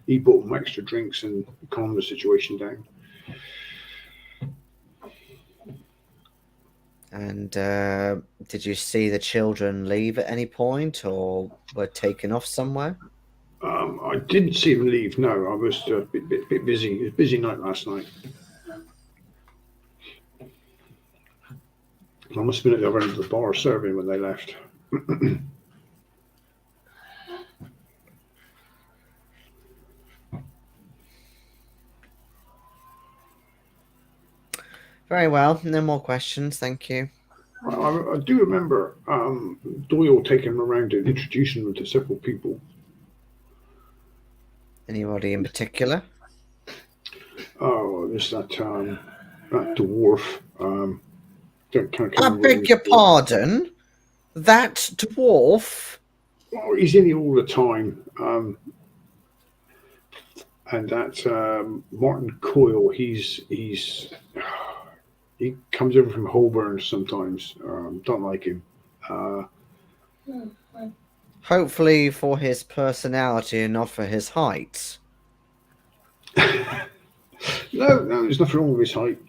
he bought them extra drinks and calmed the situation down. And did you see the children leave at any point or were taken off somewhere? I didn't see him leave. No, I was a bit busy. It was a busy night last night. I must have been at the other end of the bar serving when they left. Very well. No more questions. Thank you. I do remember Doyle taking him around and introducing them to several people. Anybody in particular? Oh, there's that dwarf. I beg your pardon? That dwarf? Oh, he's in here all the time. And that Martin Coyle, he comes over from Holborn sometimes. Don't like him. Hopefully for his personality and not for his height. No, there's nothing wrong with his height.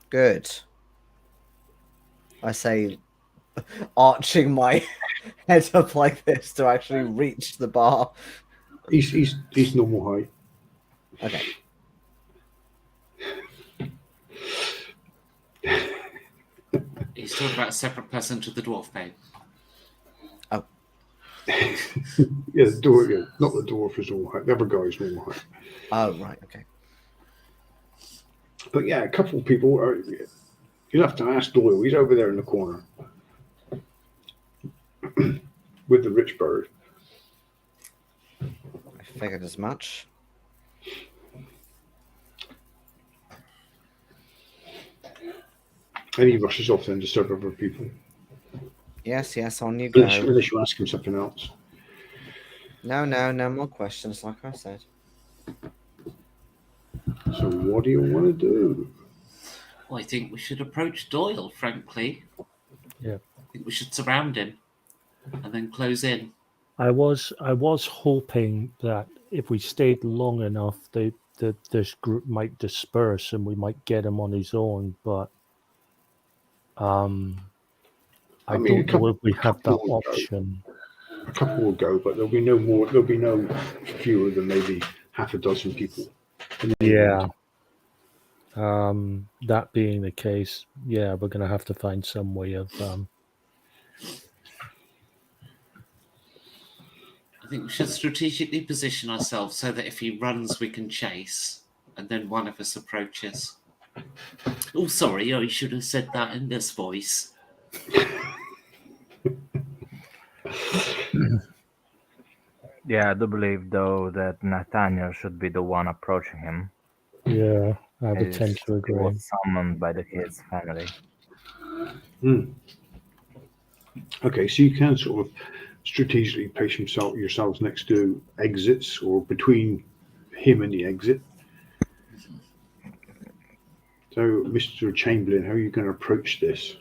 Good. I say, arching my head up like this to actually reach the bar. He's normal height. Okay. He's talking about a separate person to the dwarf pay. Oh. Yeah, the dwarf, yeah, not the dwarf is normal height. The other guy's normal height. Oh, right. Okay. But yeah, a couple of people. You'll have to ask Doyle. He's over there in the corner with the rich bird. I figured as much. And he rushes off then to serve other people. Yes, on you go. Unless you ask him something else. No more questions, like I said. So what do you want to do? Well, I think we should approach Doyle, frankly. Yeah. I think we should surround him and then close in. I was hoping that if we stayed long enough, this group might disperse and we might get him on his own. But I mean, don't know if we have that option. A couple will go, but there'll be no more. There'll be no fewer than maybe half a dozen people. Yeah. That being the case, yeah, we're going to have to find some way of I think we should strategically position ourselves so that if he runs, we can chase, and then one of us approaches. Oh, sorry, I should have said that in this voice. Yeah, I do believe, though, that Nathaniel should be the one approaching him. Yeah, I would As tend to he agree. was summoned by the kid's family. Okay, so you can sort of strategically place yourselves next to exits or between him and the exit. So, Mr. Chamberlain, how are you going to approach this?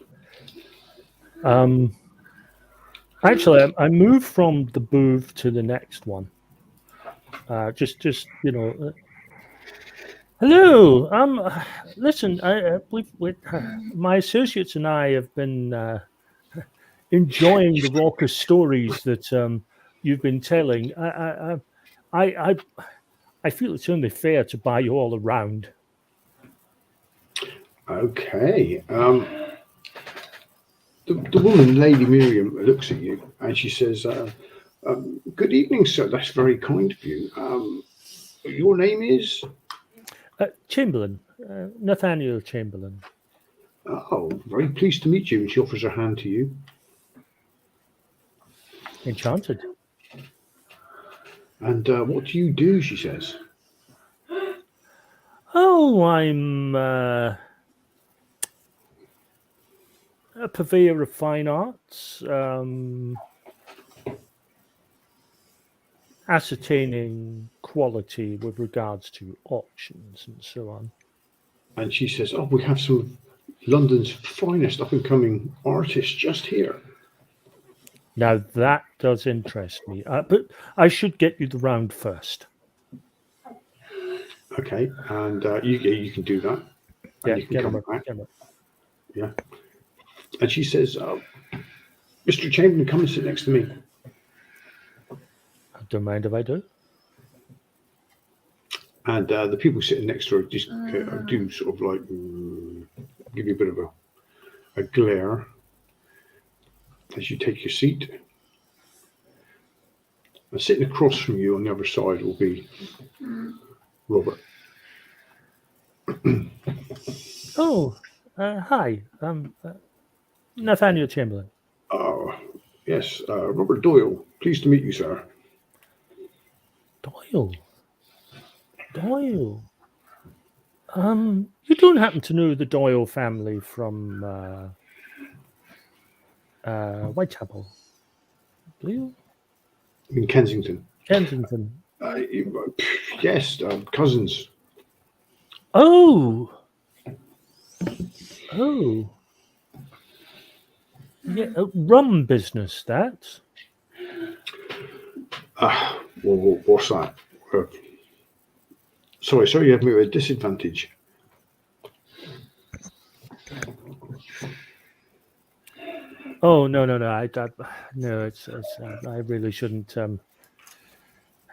Actually, I moved from the booth to the next one. Just you know. Hello. Listen. My associates and I have been enjoying the raucous stories that you've been telling. I feel it's only fair to buy you all around. Okay. The woman, Lady Miriam, looks at you and she says, good evening, sir. That's very kind of you. Your name is? Chamberlain. Nathanial Chamberlain. Oh, very pleased to meet you. And she offers her hand to you. Enchanted. And what do you do, she says? Oh, I'm a purveyor of fine arts, ascertaining quality with regards to auctions and so on. And she says, oh, we have some of London's finest up-and-coming artists just here. Now, that does interest me. But I should get you the round first. Okay, and you can do that. Yeah, and you can come back. Get him. Yeah. And she says, Mr. Chamberlain, come and sit next to me. I don't mind if I do. And the people sitting next to her just do sort of like give you a bit of a glare as you take your seat. And sitting across from you on the other side will be Robert. Oh, hi. Nathanial Chamberlain. Oh, yes, Robert Doyle. Pleased to meet you, sir. Doyle. You don't happen to know the Doyle family from Whitechapel, do you? In Kensington. Kensington. Yes, cousins. Oh. Yeah, a rum business, that. Well, what's that? Sorry, you have me at a disadvantage. Oh no! It's I really shouldn't.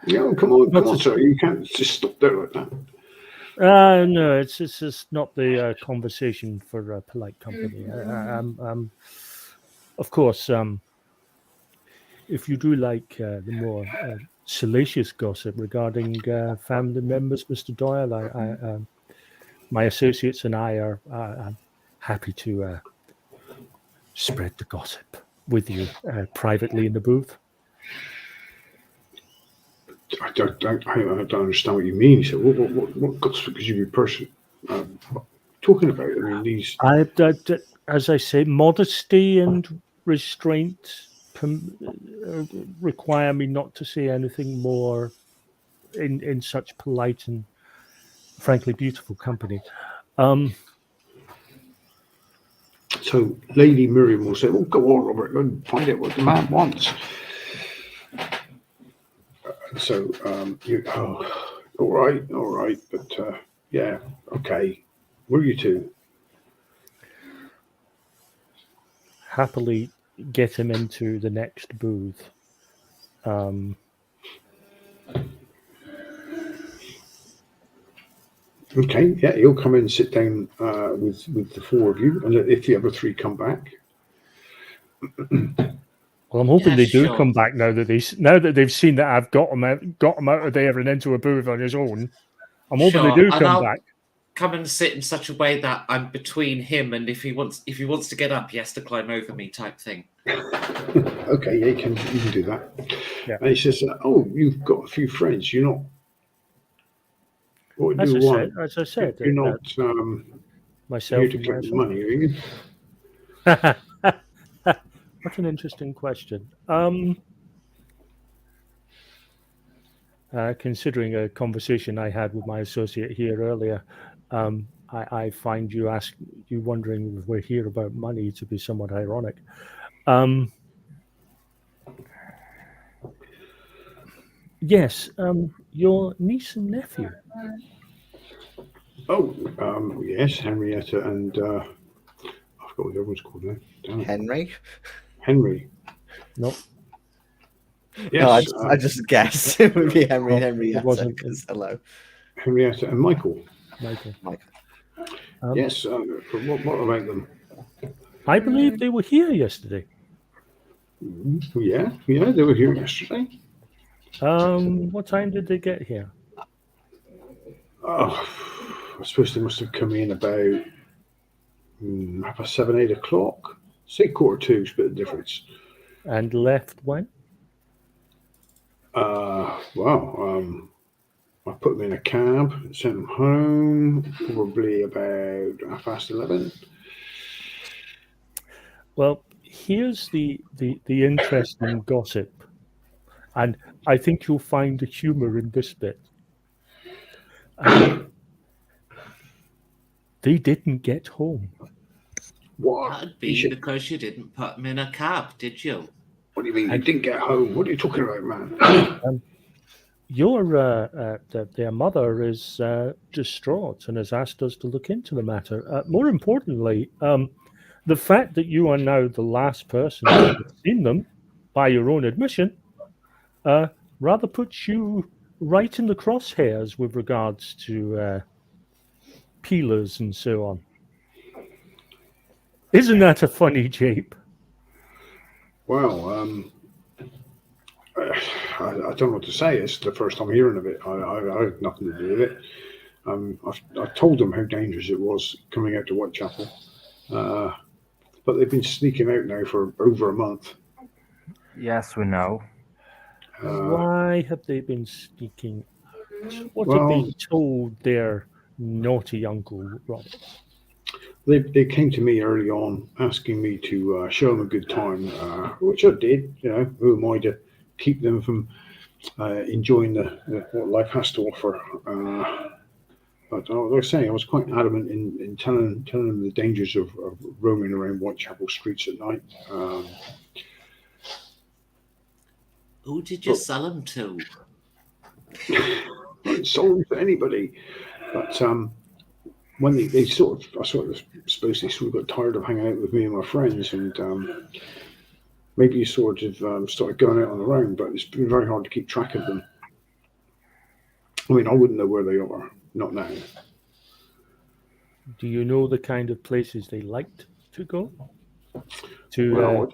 Yeah, come on, sir. You can't just stop there like that. No, it's just not the conversation for a polite company. Of course, if you do like the more salacious gossip regarding family members, Mr. Doyle, my associates and I are happy to spread the gossip with you privately in the booth. I don't understand what you mean. He said, what gossip could you be talking about? I mean, these. As I say, modesty and restraint require me not to say anything more in such polite and frankly beautiful company. So Lady Miriam will say, "Well, go on, Robert, go and find out what the man wants." So all right, but yeah, okay. Where are you two? Happily get him into the next booth. Okay, yeah, he'll come in and sit down with the four of you, and if the other three come back. Well, I'm hoping Yeah, they do sure. come back now that they've seen that I've got him out of there and into a booth on his own. I'm hoping they do and come I'll back. come and sit in such a way that I'm between him and if he wants to get up, he has to climb over me, type thing. Okay, yeah, you can do that. Yeah. And he says, "Oh, you've got a few friends. You're not. What do As you want? I said, You're not myself here to and collect myself. money, are you?" What an interesting question. Considering a conversation I had with my associate here earlier, I find you wondering if we're here about money to be somewhat ironic. Yes, your niece and nephew. Oh, yes, Henrietta and I forgot what the other one's called now. Damn it. Henry. Nope. Yes, No, I just guessed it would be Henry and Henrietta. It wasn't. 'Cause hello, Henrietta and Michael. Michael. Yes, what about them? I believe they were here yesterday. Yeah, they were here yesterday. What time did they get here? Oh, I suppose they must have come in about 7:30, 8 o'clock. Say 1:45, split the difference. And left when? I put them in a cab, sent them home, probably about 11:30. Well, here's the interesting gossip, and I think you'll find the humor in this bit. They didn't get home. What? That'd be because you didn't put them in a cab, did you? What do you mean you didn't get home? What are you talking about, man? Their mother is distraught and has asked us to look into the matter. More importantly, the fact that you are now the last person to have seen them, by your own admission, rather puts you right in the crosshairs with regards to peelers and so on. Isn't that a funny jape? Well, I don't know what to say. It's the first time hearing of it. I had nothing to do with it. I told them how dangerous it was coming out to Whitechapel, but they've been sneaking out now for over a month. Yes, we know. Why have they been sneaking out? What have they told their naughty uncle Robert? They came to me early on asking me to show them a good time, which I did. You know, who am I to keep them from enjoying what life has to offer? But like I was saying, I was quite adamant in telling them the dangers of roaming around Whitechapel streets at night. Who did you sell them to? I didn't sell them to anybody, but when they sort of suppose they sort of got tired of hanging out with me and my friends, and maybe sort of started going out on their own. But it's been very hard to keep track of them. I mean, I wouldn't know where they are, not now. Do you know the kind of places they liked to go to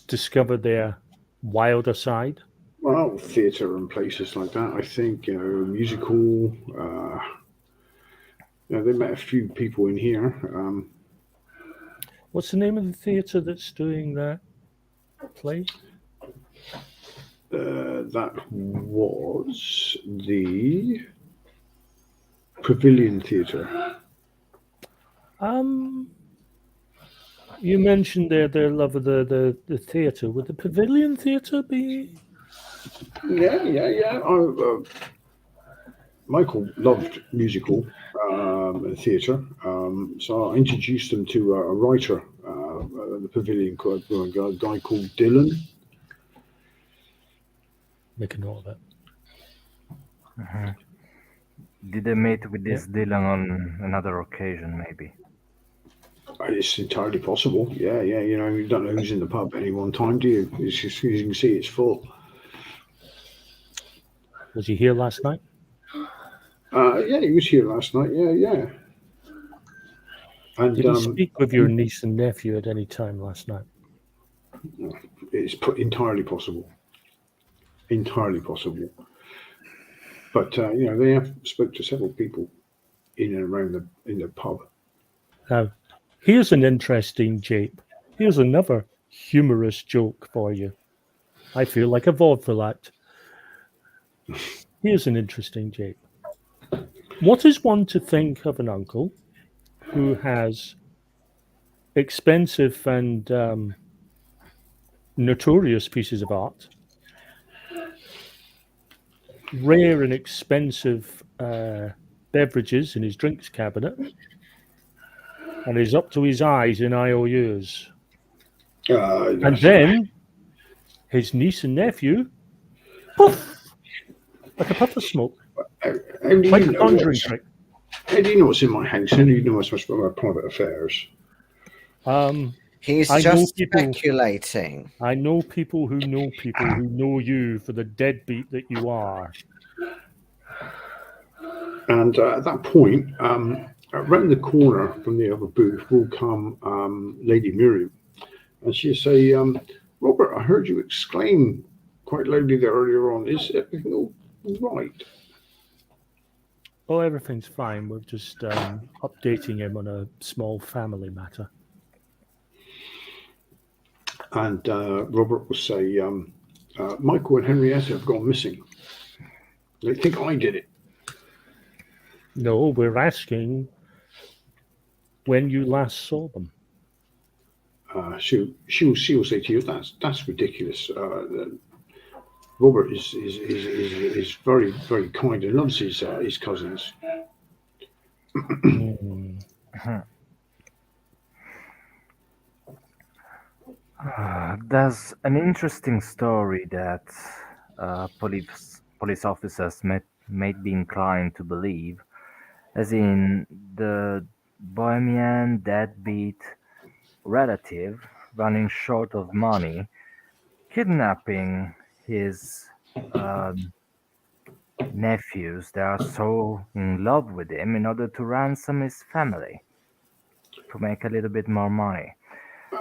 discover their wilder side? Well, theatre and places like that. I think musical. They met a few people in here. What's the name of the theatre that's doing that play? That was the Pavilion Theatre. You mentioned their love of the theatre. Would the Pavilion Theatre be? Yeah. Michael loved musical and theatre, so I introduced him to a writer at the Pavilion, a guy called Dylan. Make a note of that. Mm-hmm. Did they meet with this Dylan on another occasion, maybe? It's entirely possible. Yeah. You don't know who's in the pub at any one time, do you? It's just, as you can see, it's full. Was he here last night? Yeah, he was here last night. Yeah. And did he speak with your niece and nephew at any time last night? It's entirely possible. Entirely possible. But they have spoke to several people in and around in the pub. Now, here's an interesting jape. Here's another humorous joke for you. I feel like a vaudeville act. Here's an interesting jape. What is one to think of an uncle who has expensive and notorious pieces of art, rare and expensive beverages in his drinks cabinet, and is up to his eyes in IOUs? And then his niece and nephew, poof, like a puff of smoke, like a conjuring trick. How do you know what's in my house? How do you know what's about my private affairs? He's just speculating. I know people who know you for the deadbeat that you are. And at that point, around the corner from the other booth will come Lady Miriam. And she'll say, Robert, I heard you exclaim quite loudly there earlier on. Is everything all right? Oh, everything's fine. We're just updating him on a small family matter. And Robert will say, Michael and Henrietta have gone missing. They think I did it. No, we're asking when you last saw them. She'll say to you, that's ridiculous. Robert is very, very kind and loves his cousins. There's an interesting story that police officers may be inclined to believe, as in the Bohemian deadbeat relative running short of money, kidnapping his nephews that are so in love with him in order to ransom his family to make a little bit more money.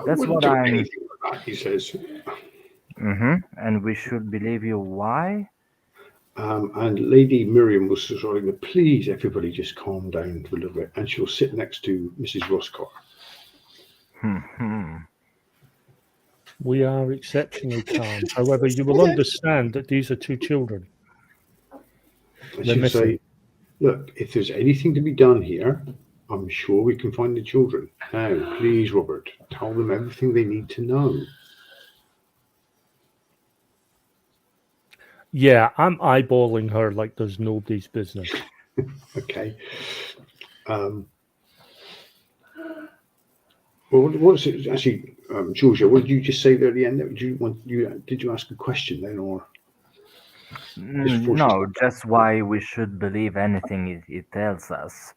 That's what I'm. He says. And we should believe you. Why? And Lady Miriam was sort of, please, everybody, just calm down for a little bit, and she'll sit next to Mrs. Roscar. We are exceptionally calm. However, you will understand that these are two children. And she'll say, look, if there's anything to be done here, I'm sure we can find the children. Now, please, Robert, tell them everything they need to know. Yeah, I'm eyeballing her like there's nobody's business. Okay. Well, what's it actually, Giorgio? What did you just say there at the end? Did you ask a question then, or? No, just why we should believe anything it tells us.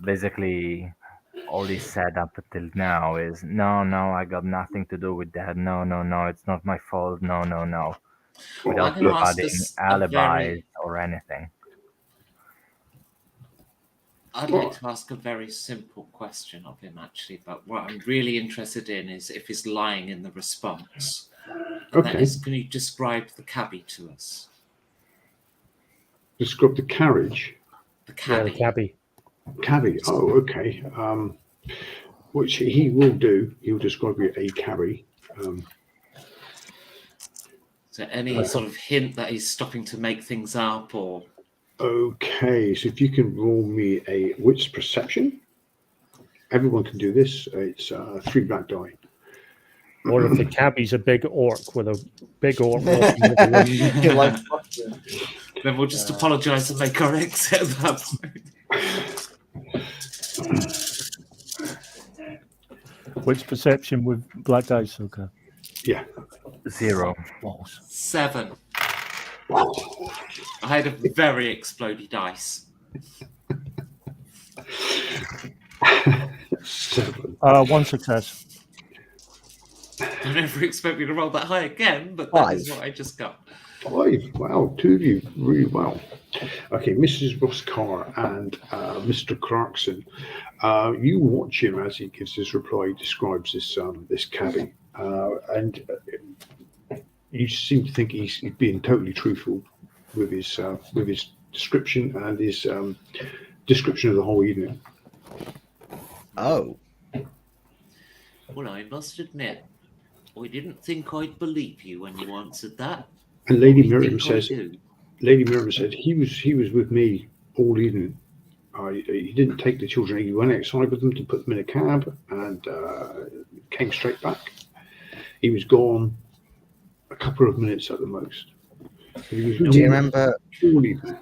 Basically, all he said up until now is, no, I got nothing to do with that. No, it's not my fault. No. Without providing alibis or anything. I'd like to ask a very simple question of him, actually, but what I'm really interested in is if he's lying in the response. Okay. That is, can you describe the cabbie to us? Describe the carriage? The cabbie. Yeah, the cabbie. Cabbie. Oh, okay. Which he will do. He'll describe you a cabbie. So any sort of hint that he's stopping to make things up, or? Okay, so if you can roll me a wits perception. Everyone can do this. It's 3 black die. Or if the cabbie's a big orc with a big orc walking with a Then we'll just apologise and make our exit at that point. Wits perception with black dice, okay. Yeah. 0. 7. I had a very explodey dice. 7. 1 success. Don't ever expect me to roll that high again, but that is what I just got. 5. Wow, 2 of you really well. Okay, Mrs. Roscar and Mr. Clarkson. You watch him as he gives his reply. He describes this cabbie. and you seem to think he's being totally truthful with his description and his description of the whole evening. Oh, Well, I must admit, I didn't think I'd believe you when you answered that. And Lady I Miriam think I says, do. Lady Miriam said he was with me all evening. He didn't take the children. He went outside with them to put them in a cab and came straight back. He was gone a couple of minutes at the most. He was do you remember all evening.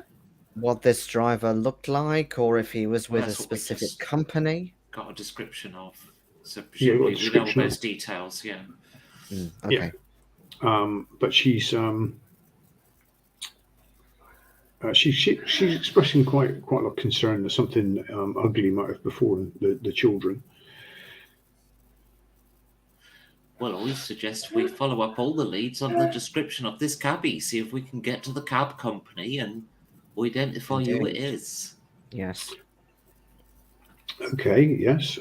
what this driver looked like, or if he was with a That's what we specific just- Company? Got a description of. So Yeah, presumably got a we know description those of- details, yeah. Okay. But she's expressing quite a lot of concern that something ugly might have befallen the children. Well, I suggest we follow up all the leads on the description of this cabbie, see if we can get to the cab company and identify who it Indeed. is. Yes. Okay, yes.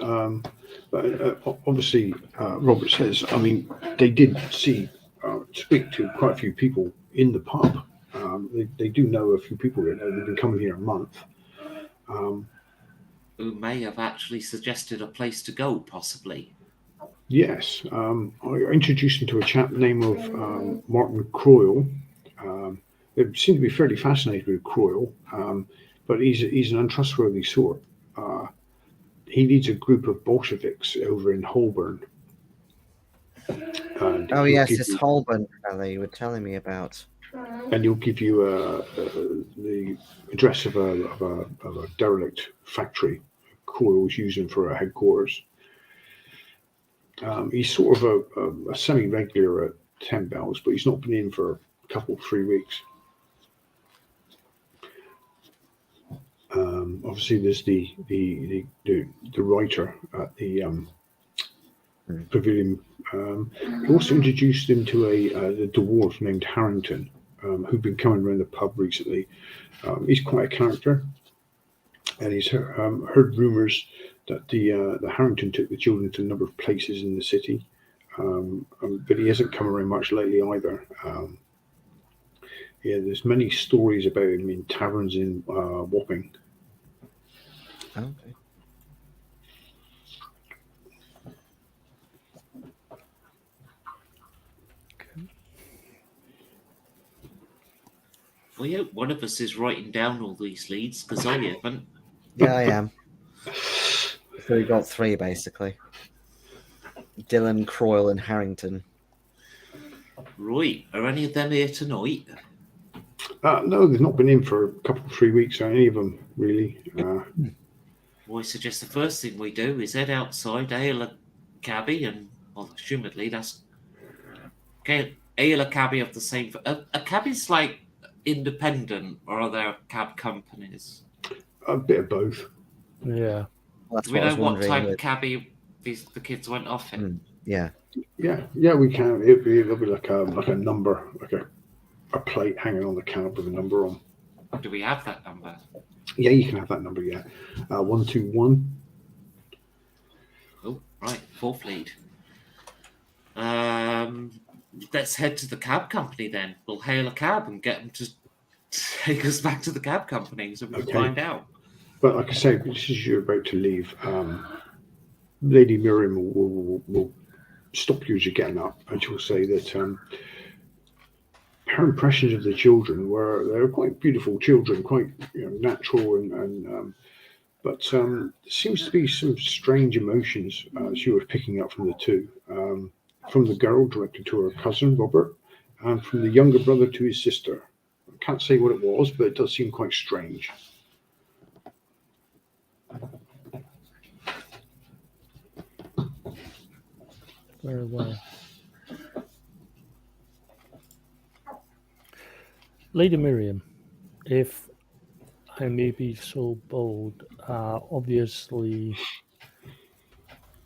But obviously, Robert says, I mean, they did speak to quite a few people in the pub. They do know a few people that have been coming here a month. Who may have actually suggested a place to go, possibly. Yes, I introduced him to a chap named of Martin Croyle. They seem to be fairly fascinated with Croyle, but he's an untrustworthy sort. He leads a group of Bolsheviks over in Holborn. And Oh he'll yes, give this you- Holborn fella you were telling me about. And he'll give you the address of a derelict factory Croyle was using for a headquarters. He's sort of a semi-regular at 10 Bells, but he's not been in for a couple, 3 weeks. Obviously, there's the writer at the pavilion. He also introduced him to the dwarf named Harrington, who'd been coming around the pub recently. He's quite a character, and he's heard rumours that the Harrington took the children to a number of places in the city, but he hasn't come around much lately either. Yeah, there's many stories about him in taverns in Wapping. Okay. Well, yeah, one of us is writing down all these leads, because I haven't. Yeah, I am. So we got 3 basically. Dylan, Croyle, and Harrington. Right, are any of them here tonight? No, they've not been in for a couple, 3 weeks, any of them, really. Well, I suggest the first thing we do is head outside, hail a cabbie, and, well, assumedly that's... Okay, hail a cabbie of the same... A cabbie's like independent, or are there cab companies? A bit of both. Yeah. That's Do we what I know was what wondering. type of with- cabbie the kids went off in? Yeah. Yeah, we can. There'll be like a number, like a plate hanging on the cab with a number on. Do we have that number? Yeah, you can have that number, yeah. 121. Oh, right, 4th lead. Let's head to the cab company then. We'll hail a cab and get them to take us back to the cab company so we can Okay. find out. But like I say, just as you're about to leave, Lady Miriam will stop you as you're getting up, and she'll say that her impressions of the children they were quite beautiful children, quite natural, but there seems to be some strange emotions she was picking up from the two, from the girl directed to her cousin Robert, and from the younger brother to his sister. I can't say what it was, but it does seem quite strange. Very well. Lady Miriam, if I may be so bold, obviously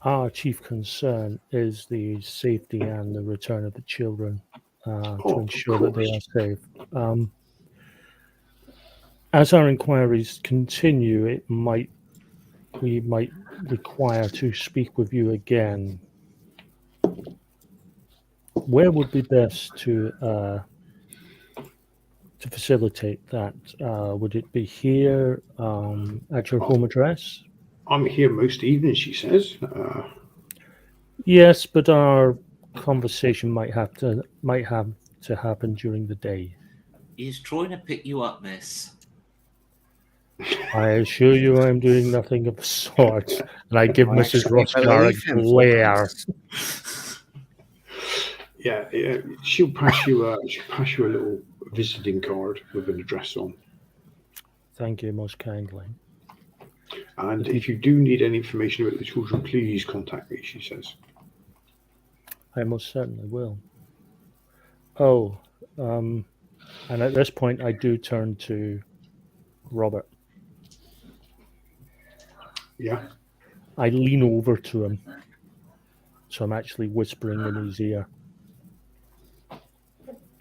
our chief concern is the safety and the return of the children to of ensure that they course. are safe. As our inquiries continue, we might require to speak with you again. where would be best to facilitate that? Would it be here at your home address? I'm here most evenings, she says. Yes, but our conversation might have to happen during the day. He's trying to pick you up, miss. I assure you I'm doing nothing of the sort. And I give I Mrs. actually Roscar believe a him for glare. once. Yeah, she'll pass you a little visiting card with an address on. Thank you most kindly. And if you do need any information about the children, please contact me, she says. I most certainly will. Oh, and at this point I do turn to Robert. Yeah. I lean over to him. So I'm actually whispering in his ear.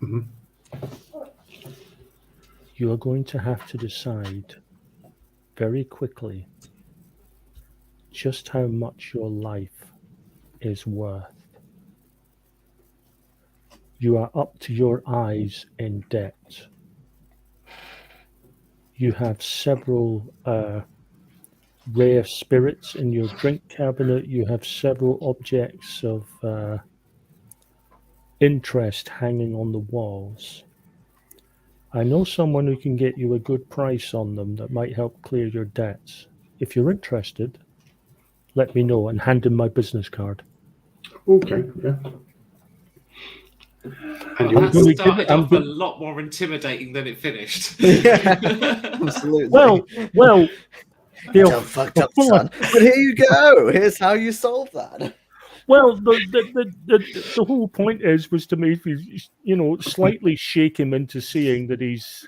Mm-hmm. You are going to have to decide very quickly just how much your life is worth. You are up to your eyes in debt. You have several rare spirits in your drink cabinet. You have several objects of interest hanging on the walls. I know someone who can get you a good price on them that might help clear your debts. If you're interested, let me know and hand him my business card. Okay, yeah. And That gonna started give- I'm off a go- lot more intimidating than it finished. Absolutely. Well, Done fucked up, son. But here you go. Here's how you solve that. well, the whole point was to make you slightly shake him into seeing that he's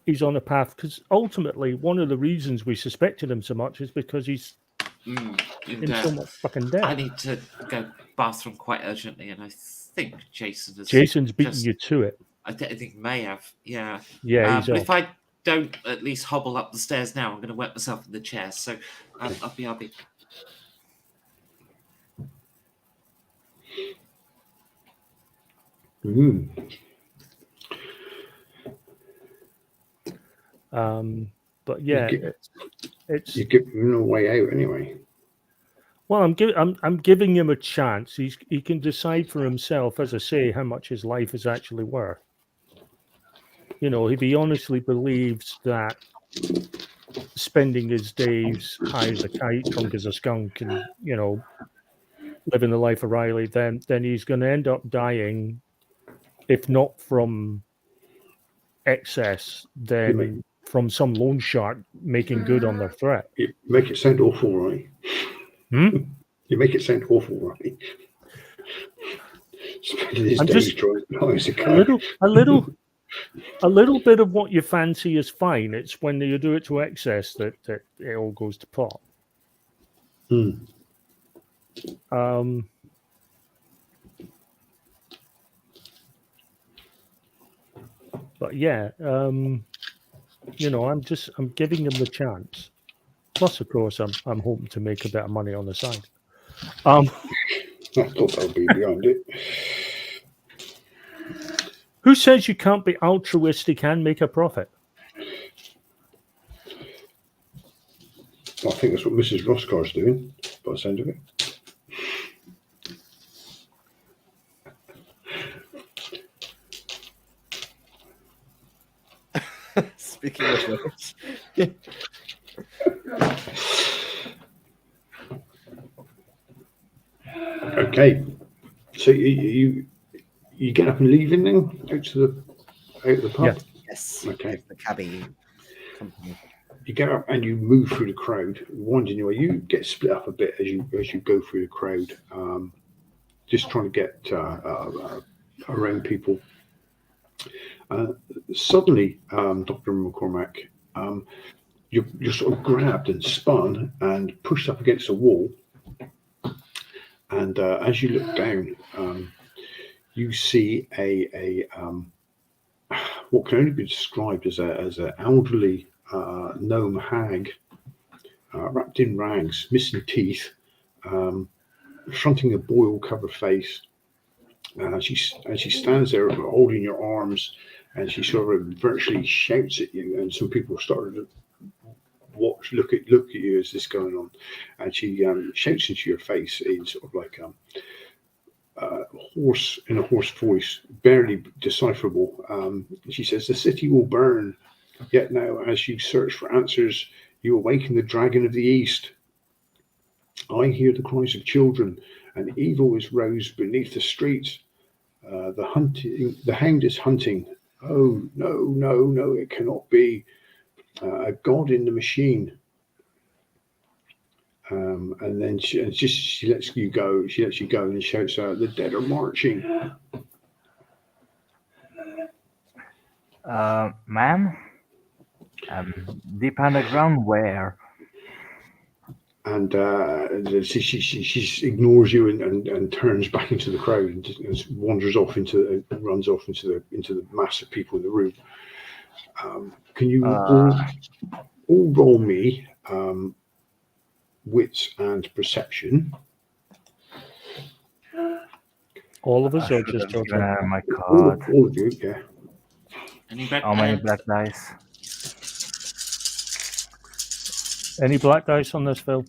he's on a path, because ultimately one of the reasons we suspected him so much is because he's in so much fucking debt. I need to go bathroom quite urgently, and I think Jason's beaten you to it. I think may have, yeah. Yeah, but if I don't at least hobble up the stairs now, I'm going to wet myself in the chair. So I'll be. But yeah, it's you're giving him a way out anyway. Well, I'm giving him a chance. He can decide for himself, as I say, how much his life is actually worth. If he honestly believes that spending his days high as a kite, drunk as a skunk, and living the life of Riley, then he's going to end up dying, if not from excess, then from some loan shark making good on their threat. You make it sound awful, right? You make it sound awful, right? I'm just a little bit of what you fancy is fine. It's when you do it to excess that it all goes to pot. But yeah, I'm giving him the chance. Plus, of course, I'm hoping to make a bit of money on the side. I thought that would be beyond it. Who says you can't be altruistic and make a profit? I think that's what Mrs. Roscar's doing, by the sound of it. Speaking of which. Okay, so you get up and leaving then out the pub. Yeah. Yes. Okay. The cabbie company. You get up and you move through the crowd, winding your way. You get split up a bit as you go through the crowd, just trying to get around people. Suddenly, Dr. MacCormick, you're sort of grabbed and spun and pushed up against a wall. And as you look down, you see a what can only be described as an elderly gnome hag, wrapped in rags, missing teeth, fronting a boil-covered face. She stands there holding your arms, and she sort of virtually shouts at you. And some people started to look at you as this going on, and she shouts into your face in sort of like hoarse voice, barely decipherable. She says, "The city will burn. Yet now, as you search for answers, you awaken the dragon of the east. I hear the cries of children, and evil is rose beneath the streets. The hound is hunting. Oh no! It cannot be. A god in the machine." And then she lets you go. She lets you go and shouts out, "The dead are marching." Ma'am? Deep underground where? And she ignores you and turns back into the crowd and just runs off into the mass of people in the room. Can you all roll me wits and perception? All of us, I or should just have Giorgio? given her my card. All of you, yeah. How many black dice? Any black dice on this, Phil?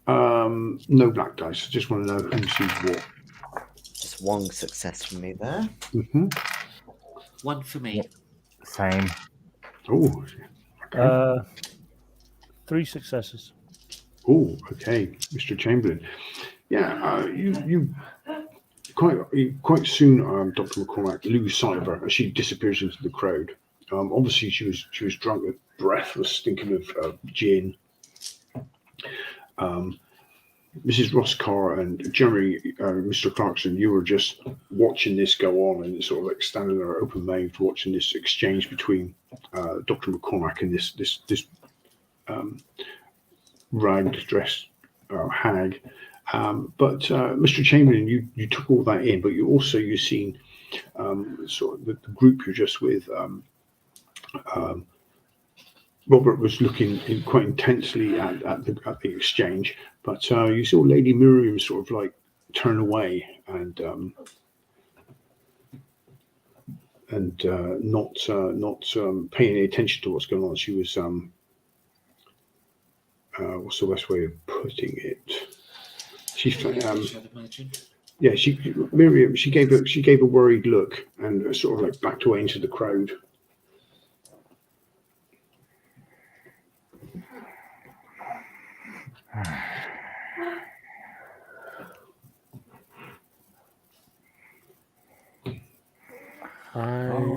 No black dice. I just want to know who sees what. Just one success from me there. Mm-hmm. One for me. Same. Oh, okay. 3 successes. Oh, okay, Mr. Chamberlain. Yeah, you quite soon, Dr. MacCormick, lose sight of her as she disappears into the crowd. Obviously, she was drunk with breathless, thinking of gin. Mrs. Roscar and Jeremy, Mr. Clarkson, you were just watching this go on and sort of like standing there open-mouthed, watching this exchange between Dr. MacCormick and this ragged-dressed hag. But Mr. Chamberlain, you took all that in, but you've seen sort of the group you're just with. Robert was looking quite intensely at the exchange, but you saw Lady Miriam sort of like turn away and not paying any attention to what's going on. She was what's the best way of putting it? She yeah, Miriam gave a worried look and sort of like backed away into the crowd. I'm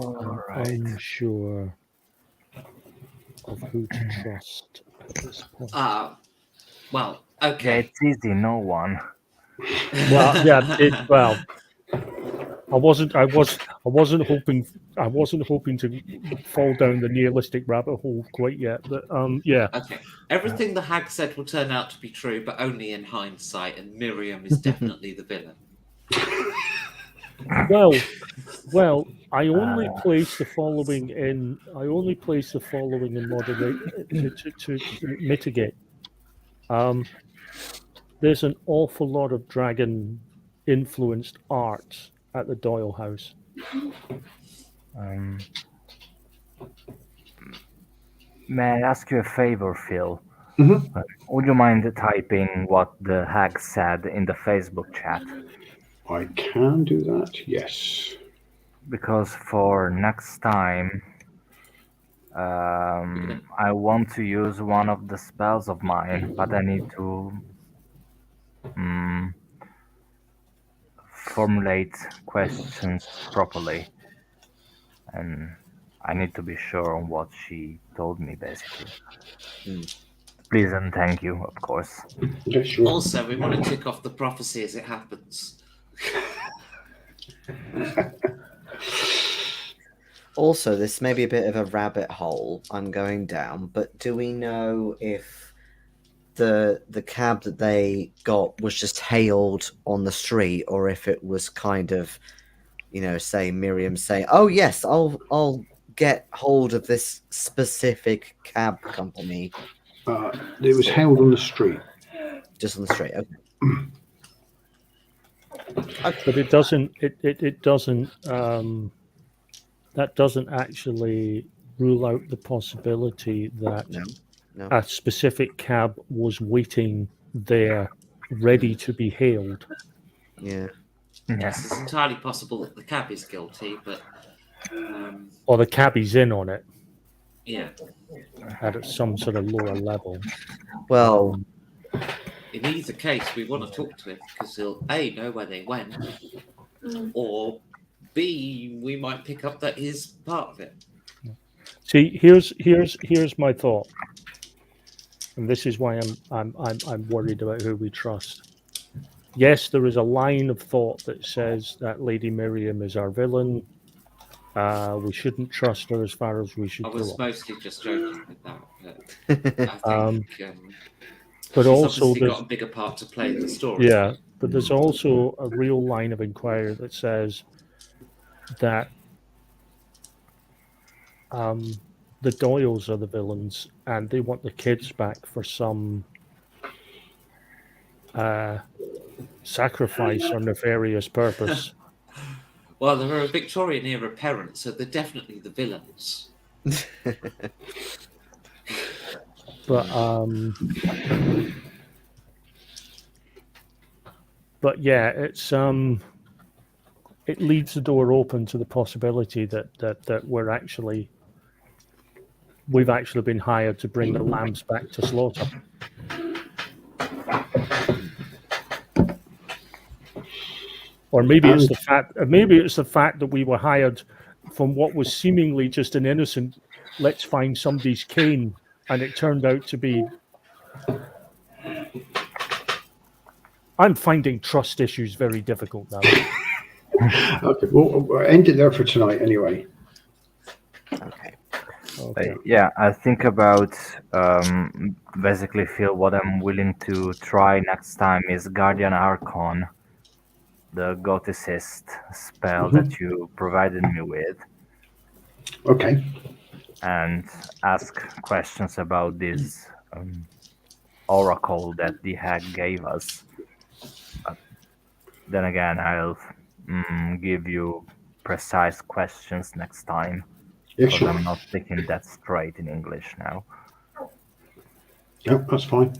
unsure of who to trust at this point. Well, Yeah, okay. it's easy, no one. Well, yeah. I wasn't hoping to fall down the nihilistic rabbit hole quite yet, but yeah. Okay. Everything the hag said will turn out to be true, but only in hindsight, and Miriam is definitely the villain. Well, I only place the following in moderate to mitigate. There's an awful lot of dragon influenced art at the Doyle house. May I ask you a favor, Phil? Mm-hmm. Would you mind typing what the hag said in the Facebook chat? I can do that, yes. Because for next time, I want to use one of the spells of mine, but I need to formulate questions properly. And I need to be sure on what she told me, basically. Please and thank you, of course. Yeah, sure. Also, we want to tick off the prophecy as it happens. Also, this may be a bit of a rabbit hole I'm going down, but do we know if the cab that they got was just hailed on the street, or if it was kind of, say Miriam saying, "Oh yes, I'll get hold of this specific cab company"? It was held on the street. Just on the street, okay. But it doesn't. It doesn't. That doesn't actually rule out the possibility that No. a specific cab was waiting there, ready to be hailed. Yeah. Yes, it's entirely possible that the cab is guilty, but Or the cabbie's in on it yeah. at some sort of lower level. Well, In either case, we want to talk to him because he'll A, know where they went, or B, we might pick up that he's part of it. See, here's my thought, and this is why I'm worried about who we trust. Yes, there is a line of thought that says that Lady Miriam is our villain. We shouldn't trust her as far as we should I go. was mostly just joking with that, but I think but she's also obviously there's, got a bigger part to play in the story. yeah, but there's also a real line of inquiry that says that the Doyles are the villains and they want the kids back for some sacrifice or nefarious purpose. Well, they're a Victorian era parent, so they're definitely the villains. But yeah, it's it leaves the door open to the possibility that we've actually been hired to bring the lambs back to slaughter. Or maybe it's the fact that we were hired from what was seemingly just an innocent, let's find somebody's cane, and it turned out to be. I'm finding trust issues very difficult now. Okay, well, we'll end it there for tonight anyway. Okay. Yeah, I think about basically feel what I'm willing to try next time is Guardian Archon, the Goticist spell that you provided me with. Okay. And ask questions about this oracle that the hag gave us. But then again, I'll give you precise questions next time. Yeah, Because sure. I'm not thinking that straight in English now. Yeah, that's fine.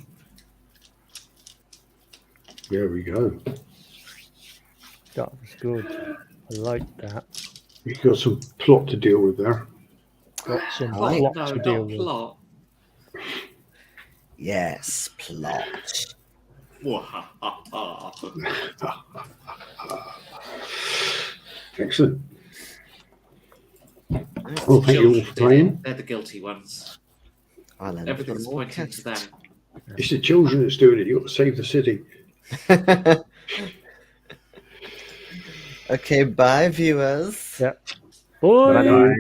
There we go. That was good. I like that. We've got some plot to deal with there. Got some Plot, plot no, to deal not with. plot. Yes, plot. Excellent. Well, thank you all for playing. They're the guilty ones. I'll end Everything's the pointing to them. broadcast. It's the children that's doing it. You've got to save the city. Okay, bye, viewers. Yeah. Bye. Bye-bye.